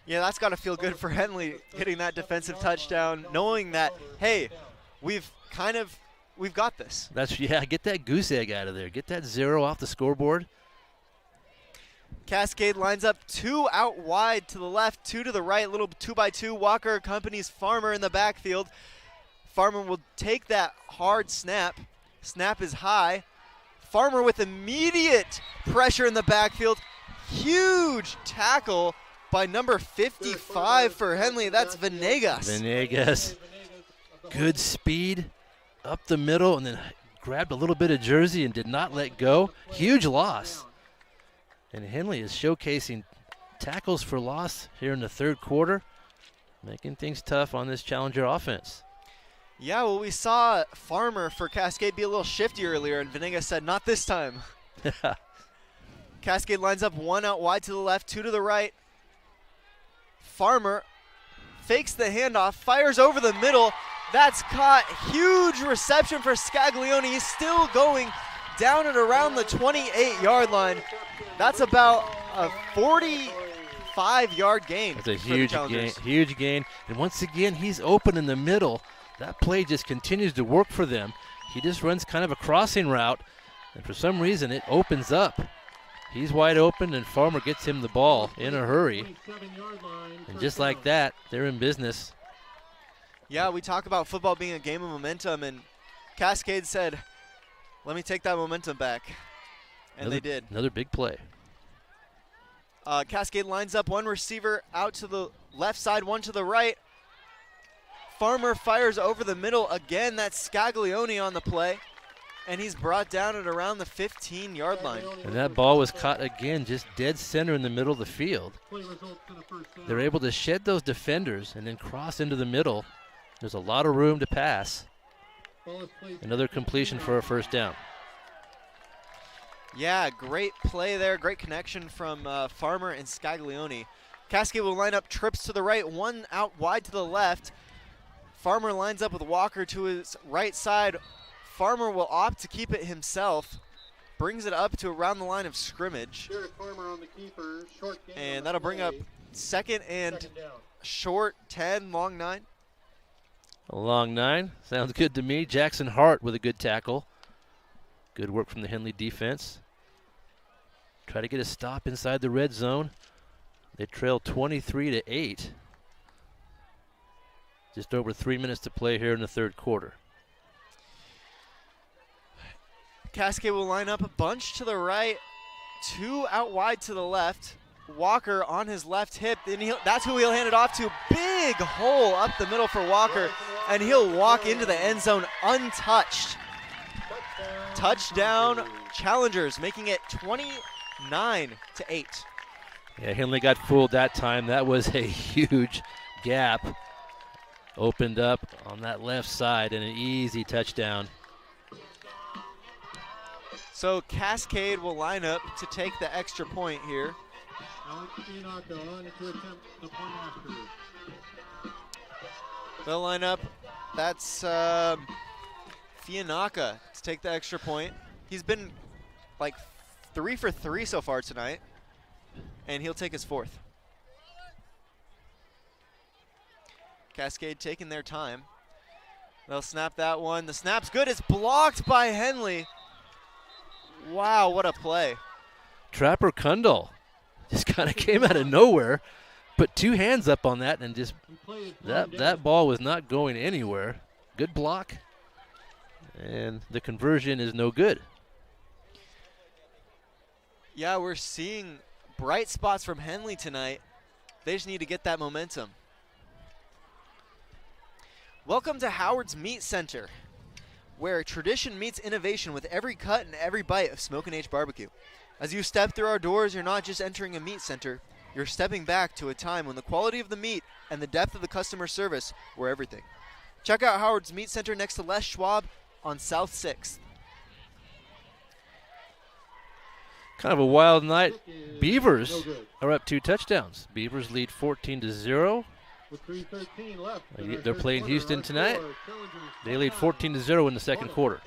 Speaker 18: Yeah, that's got to feel good for Henley, getting that defensive touchdown, knowing that, hey, we've got this.
Speaker 10: Get that goose egg out of there. Get that 0 off the scoreboard.
Speaker 18: Cascade lines up 2 out wide to the left, 2 to the right, little 2x2. Walker accompanies Farmer in the backfield. Farmer will take that hard snap. Snap is high. Farmer with immediate pressure in the backfield. Huge tackle by number 55 for Henley. That's Venegas.
Speaker 10: Good speed up the middle, and then grabbed a little bit of jersey and did not let go. Huge loss. And Henley is showcasing tackles for loss here in the third quarter, making things tough on this Challenger offense.
Speaker 18: Yeah, well, we saw Farmer for Cascade be a little shifty earlier, and Venegas said, not this time. Cascade lines up 1 out wide to the left, 2 to the right. Farmer fakes the handoff, fires over the middle. That's caught. Huge reception for Scaglione. He's still going down and around the 28-yard line. That's about a 45-yard gain.
Speaker 10: That's a huge gain. And once again, he's open in the middle. That play just continues to work for them. He just runs kind of a crossing route, and for some reason it opens up. He's wide open, and Farmer gets him the ball in a hurry. And just like that, they're in business.
Speaker 18: Yeah, we talk about football being a game of momentum, and Cascade said, let me take that momentum back. And they did.
Speaker 10: Another big play.
Speaker 18: Cascade lines up 1 receiver out to the left side, 1 to the right. Farmer fires over the middle again. That's Scaglione on the play. And he's brought down at around the 15-yard line.
Speaker 10: And that ball was caught again, just dead center in the middle of the field. They're able to shed those defenders and then cross into the middle. There's a lot of room to pass. Another completion for a first down.
Speaker 18: Yeah, great play there. Great connection from Farmer and Scaglione. Cascade will line up trips to the right, 1 out wide to the left. Farmer lines up with Walker to his right side. Farmer will opt to keep it himself. Brings it up to around the line of scrimmage. And that'll bring up second and short, 10, long 9.
Speaker 10: A long 9. Sounds good to me. Jackson Hart with a good tackle. Good work from the Henley defense. Try to get a stop inside the red zone. They trail 23-8. Just over 3 minutes to play here in the third quarter.
Speaker 18: Cascade will line up a bunch to the right, 2 out wide to the left. Walker on his left hip, and that's who he'll hand it off to. Big hole up the middle for Walker, and he'll walk into the end zone untouched. Touchdown Challengers, making it 29-8.
Speaker 10: Yeah, Henley got fooled that time. That was a huge gap. Opened up on that left side and an easy touchdown.
Speaker 18: So Cascade will line up to take the extra point here. They'll line up. That's Fianaka to take the extra point. He's been like 3 for 3 so far tonight, and he'll take his 4th. Cascade taking their time. They'll snap that one. The snap's good. It's blocked by Henley. Wow, what a play.
Speaker 10: Trapper Kundal just kind of came out of nowhere. Put 2 hands up on that, and just that ball was not going anywhere. Good block, and the conversion is no good.
Speaker 18: Yeah, we're seeing bright spots from Henley tonight. They just need to get that momentum. Welcome to Howard's Meat Center, where tradition meets innovation with every cut and every bite of Smokin' H Barbecue. As you step through our doors, you're not just entering a meat center, you're stepping back to a time when the quality of the meat and the depth of the customer service were everything. Check out Howard's Meat Center next to Les Schwab on South 6th.
Speaker 10: Kind of a wild night. Beavers are up 2 touchdowns. Beavers lead 14-0. They're playing Houston tonight. They lead 14-0 in the second quarter.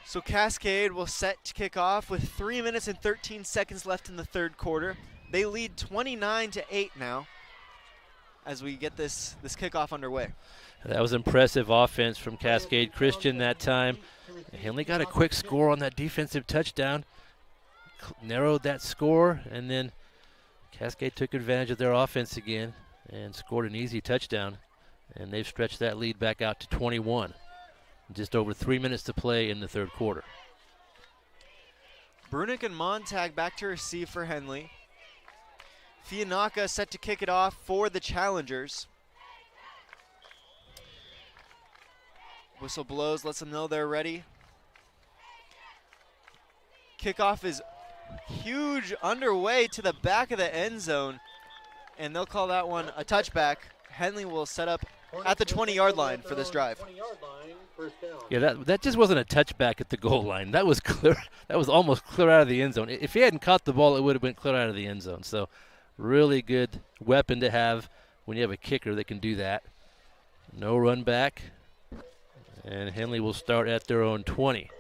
Speaker 18: So Cascade will set to kick off with 3 minutes and 13 seconds left in the third quarter. They lead 29-8 now as we get this kickoff underway.
Speaker 10: That was impressive offense from Cascade Christian that time. Henley got a quick score on that defensive touchdown, narrowed that score, and then Cascade took advantage of their offense again and scored an easy touchdown, and they've stretched that lead back out to 21. Just over 3 minutes to play in the third quarter.
Speaker 18: Brunick and Montag back to receive for Henley. Fianaka set to kick it off for the challengers. Whistle blows, lets them know they're ready. Kickoff is huge underway to the back of the end zone, and they'll call that one a touchback. Henley will set up at the 20-yard line for this drive.
Speaker 10: Yeah, that just wasn't a touchback at the goal line. That was clear. That was almost clear out of the end zone. If he hadn't caught the ball, it would have been clear out of the end zone. So really good weapon to have when you have a kicker that can do that. No run back, and Henley will start at their own 20.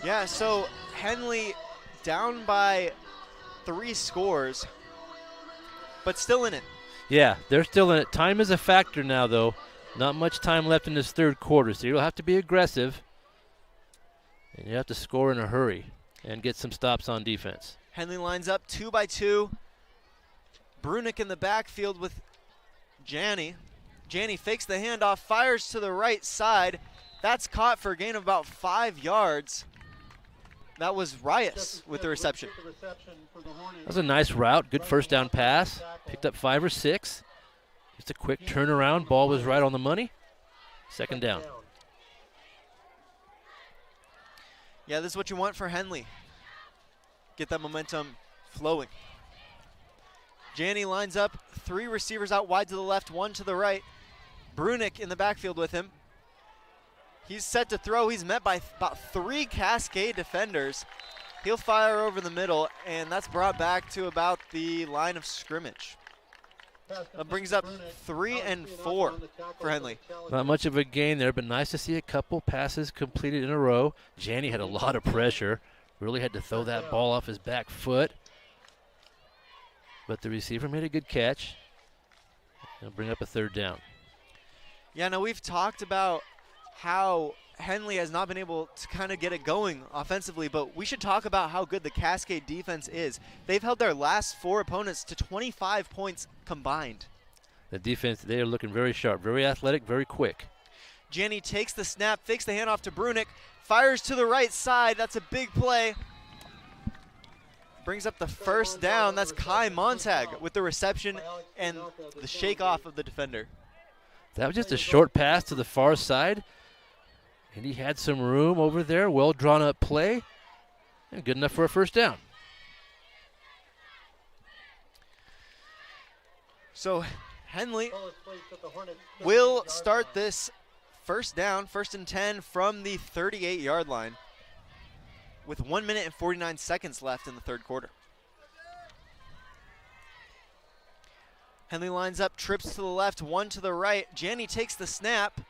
Speaker 18: Yeah, so Henley down by 3 scores, but still in it.
Speaker 10: Yeah, they're still in it. Time is a factor now, though. Not much time left in this third quarter, so you'll have to be aggressive, and you have to score in a hurry and get some stops on defense.
Speaker 18: Henley lines up 2 by 2. Brunick in the backfield with Janney. Janney fakes the handoff, fires to the right side. That's caught for a gain of about 5 yards. That was Rias with the reception.
Speaker 10: That was a nice route, good first down pass. Picked up 5 or 6. Just a quick turnaround, ball was right on the money. Second down.
Speaker 18: Yeah, this is what you want for Henley. Get that momentum flowing. Janney lines up 3 receivers out wide to the left, 1 to the right. Brunick in the backfield with him. He's set to throw. He's met by about 3 Cascade defenders. He'll fire over the middle, and that's brought back to about the line of scrimmage. That brings up 3 and 4 for Henley.
Speaker 10: Not much of a gain there, but nice to see a couple passes completed in a row. Janney had a lot of pressure. Really had to throw that ball off his back foot. But the receiver made a good catch. He'll bring up a third down.
Speaker 18: Yeah, now we've talked about how Henley has not been able to kind of get it going offensively, but we should talk about how good the Cascade defense is. They've held their last 4 opponents to 25 points combined.
Speaker 10: The defense, they are looking very sharp, very athletic, very quick.
Speaker 18: Janney takes the snap, fakes the handoff to Brunick, fires to the right side. That's a big play. Brings up the first down. That's Kai Montag with the reception and the shake off of the defender.
Speaker 10: That was just a short pass to the far side. And he had some room over there, well drawn up play, and good enough for a first down.
Speaker 18: So Henley will start this first down, 1st and 10 from the 38-yard line with 1 minute and 49 seconds left in the third quarter. Henley lines up, trips to the left, 1 to the right. Janney takes the snap.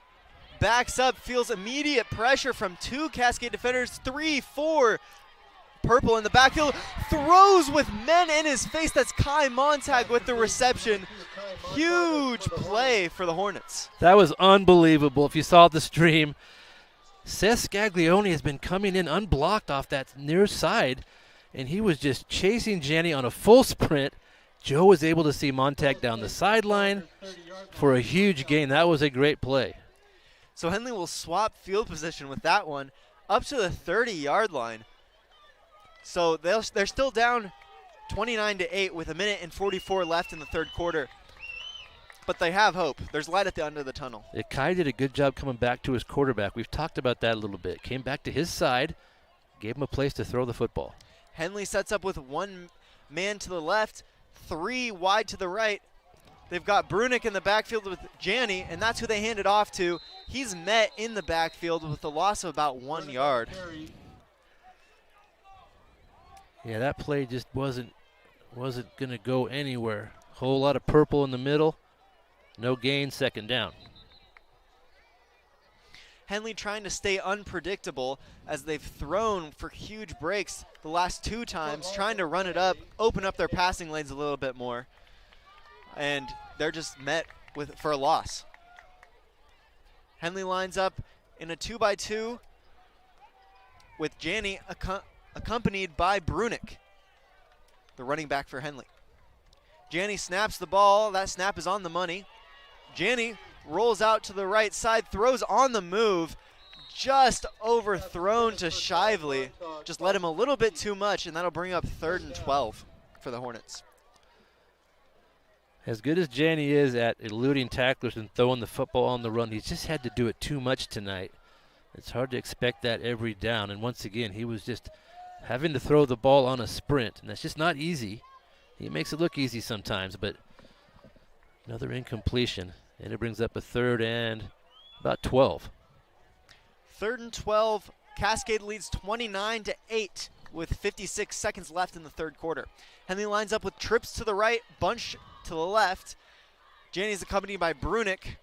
Speaker 18: Backs up, feels immediate pressure from 2 Cascade defenders, 3, 4. Purple in the backfield, throws with men in his face. That's Kai Montag with the reception. Huge play for the Hornets.
Speaker 10: That was unbelievable. If you saw the stream, Seth Scaglione has been coming in unblocked off that near side, and he was just chasing Janney on a full sprint. Joe was able to see Montag down the sideline for a huge gain. That was a great play.
Speaker 18: So Henley will swap field position with that one up to the 30-yard line. So they're still down 29-8 with 1:44 left in the third quarter. But they have hope. There's light at the end of the tunnel.
Speaker 10: Kai did a good job coming back to his quarterback. We've talked about that a little bit. Came back to his side, gave him a place to throw the football.
Speaker 18: Henley sets up with one man to the left, 3 wide to the right. They've got Brunick in the backfield with Janney, and that's who they hand it off to. He's met in the backfield with a loss of about 1 yard.
Speaker 10: Yeah, that play just wasn't going to go anywhere. Whole lot of purple in the middle. No gain, second down.
Speaker 18: Henley trying to stay unpredictable as they've thrown for huge breaks the last 2 times, trying to run it up, open up their passing lanes a little bit more. And they're just met for a loss. Henley lines up in a 2-by-2 with Janney accompanied by Brunick, the running back for Henley. Janney snaps the ball. That snap is on the money. Janney rolls out to the right side, throws on the move, just overthrown to Shively. Just let him a little bit too much, and that'll bring up 3rd and 12 for the Hornets.
Speaker 10: As good as Janney is at eluding tacklers and throwing the football on the run, he's just had to do it too much tonight. It's hard to expect that every down, and once again, he was just having to throw the ball on a sprint, and that's just not easy. He makes it look easy sometimes, but another incompletion, and it brings up a 3rd and about 12.
Speaker 18: 3rd and 12. Cascade leads 29-8 with 56 seconds left in the third quarter. Henley lines up with trips to the right, bunch to the left. Janney's accompanied by Brunick.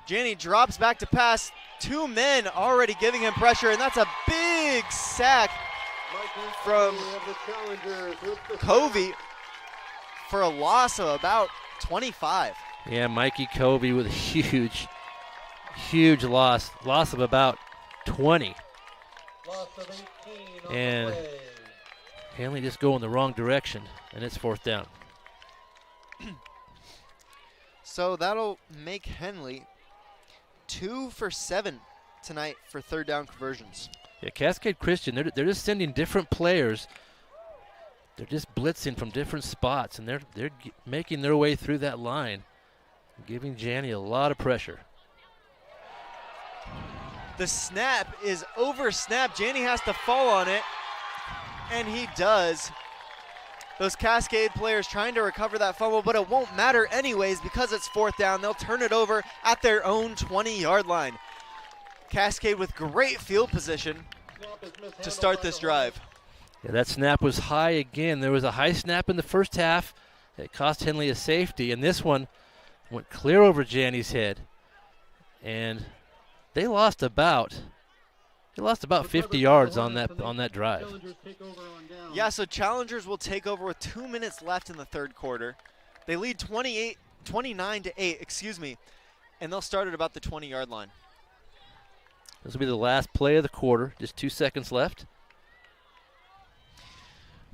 Speaker 18: Janney drops back to pass. 2 men already giving him pressure, and that's a big sack from Covey for a loss of about 25.
Speaker 10: Yeah, Mikey Covey with a huge loss of about 20. And Henley just going the wrong direction, and it's 4th down.
Speaker 18: So that'll make Henley 2 for 7 tonight for 3rd down conversions.
Speaker 10: Yeah, Cascade Christian, they're just sending different players. They're just blitzing from different spots, and they're making their way through that line, giving Janney a lot of pressure.
Speaker 18: The snap is over snap. Janney has to fall on it, and he does. Those Cascade players trying to recover that fumble, but it won't matter anyways because it's 4th down. They'll turn it over at their own 20-yard line. Cascade with great field position to start this drive.
Speaker 10: Yeah, that snap was high again. There was a high snap in the first half. It cost Henley a safety, and this one went clear over Janney's head. And they lost about 50 yards on that drive.
Speaker 18: Yeah, so Challengers will take over with 2 minutes left in the third quarter. They lead 29-8, and they'll start at about the 20-yard line.
Speaker 10: This will be the last play of the quarter. Just 2 seconds left.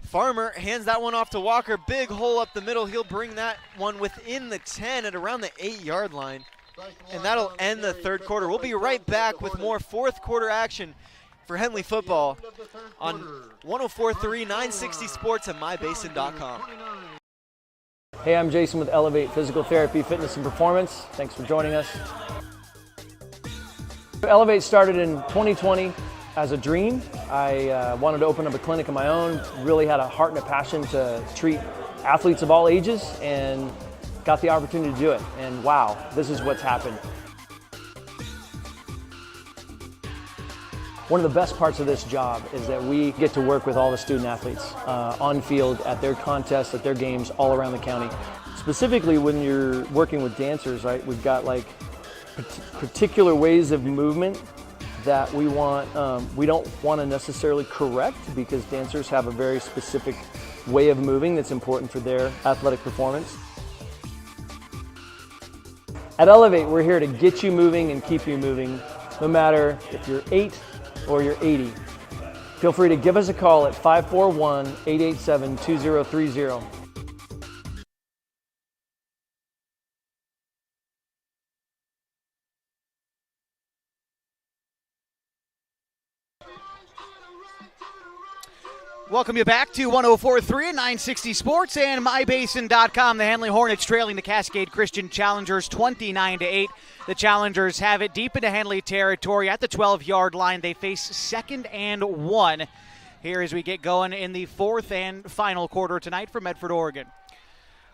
Speaker 18: Farmer hands that one off to Walker. Big hole up the middle. He'll bring that one within the 10 at around the 8-yard line. And that'll end the third quarter. We'll be right back with more fourth quarter action for Henley football on 104.3 960 Sports and mybasin.com.
Speaker 8: Hey, I'm Jason with Elevate Physical Therapy, Fitness, and Performance. Thanks for joining us. Elevate started in 2020 as a dream. I wanted to open up a clinic of my own, really had a heart and a passion to treat athletes of all ages, and got the opportunity to do it. And wow, this is what's happened. One of the best parts of this job is that we get to work with all the student athletes on field, at their contests, at their games all around the county. Specifically when you're working with dancers, right, we've got like particular ways of movement that we don't want to necessarily correct, because dancers have a very specific way of moving that's important for their athletic performance. At Elevate, we're here to get you moving and keep you moving no matter if you're 8 or you're 80. Feel free to give us a call at 541-887-2030.
Speaker 1: Welcome you back to 104.3 and 960 Sports and MyBasin.com. The Henley Hornets trailing the Cascade Christian Challengers 29-8. The Challengers have it deep into Henley territory at the 12-yard line. They face 2nd and 1 here as we get going in the 4th and final quarter tonight for Medford, Oregon.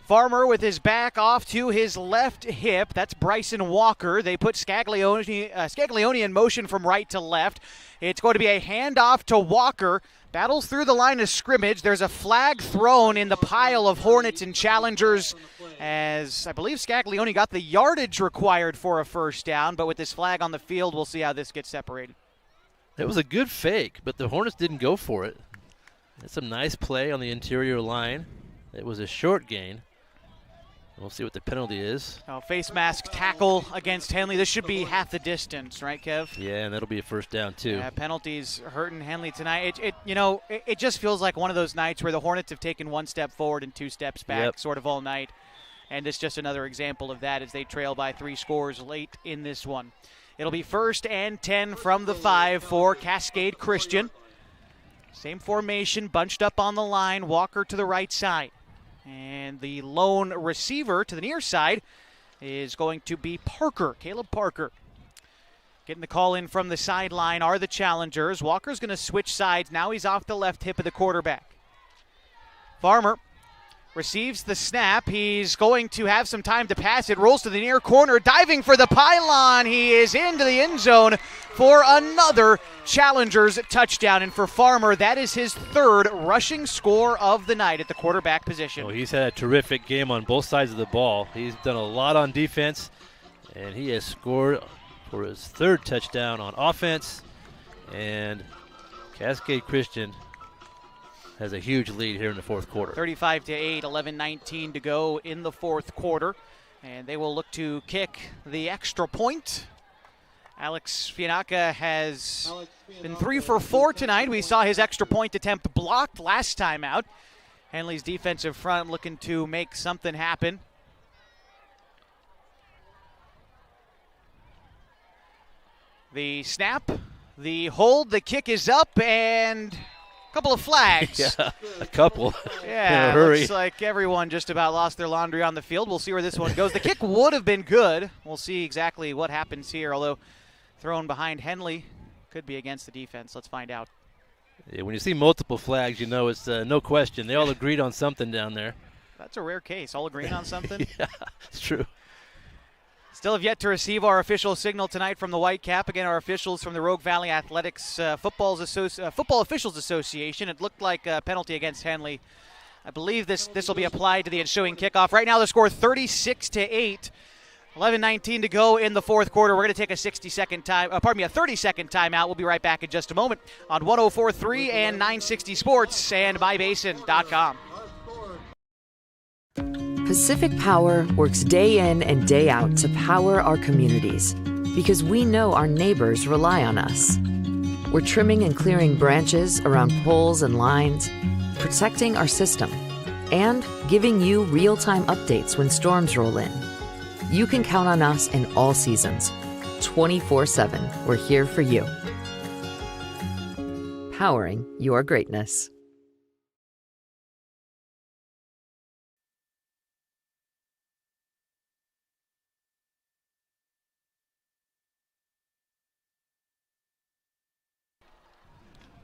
Speaker 1: Farmer with his back off to his left hip. That's Bryson Walker. They put Scaglione in motion from right to left. It's going to be a handoff to Walker. Battles through the line of scrimmage. There's a flag thrown in the pile of Hornets and Challengers as I believe Scaglione got the yardage required for a first down, but with this flag on the field, we'll see how this gets separated.
Speaker 10: It was a good fake, but the Hornets didn't go for it. It's a nice play on the interior line. It was a short gain. We'll see what the penalty is.
Speaker 1: Face mask tackle against Henley. This should be half the distance, right, Kev?
Speaker 10: Yeah, and that'll be a first down, too.
Speaker 1: Yeah, penalties hurting Henley tonight. It just feels like one of those nights where the Hornets have taken 1 step forward and 2 steps back sort of all night. And it's just another example of that as they trail by 3 scores late in this one. It'll be 1st and 10 from the 5 for Cascade Christian. Same formation, bunched up on the line. Walker to the right side. And the lone receiver to the near side is going to be Parker, Caleb Parker. Getting the call in from the sideline are the Challengers. Walker's going to switch sides. Now he's off the left hip of the quarterback. Farmer receives the snap. He's going to have some time to pass it. Rolls to the near corner, diving for the pylon. He is into the end zone for another Challengers touchdown. And for Farmer, that is his 3rd rushing score of the night at the quarterback position.
Speaker 10: Well, he's had a terrific game on both sides of the ball. He's done a lot on defense, and he has scored for his 3rd touchdown on offense. And Cascade Christian has a huge lead here in the 4th quarter.
Speaker 1: 35-8, 11-19 to go in the 4th quarter. And they will look to kick the extra point. Alex Fianacca has been 3 for 4 tonight. We saw his extra point attempt blocked last time out. Henley's defensive front looking to make something happen. The snap, the hold, the kick is up, and a couple of flags.
Speaker 10: Yeah, a couple.
Speaker 1: Yeah,
Speaker 10: in a hurry.
Speaker 1: Looks like everyone just about lost their laundry on the field. We'll see where this one goes. The kick would have been good. We'll see exactly what happens here, although thrown behind Henley could be against the defense. Let's find out.
Speaker 10: Yeah, when you see multiple flags, you know it's no question. They all agreed on something down there.
Speaker 1: That's a rare case. All agreeing on something?
Speaker 10: Yeah, it's true.
Speaker 1: Still have yet to receive our official signal tonight from the Whitecap. Again, our officials from the Rogue Valley Athletics Football Officials Association. It looked like a penalty against Henley. I believe this will be applied to the ensuing kickoff. Right now the score 36-8. 11-19 to go in the 4th quarter. We're going to take a 30-second timeout. We'll be right back in just a moment on 104.3 and 960 Sports and MyBasin.com.
Speaker 3: Pacific Power works day in and day out to power our communities because we know our neighbors rely on us. We're trimming and clearing branches around poles and lines, protecting our system, and giving you real-time updates when storms roll in. You can count on us in all seasons. 24/7, we're here for you. Powering your greatness.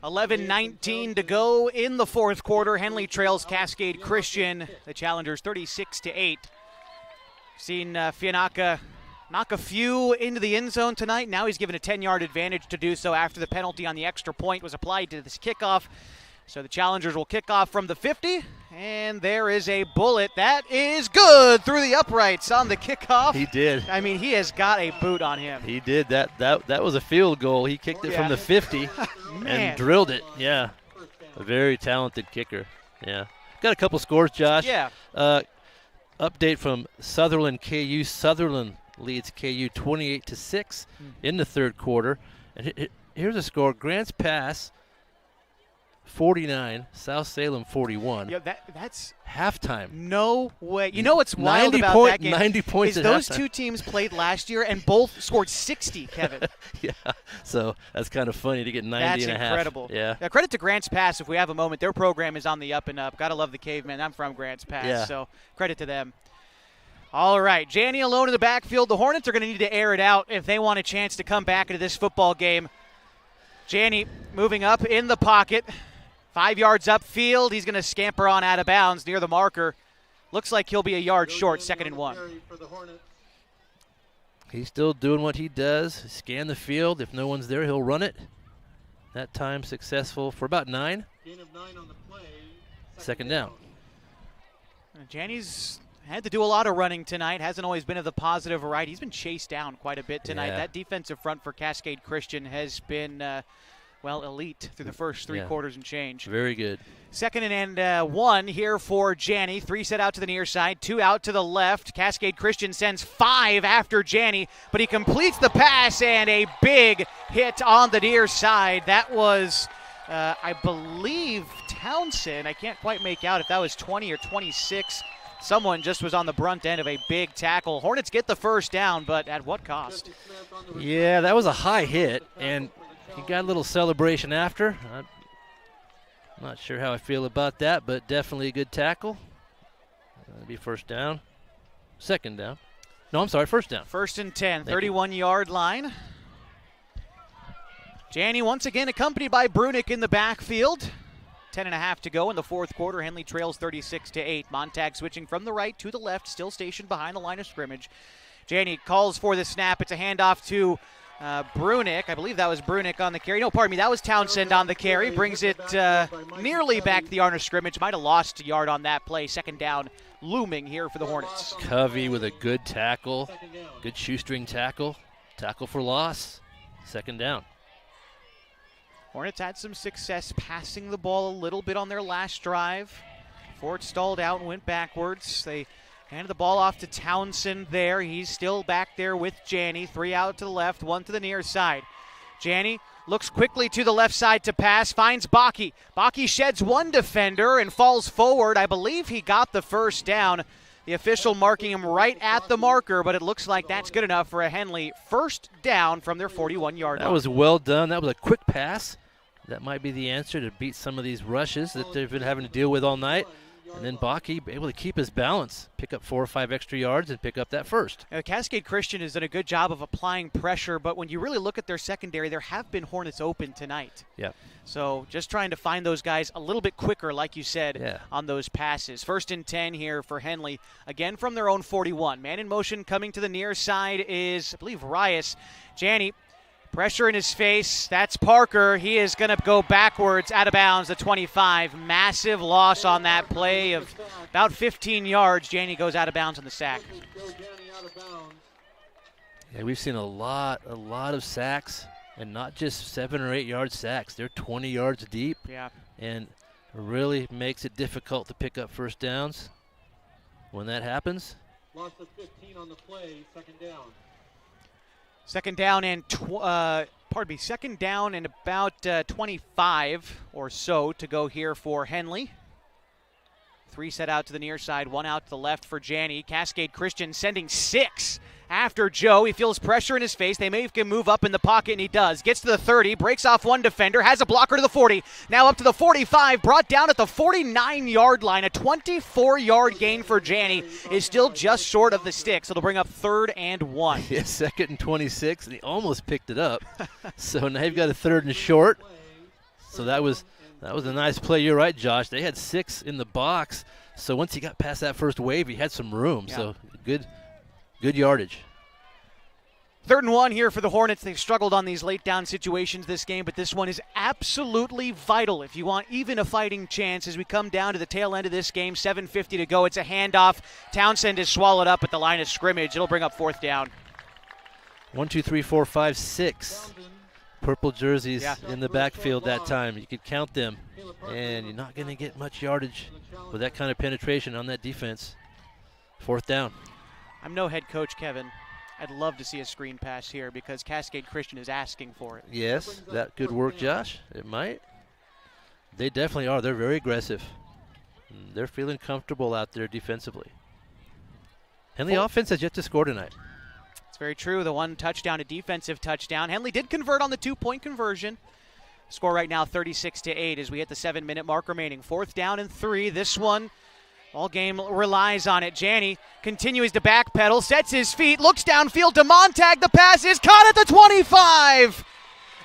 Speaker 1: $11-19 to go in the 4th quarter. Henley trails Cascade Christian, the Challengers, 36-8. Seen Fianacca knock a few into the end zone tonight. Now he's given a 10-yard advantage to do so after the penalty on the extra point was applied to this kickoff. So the Challengers will kick off from the 50, and there is a bullet. That is good through the uprights on the kickoff.
Speaker 10: He did.
Speaker 1: I mean, he has got a boot on him.
Speaker 10: He did. That was a field goal. He kicked it from the 50 and drilled it. Yeah, a very talented kicker. Yeah. Got a couple scores, Josh.
Speaker 1: Yeah.
Speaker 10: Update from Sutherland KU. Sutherland leads KU 28-6 in the third quarter. And here's a score. Grant's Pass 49, South Salem 41.
Speaker 1: Yeah, that's
Speaker 10: halftime.
Speaker 1: No way. You know what's wild about that game?
Speaker 10: 90 points
Speaker 1: is
Speaker 10: at
Speaker 1: those
Speaker 10: halftime.
Speaker 1: two teams played last year and both scored 60, Kevin.
Speaker 10: Yeah, so that's kind of funny to get 90
Speaker 1: That's
Speaker 10: and a half.
Speaker 1: incredible.
Speaker 10: Yeah.
Speaker 1: Credit to Grants Pass if we have a moment. Their program is on the up and up. Gotta love the Cavemen. I'm from Grants Pass, so credit to them. All right, Janney alone in the backfield. The Hornets are going to need to air it out if they want a chance to come back into this football game. Janney moving up in the pocket. 5 yards upfield. He's going to scamper on out of bounds near the marker. Looks like he'll be a yard short, 2nd and 1.
Speaker 10: He's still doing what he does. Scan the field. If no one's there, he'll run it. That time successful for about 9.
Speaker 15: Gain of 9 on the play.
Speaker 10: 2nd down.
Speaker 1: Janney's had to do a lot of running tonight. Hasn't always been of the positive variety. He's been chased down quite a bit tonight.
Speaker 10: Yeah.
Speaker 1: That defensive front for Cascade Christian has been, elite through the first 3 quarters and change.
Speaker 10: Very good.
Speaker 1: 2nd and 1 here for Janney. 3 set out to the near side, 2 out to the left. Cascade Christian sends 5 after Janney, but he completes the pass and a big hit on the near side. That was, I believe, Townsend. I can't quite make out if that was 20 or 26. Someone just was on the brunt end of a big tackle. Hornets get the first down, but at what cost?
Speaker 10: Yeah, that was a high hit, and he got a little celebration after. I'm not sure how I feel about that, but definitely a good tackle. That'd be 1st down. 2nd down. No, I'm sorry, 1st down.
Speaker 1: 1st and 10, 31-yard line. Janney once again accompanied by Brunick in the backfield. 10.5 to go in the 4th quarter. Henley trails 36-8. Montag switching from the right to the left, still stationed behind the line of scrimmage. Janney calls for the snap. It's a handoff to Brunick. I believe that was Brunick on the carry. No, pardon me, that was Townsend on the carry. Brings it nearly back to the line of scrimmage. Might have lost a yard on that play. 2nd down looming here for the Hornets.
Speaker 10: Covey with a good tackle. Good shoestring tackle. Tackle for loss. 2nd down.
Speaker 1: Hornets had some success passing the ball a little bit on their last drive before it stalled out and went backwards. They handed the ball off to Townsend there. He's still back there with Janney. 3 out to the left, 1 to the near side. Janney looks quickly to the left side to pass, finds Bakke. Bakke sheds 1 defender and falls forward. I believe he got the 1st down. The official marking him right at the marker, but it looks like that's good enough for a Henley 1st down from their 41-yard line.
Speaker 10: That was well done. That was a quick pass. That might be the answer to beat some of these rushes that they've been having to deal with all night. And then Bakke able to keep his balance, pick up 4 or 5 extra yards, and pick up that 1st.
Speaker 1: Cascade Christian has done a good job of applying pressure, but when you really look at their secondary, there have been Hornets open tonight.
Speaker 10: Yeah.
Speaker 1: So just trying to find those guys a little bit quicker, like you said, on those passes. 1st and 10 here for Henley, again from their own 41. Man in motion coming to the near side is, I believe, Rias. Janney. Pressure in his face. That's Parker. He is going to go backwards out of bounds, the 25. Massive loss on that play of about 15 yards. Janney goes out of bounds on the sack.
Speaker 10: Yeah, we've seen a lot of sacks, and not just 7 or 8 yard sacks. They're 20 yards deep.
Speaker 1: Yeah.
Speaker 10: And really makes it difficult to pick up 1st downs when that happens.
Speaker 15: Loss of 15 on the play, 2nd down.
Speaker 1: 2nd down and 2nd down and about 25 or so to go here for Henley. 3 set out to the near side, 1 out to the left for Janney. Cascade Christian sending 6 after Joe. He feels pressure in his face. They make him move up in the pocket, and he does. Gets to the 30, breaks off 1 defender, has a blocker to the 40. Now up to the 45, brought down at the 49-yard line. A 24-yard gain for Janney is still just short of the sticks. It'll bring up 3rd and 1.
Speaker 10: Yeah, 2nd and 26, and he almost picked it up. So now you've got a 3rd and short. So that was a nice play. You're right, Josh. They had 6 in the box. So once he got past that first wave, he had some room. Yeah. So good yardage.
Speaker 1: 3rd and 1 here for the Hornets. They've struggled on these late down situations this game, but this one is absolutely vital if you want even a fighting chance as we come down to the tail end of this game. 7:50 to go. It's a handoff. Townsend is swallowed up at the line of scrimmage. It'll bring up 4th down.
Speaker 10: 1, 2, 3, 4, 5, 6. Purple jerseys in the backfield that time. You could count them, and you're not going to get much yardage with that kind of penetration on that defense. 4th down.
Speaker 1: I'm no head coach, Kevin. I'd love to see a screen pass here because Cascade Christian is asking for it.
Speaker 10: Yes, that could work, Josh. It might. They definitely are. They're very aggressive. They're feeling comfortable out there defensively. And the offense has yet to score tonight.
Speaker 1: It's very true. The one touchdown, a defensive touchdown. Henley did convert on the 2-point conversion. Score right now 36-8 as we hit the 7-minute mark remaining. 4th down and 3. This one, all game relies on it. Janney continues to backpedal, sets his feet, looks downfield to Montag. The pass is caught at the 25.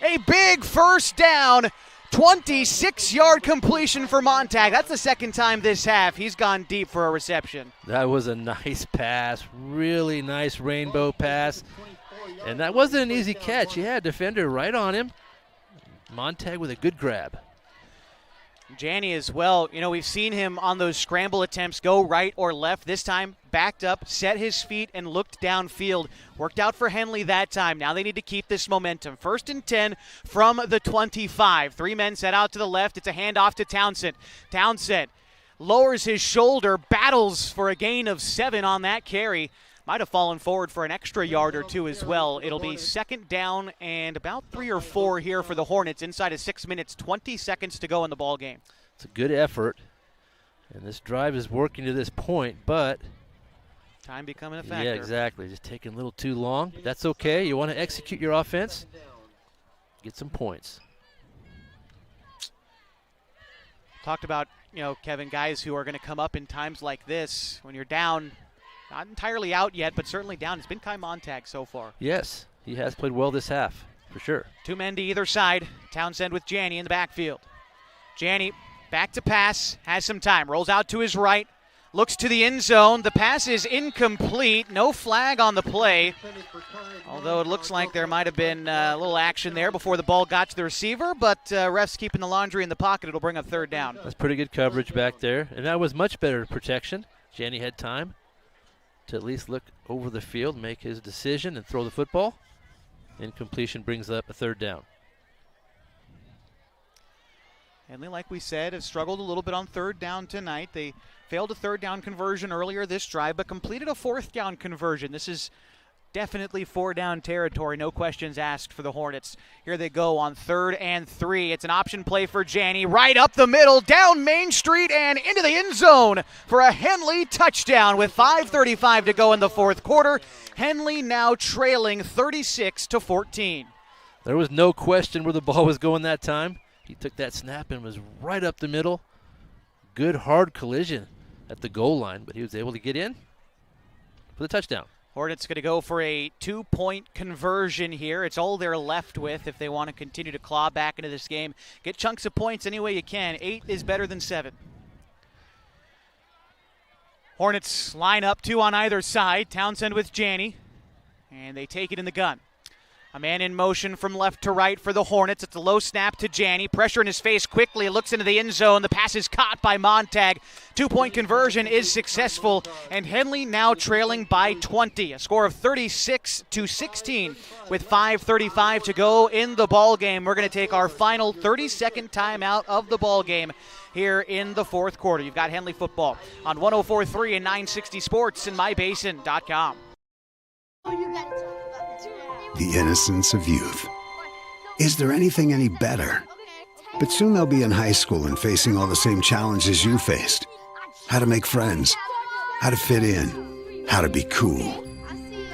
Speaker 1: A big first down. 26-yard completion for Montag. That's the second time this half he's gone deep for a reception.
Speaker 10: That was a nice pass, really nice rainbow pass. And that wasn't an easy catch. He had a defender right on him. Montag with a good grab.
Speaker 1: Janney as well. You know, we've seen him on those scramble attempts go right or left. This time, backed up, set his feet, and looked downfield. Worked out for Henley that time. Now they need to keep this momentum. 1st and 10 from the 25. 3 men set out to the left. It's a handoff to Townsend. Townsend lowers his shoulder, battles for a gain of 7 on that carry. Might have fallen forward for an extra yard or 2 as well. It'll be 2nd down and about 3 or 4 here for the Hornets inside of 6 minutes, 20 seconds to go in the ball game.
Speaker 10: It's a good effort, and this drive is working to this point, but
Speaker 1: time becoming a factor.
Speaker 10: Yeah, exactly. Just taking a little too long. That's okay. You want to execute your offense, get some points.
Speaker 1: Talked about, Kevin, guys who are going to come up in times like this when you're down. Not entirely out yet, but certainly down. It's been Kai Montag so far.
Speaker 10: Yes, he has played well this half, for sure.
Speaker 1: 2 men to either side. Townsend with Janney in the backfield. Janney back to pass, has some time, rolls out to his right, looks to the end zone. The pass is incomplete. No flag on the play, although it looks like there might have been a little action there before the ball got to the receiver, but refs keeping the laundry in the pocket. It'll bring up 3rd down.
Speaker 10: That's pretty good coverage back there, and that was much better protection. Janney had time to at least look over the field, make his decision, and throw the football. Incompletion brings up a 3rd down.
Speaker 1: Henley, like we said, has struggled a little bit on 3rd down tonight. They failed a 3rd down conversion earlier this drive, but completed a 4th down conversion. This is definitely 4-down territory, no questions asked for the Hornets. Here they go on 3rd and 3. It's an option play for Janney, right up the middle, down Main Street and into the end zone for a Henley touchdown with 5:35 to go in the 4th quarter. Henley now trailing 36-14.
Speaker 10: There was no question where the ball was going that time. He took that snap and was right up the middle. Good hard collision at the goal line, but he was able to get in for the touchdown.
Speaker 1: Hornets going to go for a 2-point conversion here. It's all they're left with if they want to continue to claw back into this game. Get chunks of points any way you can. 8 is better than 7. Hornets line up 2 on either side. Townsend with Janney, and they take it in the gun. A man in motion from left to right for the Hornets. It's a low snap to Janney. Pressure in his face quickly. Looks into the end zone. The pass is caught by Montag. 2-point conversion is successful. And Henley now trailing by 20. A score of 36-16 with 5:35 to go in the ball game. We're going to take our final 30-second timeout of the ball game here in the 4th quarter. You've got Henley football on 104.3 and 960 Sports and mybasin.com.
Speaker 2: The innocence of youth. Is there anything any better? But soon they'll be in high school and facing all the same challenges you faced. How to make friends, how to fit in, how to be cool.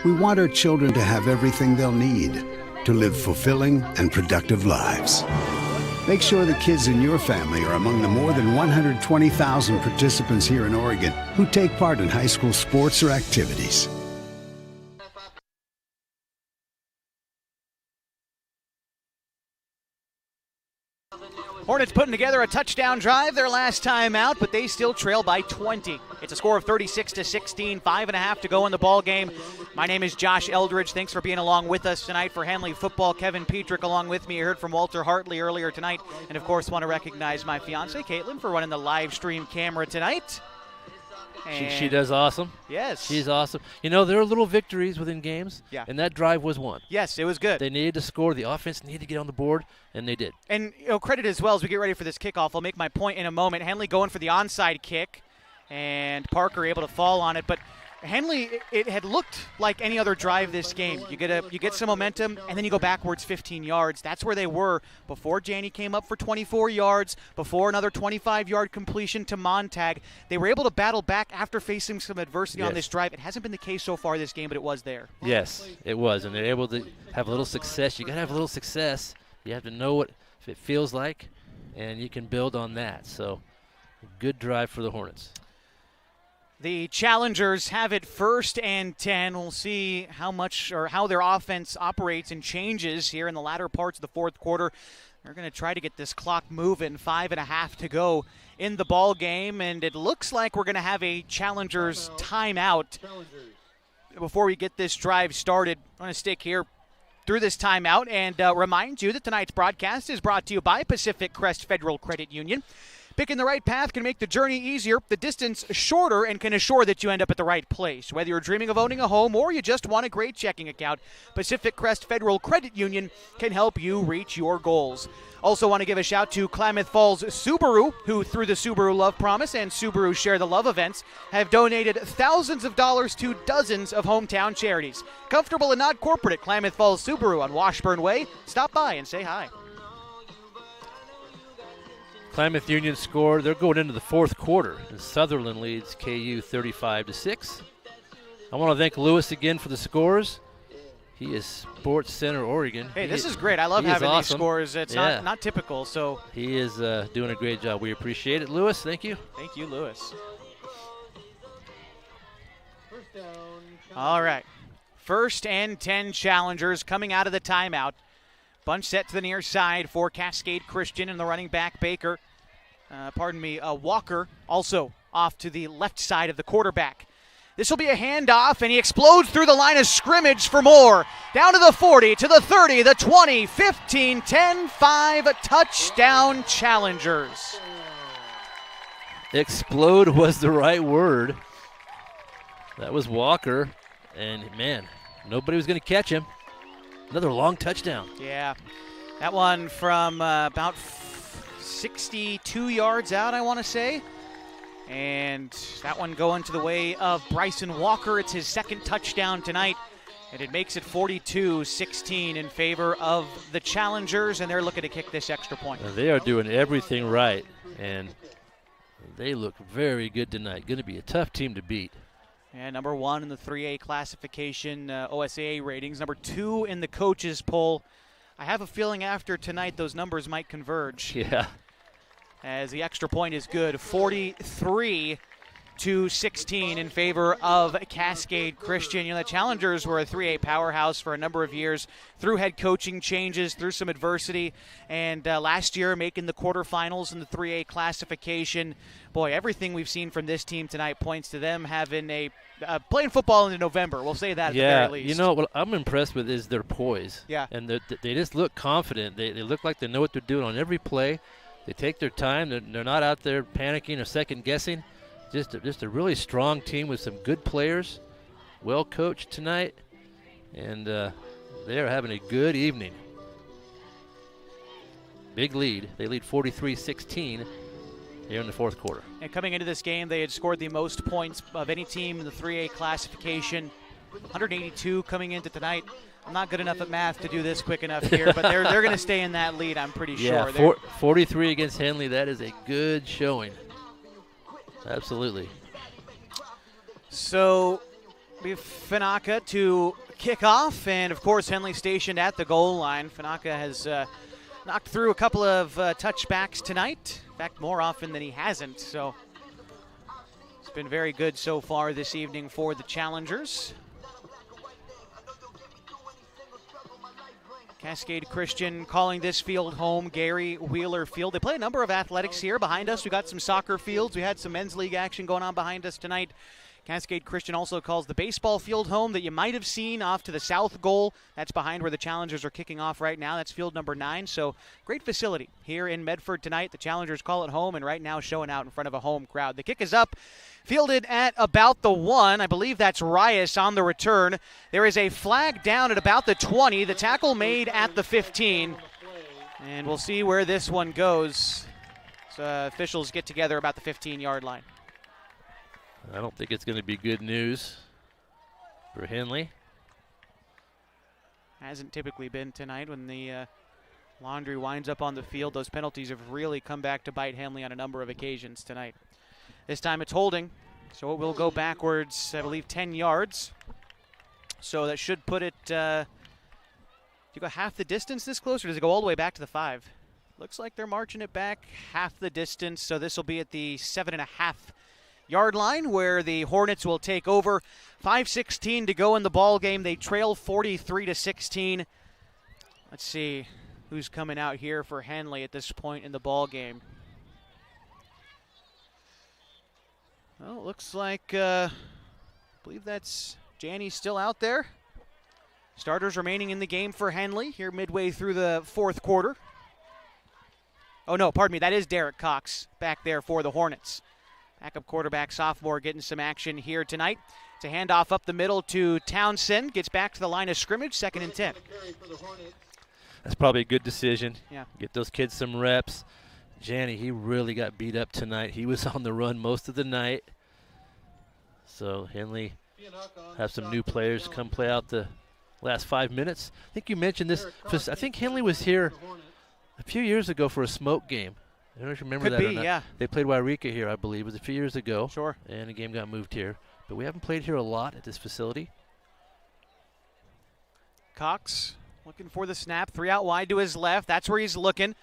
Speaker 2: We want our children to have everything they'll need to live fulfilling and productive lives. Make sure the kids in your family are among the more than 120,000 participants here in Oregon who take part in high school sports or activities.
Speaker 1: Hornets putting together a touchdown drive their last time out, but they still trail by 20. It's a score of 36-16, 5.5 to go in the ball game. My name is Josh Eldridge. Thanks for being along with us tonight for Henley football. Kevin Petrick along with me. You heard from Walter Hartley earlier tonight. And, of course, want to recognize my fiancée, Caitlin, for running the live stream camera tonight.
Speaker 10: She does awesome.
Speaker 1: Yes.
Speaker 10: She's awesome. You know, there are little victories within games, and that drive was one.
Speaker 1: Yes, it was good.
Speaker 10: They needed to score. The offense needed to get on the board, and they did.
Speaker 1: And, credit as well as we get ready for this kickoff. I'll make my point in a moment. Henley going for the onside kick, and Parker able to fall on it. But Henley, it had looked like any other drive this game. You get some momentum, and then you go backwards 15 yards. That's where they were before Janney came up for 24 yards, before another 25-yard completion to Montag. They were able to battle back after facing some adversity on this drive. It hasn't been the case so far this game, but it was there.
Speaker 10: Yes, it was, and they're able to have a little success. You got to have a little success. You have to know what it feels like, and you can build on that. So, good drive for the Hornets.
Speaker 1: The Challengers have it 1st and 10. We'll see how much or how their offense operates and changes here in the latter parts of the fourth quarter. They're going to try to get this clock moving. 5.5 to go in the ball game, and it looks like we're going to have a Challengers timeout before we get this drive started. I'm going to stick here through this timeout and remind you that tonight's broadcast is brought to you by Pacific Crest Federal Credit Union. Picking the right path can make the journey easier, the distance shorter, and can assure that you end up at the right place. Whether you're dreaming of owning a home or you just want a great checking account, Pacific Crest Federal Credit Union can help you reach your goals. Also want to give a shout to Klamath Falls Subaru, who through the Subaru Love Promise and Subaru Share the Love events have donated thousands of dollars to dozens of hometown charities. Comfortable and not corporate at Klamath Falls Subaru on Washburn Way. Stop by and say hi.
Speaker 10: Klamath Union scored. They're going into the fourth quarter, and Sutherland leads KU 35-6. I want to thank Lewis again for the scores. He is Sports Center Oregon.
Speaker 1: Hey, this is great. I love having these scores. It's not typical. So
Speaker 10: he is doing a great job. We appreciate it, Lewis. Thank you.
Speaker 1: Thank you, Lewis. All right, 1st and 10 Challengers coming out of the timeout. Bunch set to the near side for Cascade Christian and the running back Baker. Walker also off to the left side of the quarterback. This will be a handoff, and he explodes through the line of scrimmage for more. Down to the 40, to the 30, the 20, 15, 10, 5, touchdown Challengers.
Speaker 10: Explode was the right word. That was Walker, and man, nobody was going to catch him. Another long touchdown.
Speaker 1: Yeah, that one from about 62 yards out, I want to say. And that one going to the way of Bryson Walker. It's his second touchdown tonight, and it makes it 42-16 in favor of the Challengers, and they're looking to kick this extra point.
Speaker 10: They are doing everything right, and they look very good tonight. Going to be a tough team to beat.
Speaker 1: And number 1 in the 3A classification OSAA ratings. Number 2 in the coaches poll. I have a feeling after tonight those numbers might converge.
Speaker 10: Yeah.
Speaker 1: As the extra point is good. 43-16 in favor of Cascade Christian. You know, the Challengers were a 3A powerhouse for a number of years through head coaching changes, through some adversity, and last year making the quarterfinals in the 3A classification. Boy, everything we've seen from this team tonight points to them having a playing football into November. We'll say that at the very least.
Speaker 10: You know, what I'm impressed with is their poise.
Speaker 1: Yeah.
Speaker 10: And they just look confident. They look like they know what they're doing on every play. They take their time. They're not out there panicking or second-guessing. Just a really strong team with some good players, well coached tonight, and they are having a good evening. Big lead. They lead 43-16 here in the fourth quarter.
Speaker 1: And coming into this game, they had scored the most points of any team in the 3A classification, 182 coming into tonight. I'm not good enough at math to do this quick enough here, but they're going to stay in that lead, I'm pretty sure.
Speaker 10: Yeah, 43 against Henley. That is a good showing. Absolutely.
Speaker 1: So we have Fanaka to kick off, and of course Henley stationed at the goal line. Fanaka has knocked through a couple of touchbacks tonight. In fact, more often than he hasn't. So it's been very good so far this evening for the Challengers. Cascade Christian calling this field home, Gary Wheeler Field. They play a number of athletics here. Behind us, we got some soccer fields. We had some men's league action going on behind us tonight. Cascade Christian also calls the baseball field home that you might have seen off to the south goal. That's behind where the Challengers are kicking off right now. That's field number 9. So great facility here in Medford tonight. The Challengers call it home, and right now showing out in front of a home crowd. The kick is up, fielded at about the 1. I believe that's Rias on the return. There is a flag down at about the 20. The tackle made at the 15. And we'll see where this one goes. So officials get together about the 15-yard line.
Speaker 10: I don't think it's going to be good news. for Henley.
Speaker 1: Hasn't typically been tonight when the laundry winds up on the field. Those penalties have really come back to bite Henley on a number of occasions tonight. This time it's holding, so it will go backwards, I believe, 10 yards. So that should put it, do you go half the distance this close, or does it go all the way back to the 5? Looks like they're marching it back half the distance, so this will be at the 7.5-yard line where the Hornets will take over. 5:16 to go in the ball game. They trail 43-16. Let's see who's coming out here for Henley at this point in the ball game. Well, it looks like, I believe that's Janney still out there. Starters remaining in the game for Henley here midway through the fourth quarter. Oh, no, pardon me. That is Derek Cox back there for the Hornets. Backup quarterback, sophomore, getting some action here tonight. It's a handoff up the middle to Townsend. Gets back to the line of scrimmage, 2nd and 10.
Speaker 10: That's probably a good decision.
Speaker 1: Yeah.
Speaker 10: Get those kids some reps. Janney, he really got beat up tonight. He was on the run most of the night. So Henley have some new players come play out the last 5 minutes. I think you mentioned this. I think Henley was here a few years ago for a smoke game. I don't know if you remember that or not.
Speaker 1: Yeah.
Speaker 10: They played Wairika here, I believe. It was a few years ago.
Speaker 1: Sure.
Speaker 10: And the game got moved here. But we haven't played here a lot at this facility.
Speaker 1: Cox looking for the snap. 3 out wide to his left. That's where he's looking.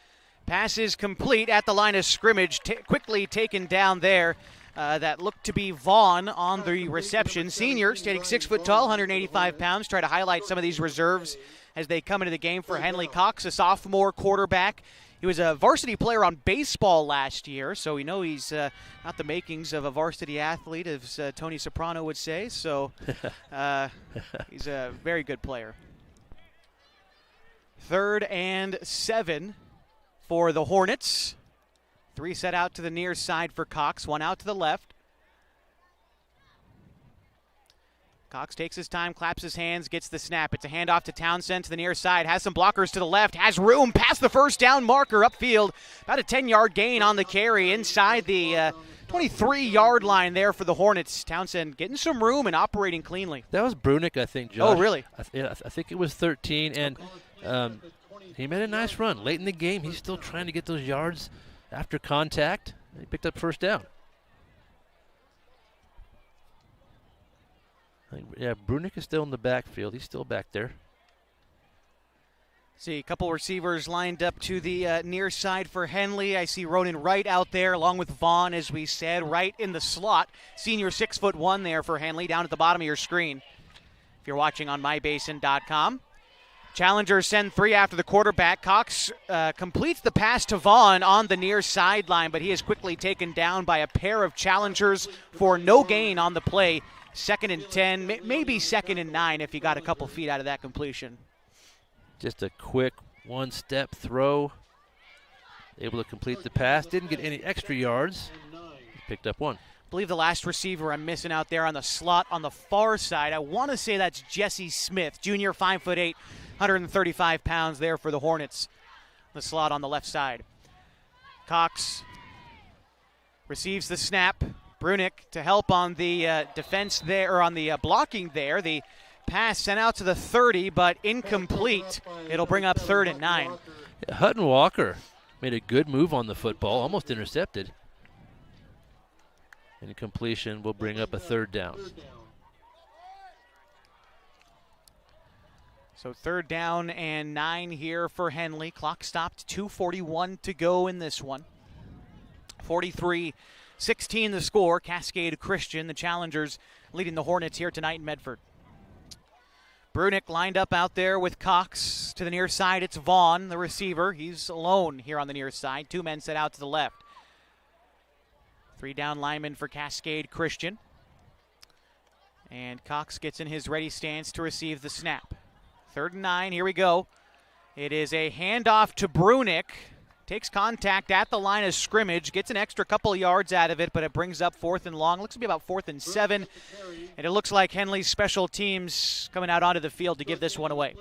Speaker 1: Pass is complete at the line of scrimmage. Quickly taken down there. That looked to be Vaughn on the reception. Senior, standing 6 foot tall, 185 pounds. Try to highlight some of these reserves as they come into the game for Henley. Cox, a sophomore quarterback. He was a varsity player on baseball last year, so we know he's not the makings of a varsity athlete, as Tony Soprano would say. So he's a very good player. 3rd and 7 for the Hornets. 3 set out to the near side for Cox, 1 out to the left. Cox takes his time, claps his hands, gets the snap. It's a handoff to Townsend to the near side. Has some blockers to the left. Has room past the first down marker upfield. About a 10-yard gain on the carry inside the 23-yard line there for the Hornets. Townsend getting some room and operating cleanly.
Speaker 10: That was Brunick, I think, Josh.
Speaker 1: Oh, really?
Speaker 10: I think it was 13, and he made a nice run. Late in the game, he's still trying to get those yards after contact. He picked up first down. Yeah, Brunick is still in the backfield. He's still back there.
Speaker 1: See a couple receivers lined up to the near side for Henley. I see Ronan Wright out there along with Vaughn, as we said, right in the slot. Senior 6'1" there for Henley, down at the bottom of your screen if you're watching on mybasin.com. Challengers send 3 after the quarterback. Cox completes the pass to Vaughn on the near sideline, but he is quickly taken down by a pair of challengers for no gain on the play. 2nd and 10, maybe 2nd and 9 if he got a couple feet out of that completion.
Speaker 10: Just a quick one-step throw. Able to complete the pass. Didn't get any extra yards. He picked up 1.
Speaker 1: I believe the last receiver I'm missing out there on the slot on the far side, I want to say that's Jesse Smith, junior, 5'8", 135 pounds there for the Hornets. The slot on the left side. Cox receives the snap. Brunick to help on the defense there, or on the blocking there. The pass sent out to the 30, but incomplete. It'll bring up 3rd and 9.
Speaker 10: Yeah, Hutton Walker made a good move on the football, almost intercepted. Incompletion will bring up a 3rd down.
Speaker 1: So 3rd down and 9 here for Henley. Clock stopped, 2:41 to go in this one. 43-16 the score. Cascade Christian, the challengers, leading the Hornets here tonight in Medford. Brunick lined up out there with Cox. To the near side, it's Vaughn, the receiver. He's alone here on the near side. 2 men set out to the left. 3 down linemen for Cascade Christian. And Cox gets in his ready stance to receive the snap. 3rd and 9, here we go. It is a handoff to Brunick. Takes contact at the line of scrimmage, gets an extra couple of yards out of it, but it brings up 4th and long. Looks to be about 4th and 7. And it looks like Henley's special teams coming out onto the field to give this one away.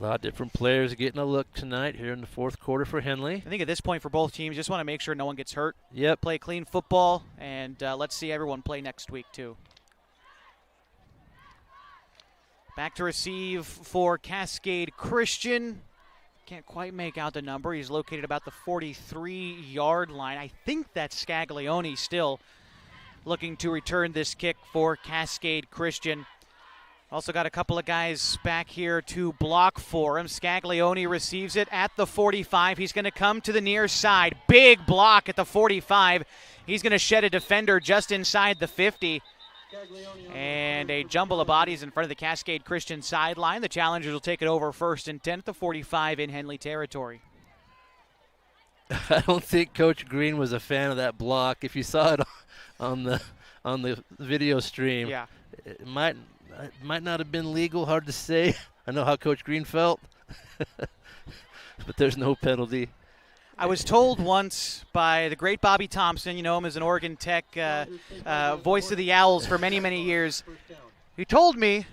Speaker 10: A lot of different players getting a look tonight here in the fourth quarter for Henley.
Speaker 1: I think at this point for both teams, just want to make sure no one gets hurt.
Speaker 10: Yep.
Speaker 1: Play clean football, and let's see everyone play next week too. Back to receive for Cascade Christian. Can't quite make out the number. He's located about the 43-yard line. I think that's Scaglione still looking to return this kick for Cascade Christian. Also got a couple of guys back here to block for him. Scaglione receives it at the 45. He's going to come to the near side. Big block at the 45. He's going to shed a defender just inside the 50. And a jumble of bodies in front of the Cascade Christian sideline. The Challengers will take it over 1st and 10 at the 45 in Henley territory.
Speaker 10: I don't think Coach Green was a fan of that block. If you saw it on the video stream,
Speaker 1: yeah,
Speaker 10: it might not have been legal. Hard to say. I know how Coach Green felt, but there's no penalty.
Speaker 1: I was told once by the great Bobby Thompson, you know him as an Oregon Tech voice of the Owls for many, many years. He told me,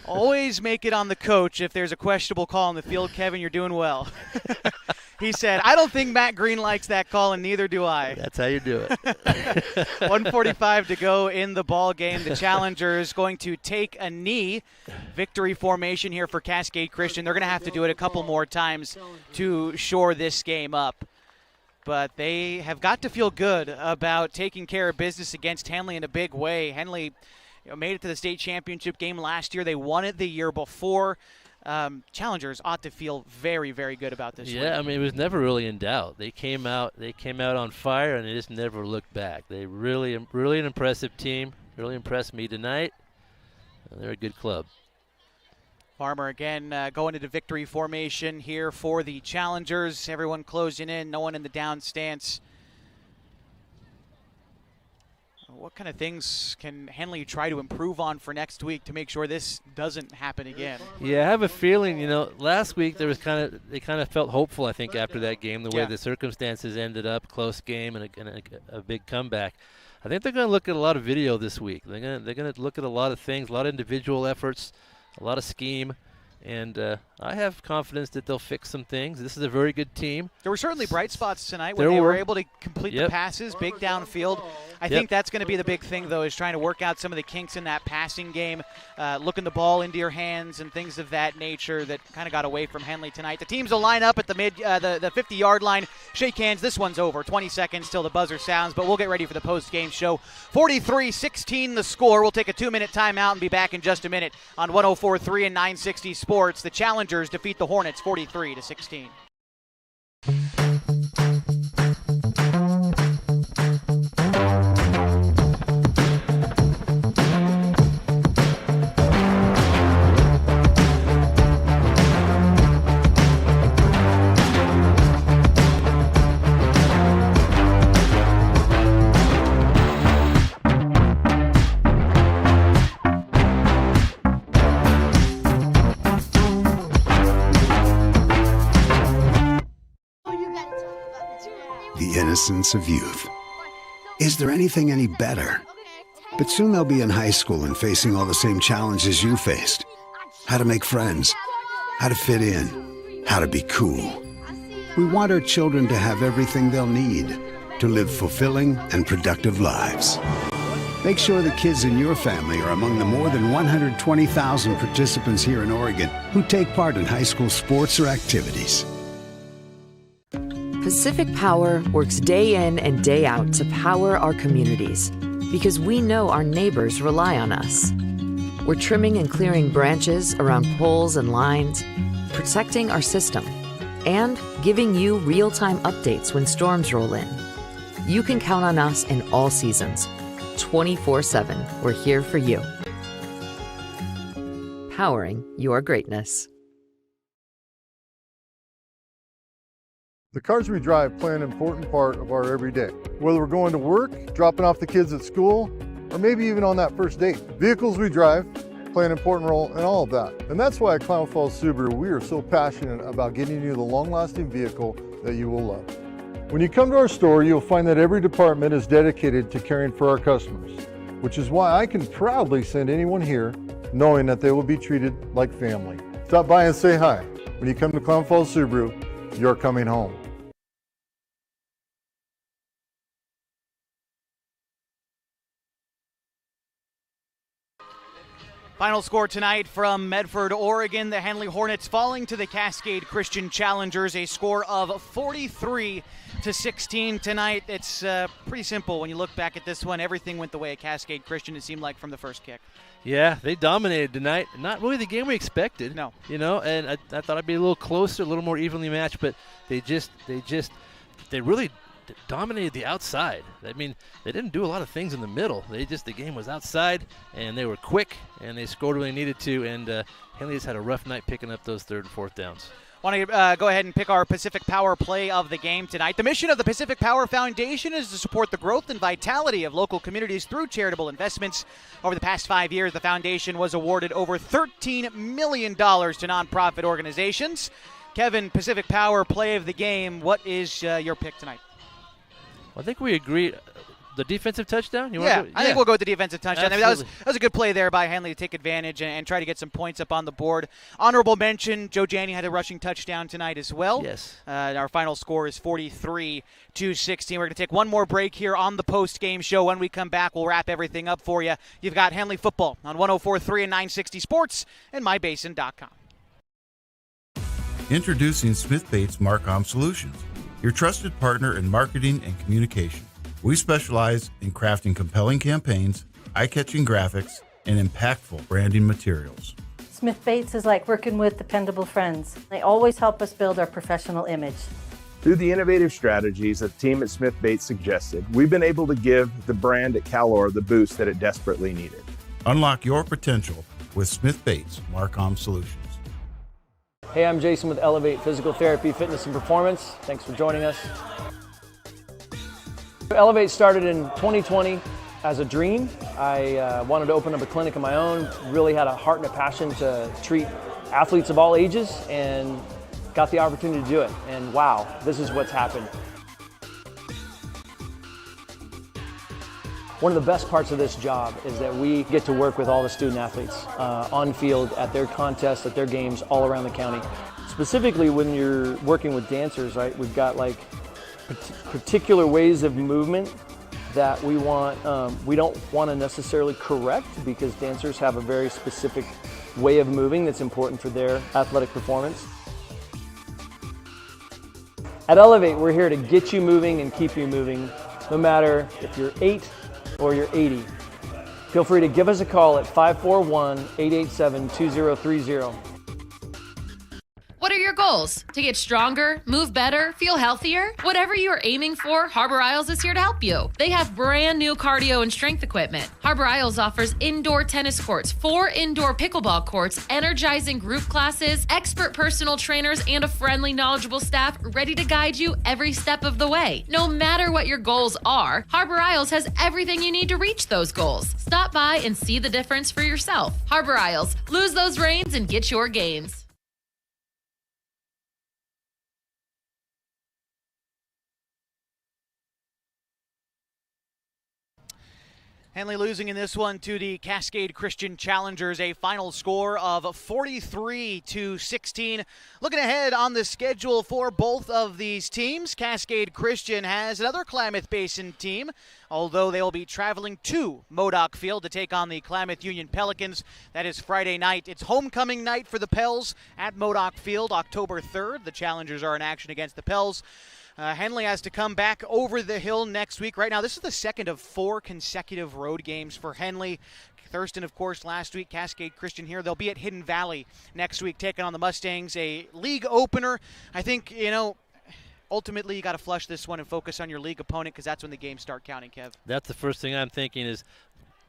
Speaker 1: always make it on the coach if there's a questionable call on the field. Kevin, you're doing well. He said, I don't think Matt Green likes that call, and neither do I.
Speaker 10: That's how you do it.
Speaker 1: 1:45 to go in the ball game. The Challengers going to take a knee. Victory formation here for Cascade Christian. They're going to have to do it a couple more times to shore this game up. But they have got to feel good about taking care of business against Henley in a big way. Henley made it to the state championship game last year. They won it the year before. Challengers ought to feel very, very good about this win.
Speaker 10: Yeah, I mean, it was never really in doubt. They came out on fire, and they just never looked back. They really an impressive team. Really impressed me tonight. They're a good club.
Speaker 1: Farmer again going into victory formation here for the Challengers. Everyone closing in, no one in the down stance. What kind of things can Henley try to improve on for next week to make sure this doesn't happen again?
Speaker 10: Yeah, I have a feeling, last week they kind of felt hopeful, I think, after that game, the way the circumstances ended up, close game and a big comeback. I think they're going to look at a lot of video this week. They're going to look at a lot of things, a lot of individual efforts, a lot of scheme. And I have confidence that they'll fix some things. This is a very good team.
Speaker 1: There were certainly bright spots tonight when they were able to complete the passes, big downfield. I think that's going to be the big thing, though, is trying to work out some of the kinks in that passing game, looking the ball into your hands and things of that nature that kind of got away from Henley tonight. The teams will line up at the 50-yard line. Shake hands. This one's over. 20 seconds till the buzzer sounds, but we'll get ready for the post-game show. 43-16 the score. We'll take a 2-minute timeout and be back in just a minute on 104.3 and 960 Sports. The Challengers defeat the Hornets 43-16.
Speaker 2: Innocence of youth. Is there anything any better? But soon they'll be in high school and facing all the same challenges you faced. How to make friends, how to fit in, how to be cool. We want our children to have everything they'll need to live fulfilling and productive lives. Make sure the kids in your family are among the more than 120,000 participants here in Oregon who take part in high school sports or activities.
Speaker 3: Pacific Power works day in and day out to power our communities because we know our neighbors rely on us. We're trimming and clearing branches around poles and lines, protecting our system, and giving you real-time updates when storms roll in. You can count on us in all seasons. 24/7, we're here for you. Powering your greatness.
Speaker 4: The cars we drive play an important part of our everyday. Whether we're going to work, dropping off the kids at school, or maybe even on that first date. Vehicles we drive play an important role in all of that. And that's why at Klamath Falls Subaru, we are so passionate about getting you the long-lasting vehicle that you will love. When you come to our store, you'll find that every department is dedicated to caring for our customers, which is why I can proudly send anyone here knowing that they will be treated like family. Stop by and say hi. When you come to Clown Falls Subaru, you're coming home.
Speaker 1: Final score tonight from Medford, Oregon. The Henley Hornets falling to the Cascade Christian Challengers, a score of 43-16 tonight. It's pretty simple when you look back at this one. Everything went the way of Cascade Christian, it seemed like, from the first kick.
Speaker 10: Yeah, they dominated tonight. Not really the game we expected.
Speaker 1: No.
Speaker 10: You know, and I thought it'd be a little closer, a little more evenly matched, but they really dominated the outside. I mean, they didn't do a lot of things in the middle. The game was outside, and they were quick, and they scored when they needed to, and Henley has had a rough night picking up those third and fourth downs.
Speaker 1: Want to go ahead and pick our Pacific Power play of the game tonight. The mission of the Pacific Power Foundation is to support the growth and vitality of local communities through charitable investments. Over the past 5 years, the foundation was awarded over $13 million to nonprofit organizations. Kevin, Pacific Power play of the game, what is your pick tonight?
Speaker 10: I think we agree. The defensive touchdown?
Speaker 1: I think we'll go with the defensive touchdown. I mean, that was a good play there by Henley to take advantage and try to get some points up on the board. Honorable mention, Joe Janney had a rushing touchdown tonight as well.
Speaker 10: Yes.
Speaker 1: Our final score is 43-16. We're going to take one more break here on the post-game show. When we come back, we'll wrap everything up for you. You've got Henley football on 104.3 and 960 Sports and mybasin.com.
Speaker 5: Introducing Smith Bates Marcom Solutions, your trusted partner in marketing and communication. We specialize in crafting compelling campaigns, eye-catching graphics, and impactful branding materials.
Speaker 6: Smith Bates is like working with dependable friends. They always help us build our professional image.
Speaker 7: Through the innovative strategies that the team at Smith Bates suggested, we've been able to give the brand at Calor the boost that it desperately needed.
Speaker 5: Unlock your potential with Smith Bates Marcom Solutions.
Speaker 8: Hey, I'm Jason with Elevate Physical Therapy, Fitness, and Performance. Thanks for joining us. Elevate started in 2020 as a dream. I wanted to open up a clinic of my own, really had a heart and a passion to treat athletes of all ages, and got the opportunity to do it. And wow, this is what's happened. One of the best parts of this job is that we get to work with all the student athletes on field, at their contests, at their games, all around the county. Specifically, when you're working with dancers, right, we've got like particular ways of movement that we don't want to necessarily correct, because dancers have a very specific way of moving that's important for their athletic performance. At Elevate, we're here to get you moving and keep you moving, no matter if you're 8 or you're 80. Feel free to give us a call at 541-887-2030.
Speaker 9: What are your goals? To get stronger, move better, feel healthier? Whatever you are aiming for, Harbor Isles is here to help you. They have brand new cardio and strength equipment. Harbor Isles offers indoor tennis courts, 4 indoor pickleball courts, energizing group classes, expert personal trainers, and a friendly, knowledgeable staff ready to guide you every step of the way. No matter what your goals are, Harbor Isles has everything you need to reach those goals. Stop by and see the difference for yourself. Harbor Isles, lose those reins and get your gains.
Speaker 1: Henley losing in this one to the Cascade Christian Challengers, a final score of 43-16. Looking ahead on the schedule for both of these teams, Cascade Christian has another Klamath Basin team, although they will be traveling to Modoc Field to take on the Klamath Union Pelicans. That is Friday night. It's homecoming night for the Pels at Modoc Field, October 3rd. The Challengers are in action against the Pels. Henley has to come back over the hill next week. Right now, this is the second of 4 consecutive road games for Henley. Thurston, of course, last week. Cascade Christian here. They'll be at Hidden Valley next week, taking on the Mustangs, a league opener. I think, ultimately you got to flush this one and focus on your league opponent, because that's when the games start counting, Kev.
Speaker 10: That's the first thing I'm thinking is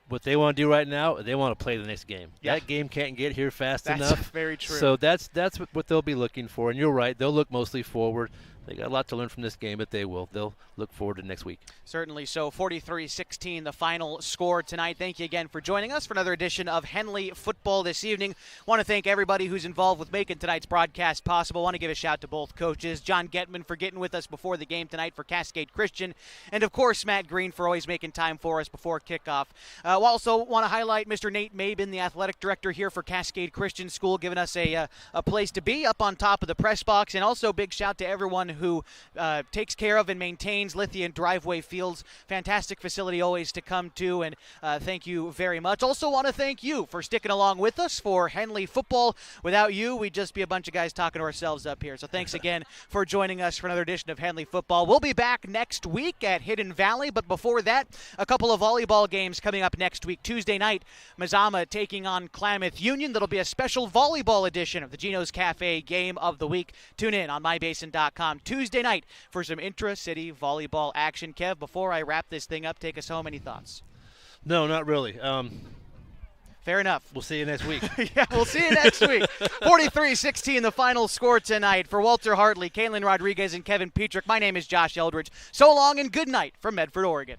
Speaker 10: what they want to do right now. They want to play the next game.
Speaker 1: Yeah.
Speaker 10: That game can't get here fast
Speaker 1: That's
Speaker 10: enough.
Speaker 1: Very true.
Speaker 10: So that's what they'll be looking for. And you're right. They'll look mostly forward. They got a lot to learn from this game, but they will. They'll look forward to next week.
Speaker 1: Certainly so. 43-16, the final score tonight. Thank you again for joining us for another edition of Henley Football this evening. Want to thank everybody who's involved with making tonight's broadcast possible. Want to give a shout to both coaches, John Getman for getting with us before the game tonight for Cascade Christian, and of course Matt Green for always making time for us before kickoff. We also want to highlight Mr. Nate Mabin, the athletic director here for Cascade Christian School, giving us a place to be up on top of the press box, and also big shout to everyone who takes care of and maintains Lithia and Driveway Fields. Fantastic facility always to come to, and thank you very much. Also want to thank you for sticking along with us for Henley Football. Without you, we'd just be a bunch of guys talking to ourselves up here. So thanks again for joining us for another edition of Henley Football. We'll be back next week at Hidden Valley, but before that, a couple of volleyball games coming up next week. Tuesday night, Mazama taking on Klamath Union. That'll be a special volleyball edition of the GINO'S Cafe Game of the Week. Tune in on mybasin.com Tuesday night for some intra-city volleyball action. Kev, before I wrap this thing up, take us home. Any thoughts?
Speaker 10: No, not really.
Speaker 1: Fair enough.
Speaker 10: We'll see you next week.
Speaker 1: Yeah, we'll see you next week. 43-16, the final score tonight. For Walter Hartley, Kaylin Rodriguez, and Kevin Petrick, my name is Josh Eldridge. So long and good night from Medford, Oregon.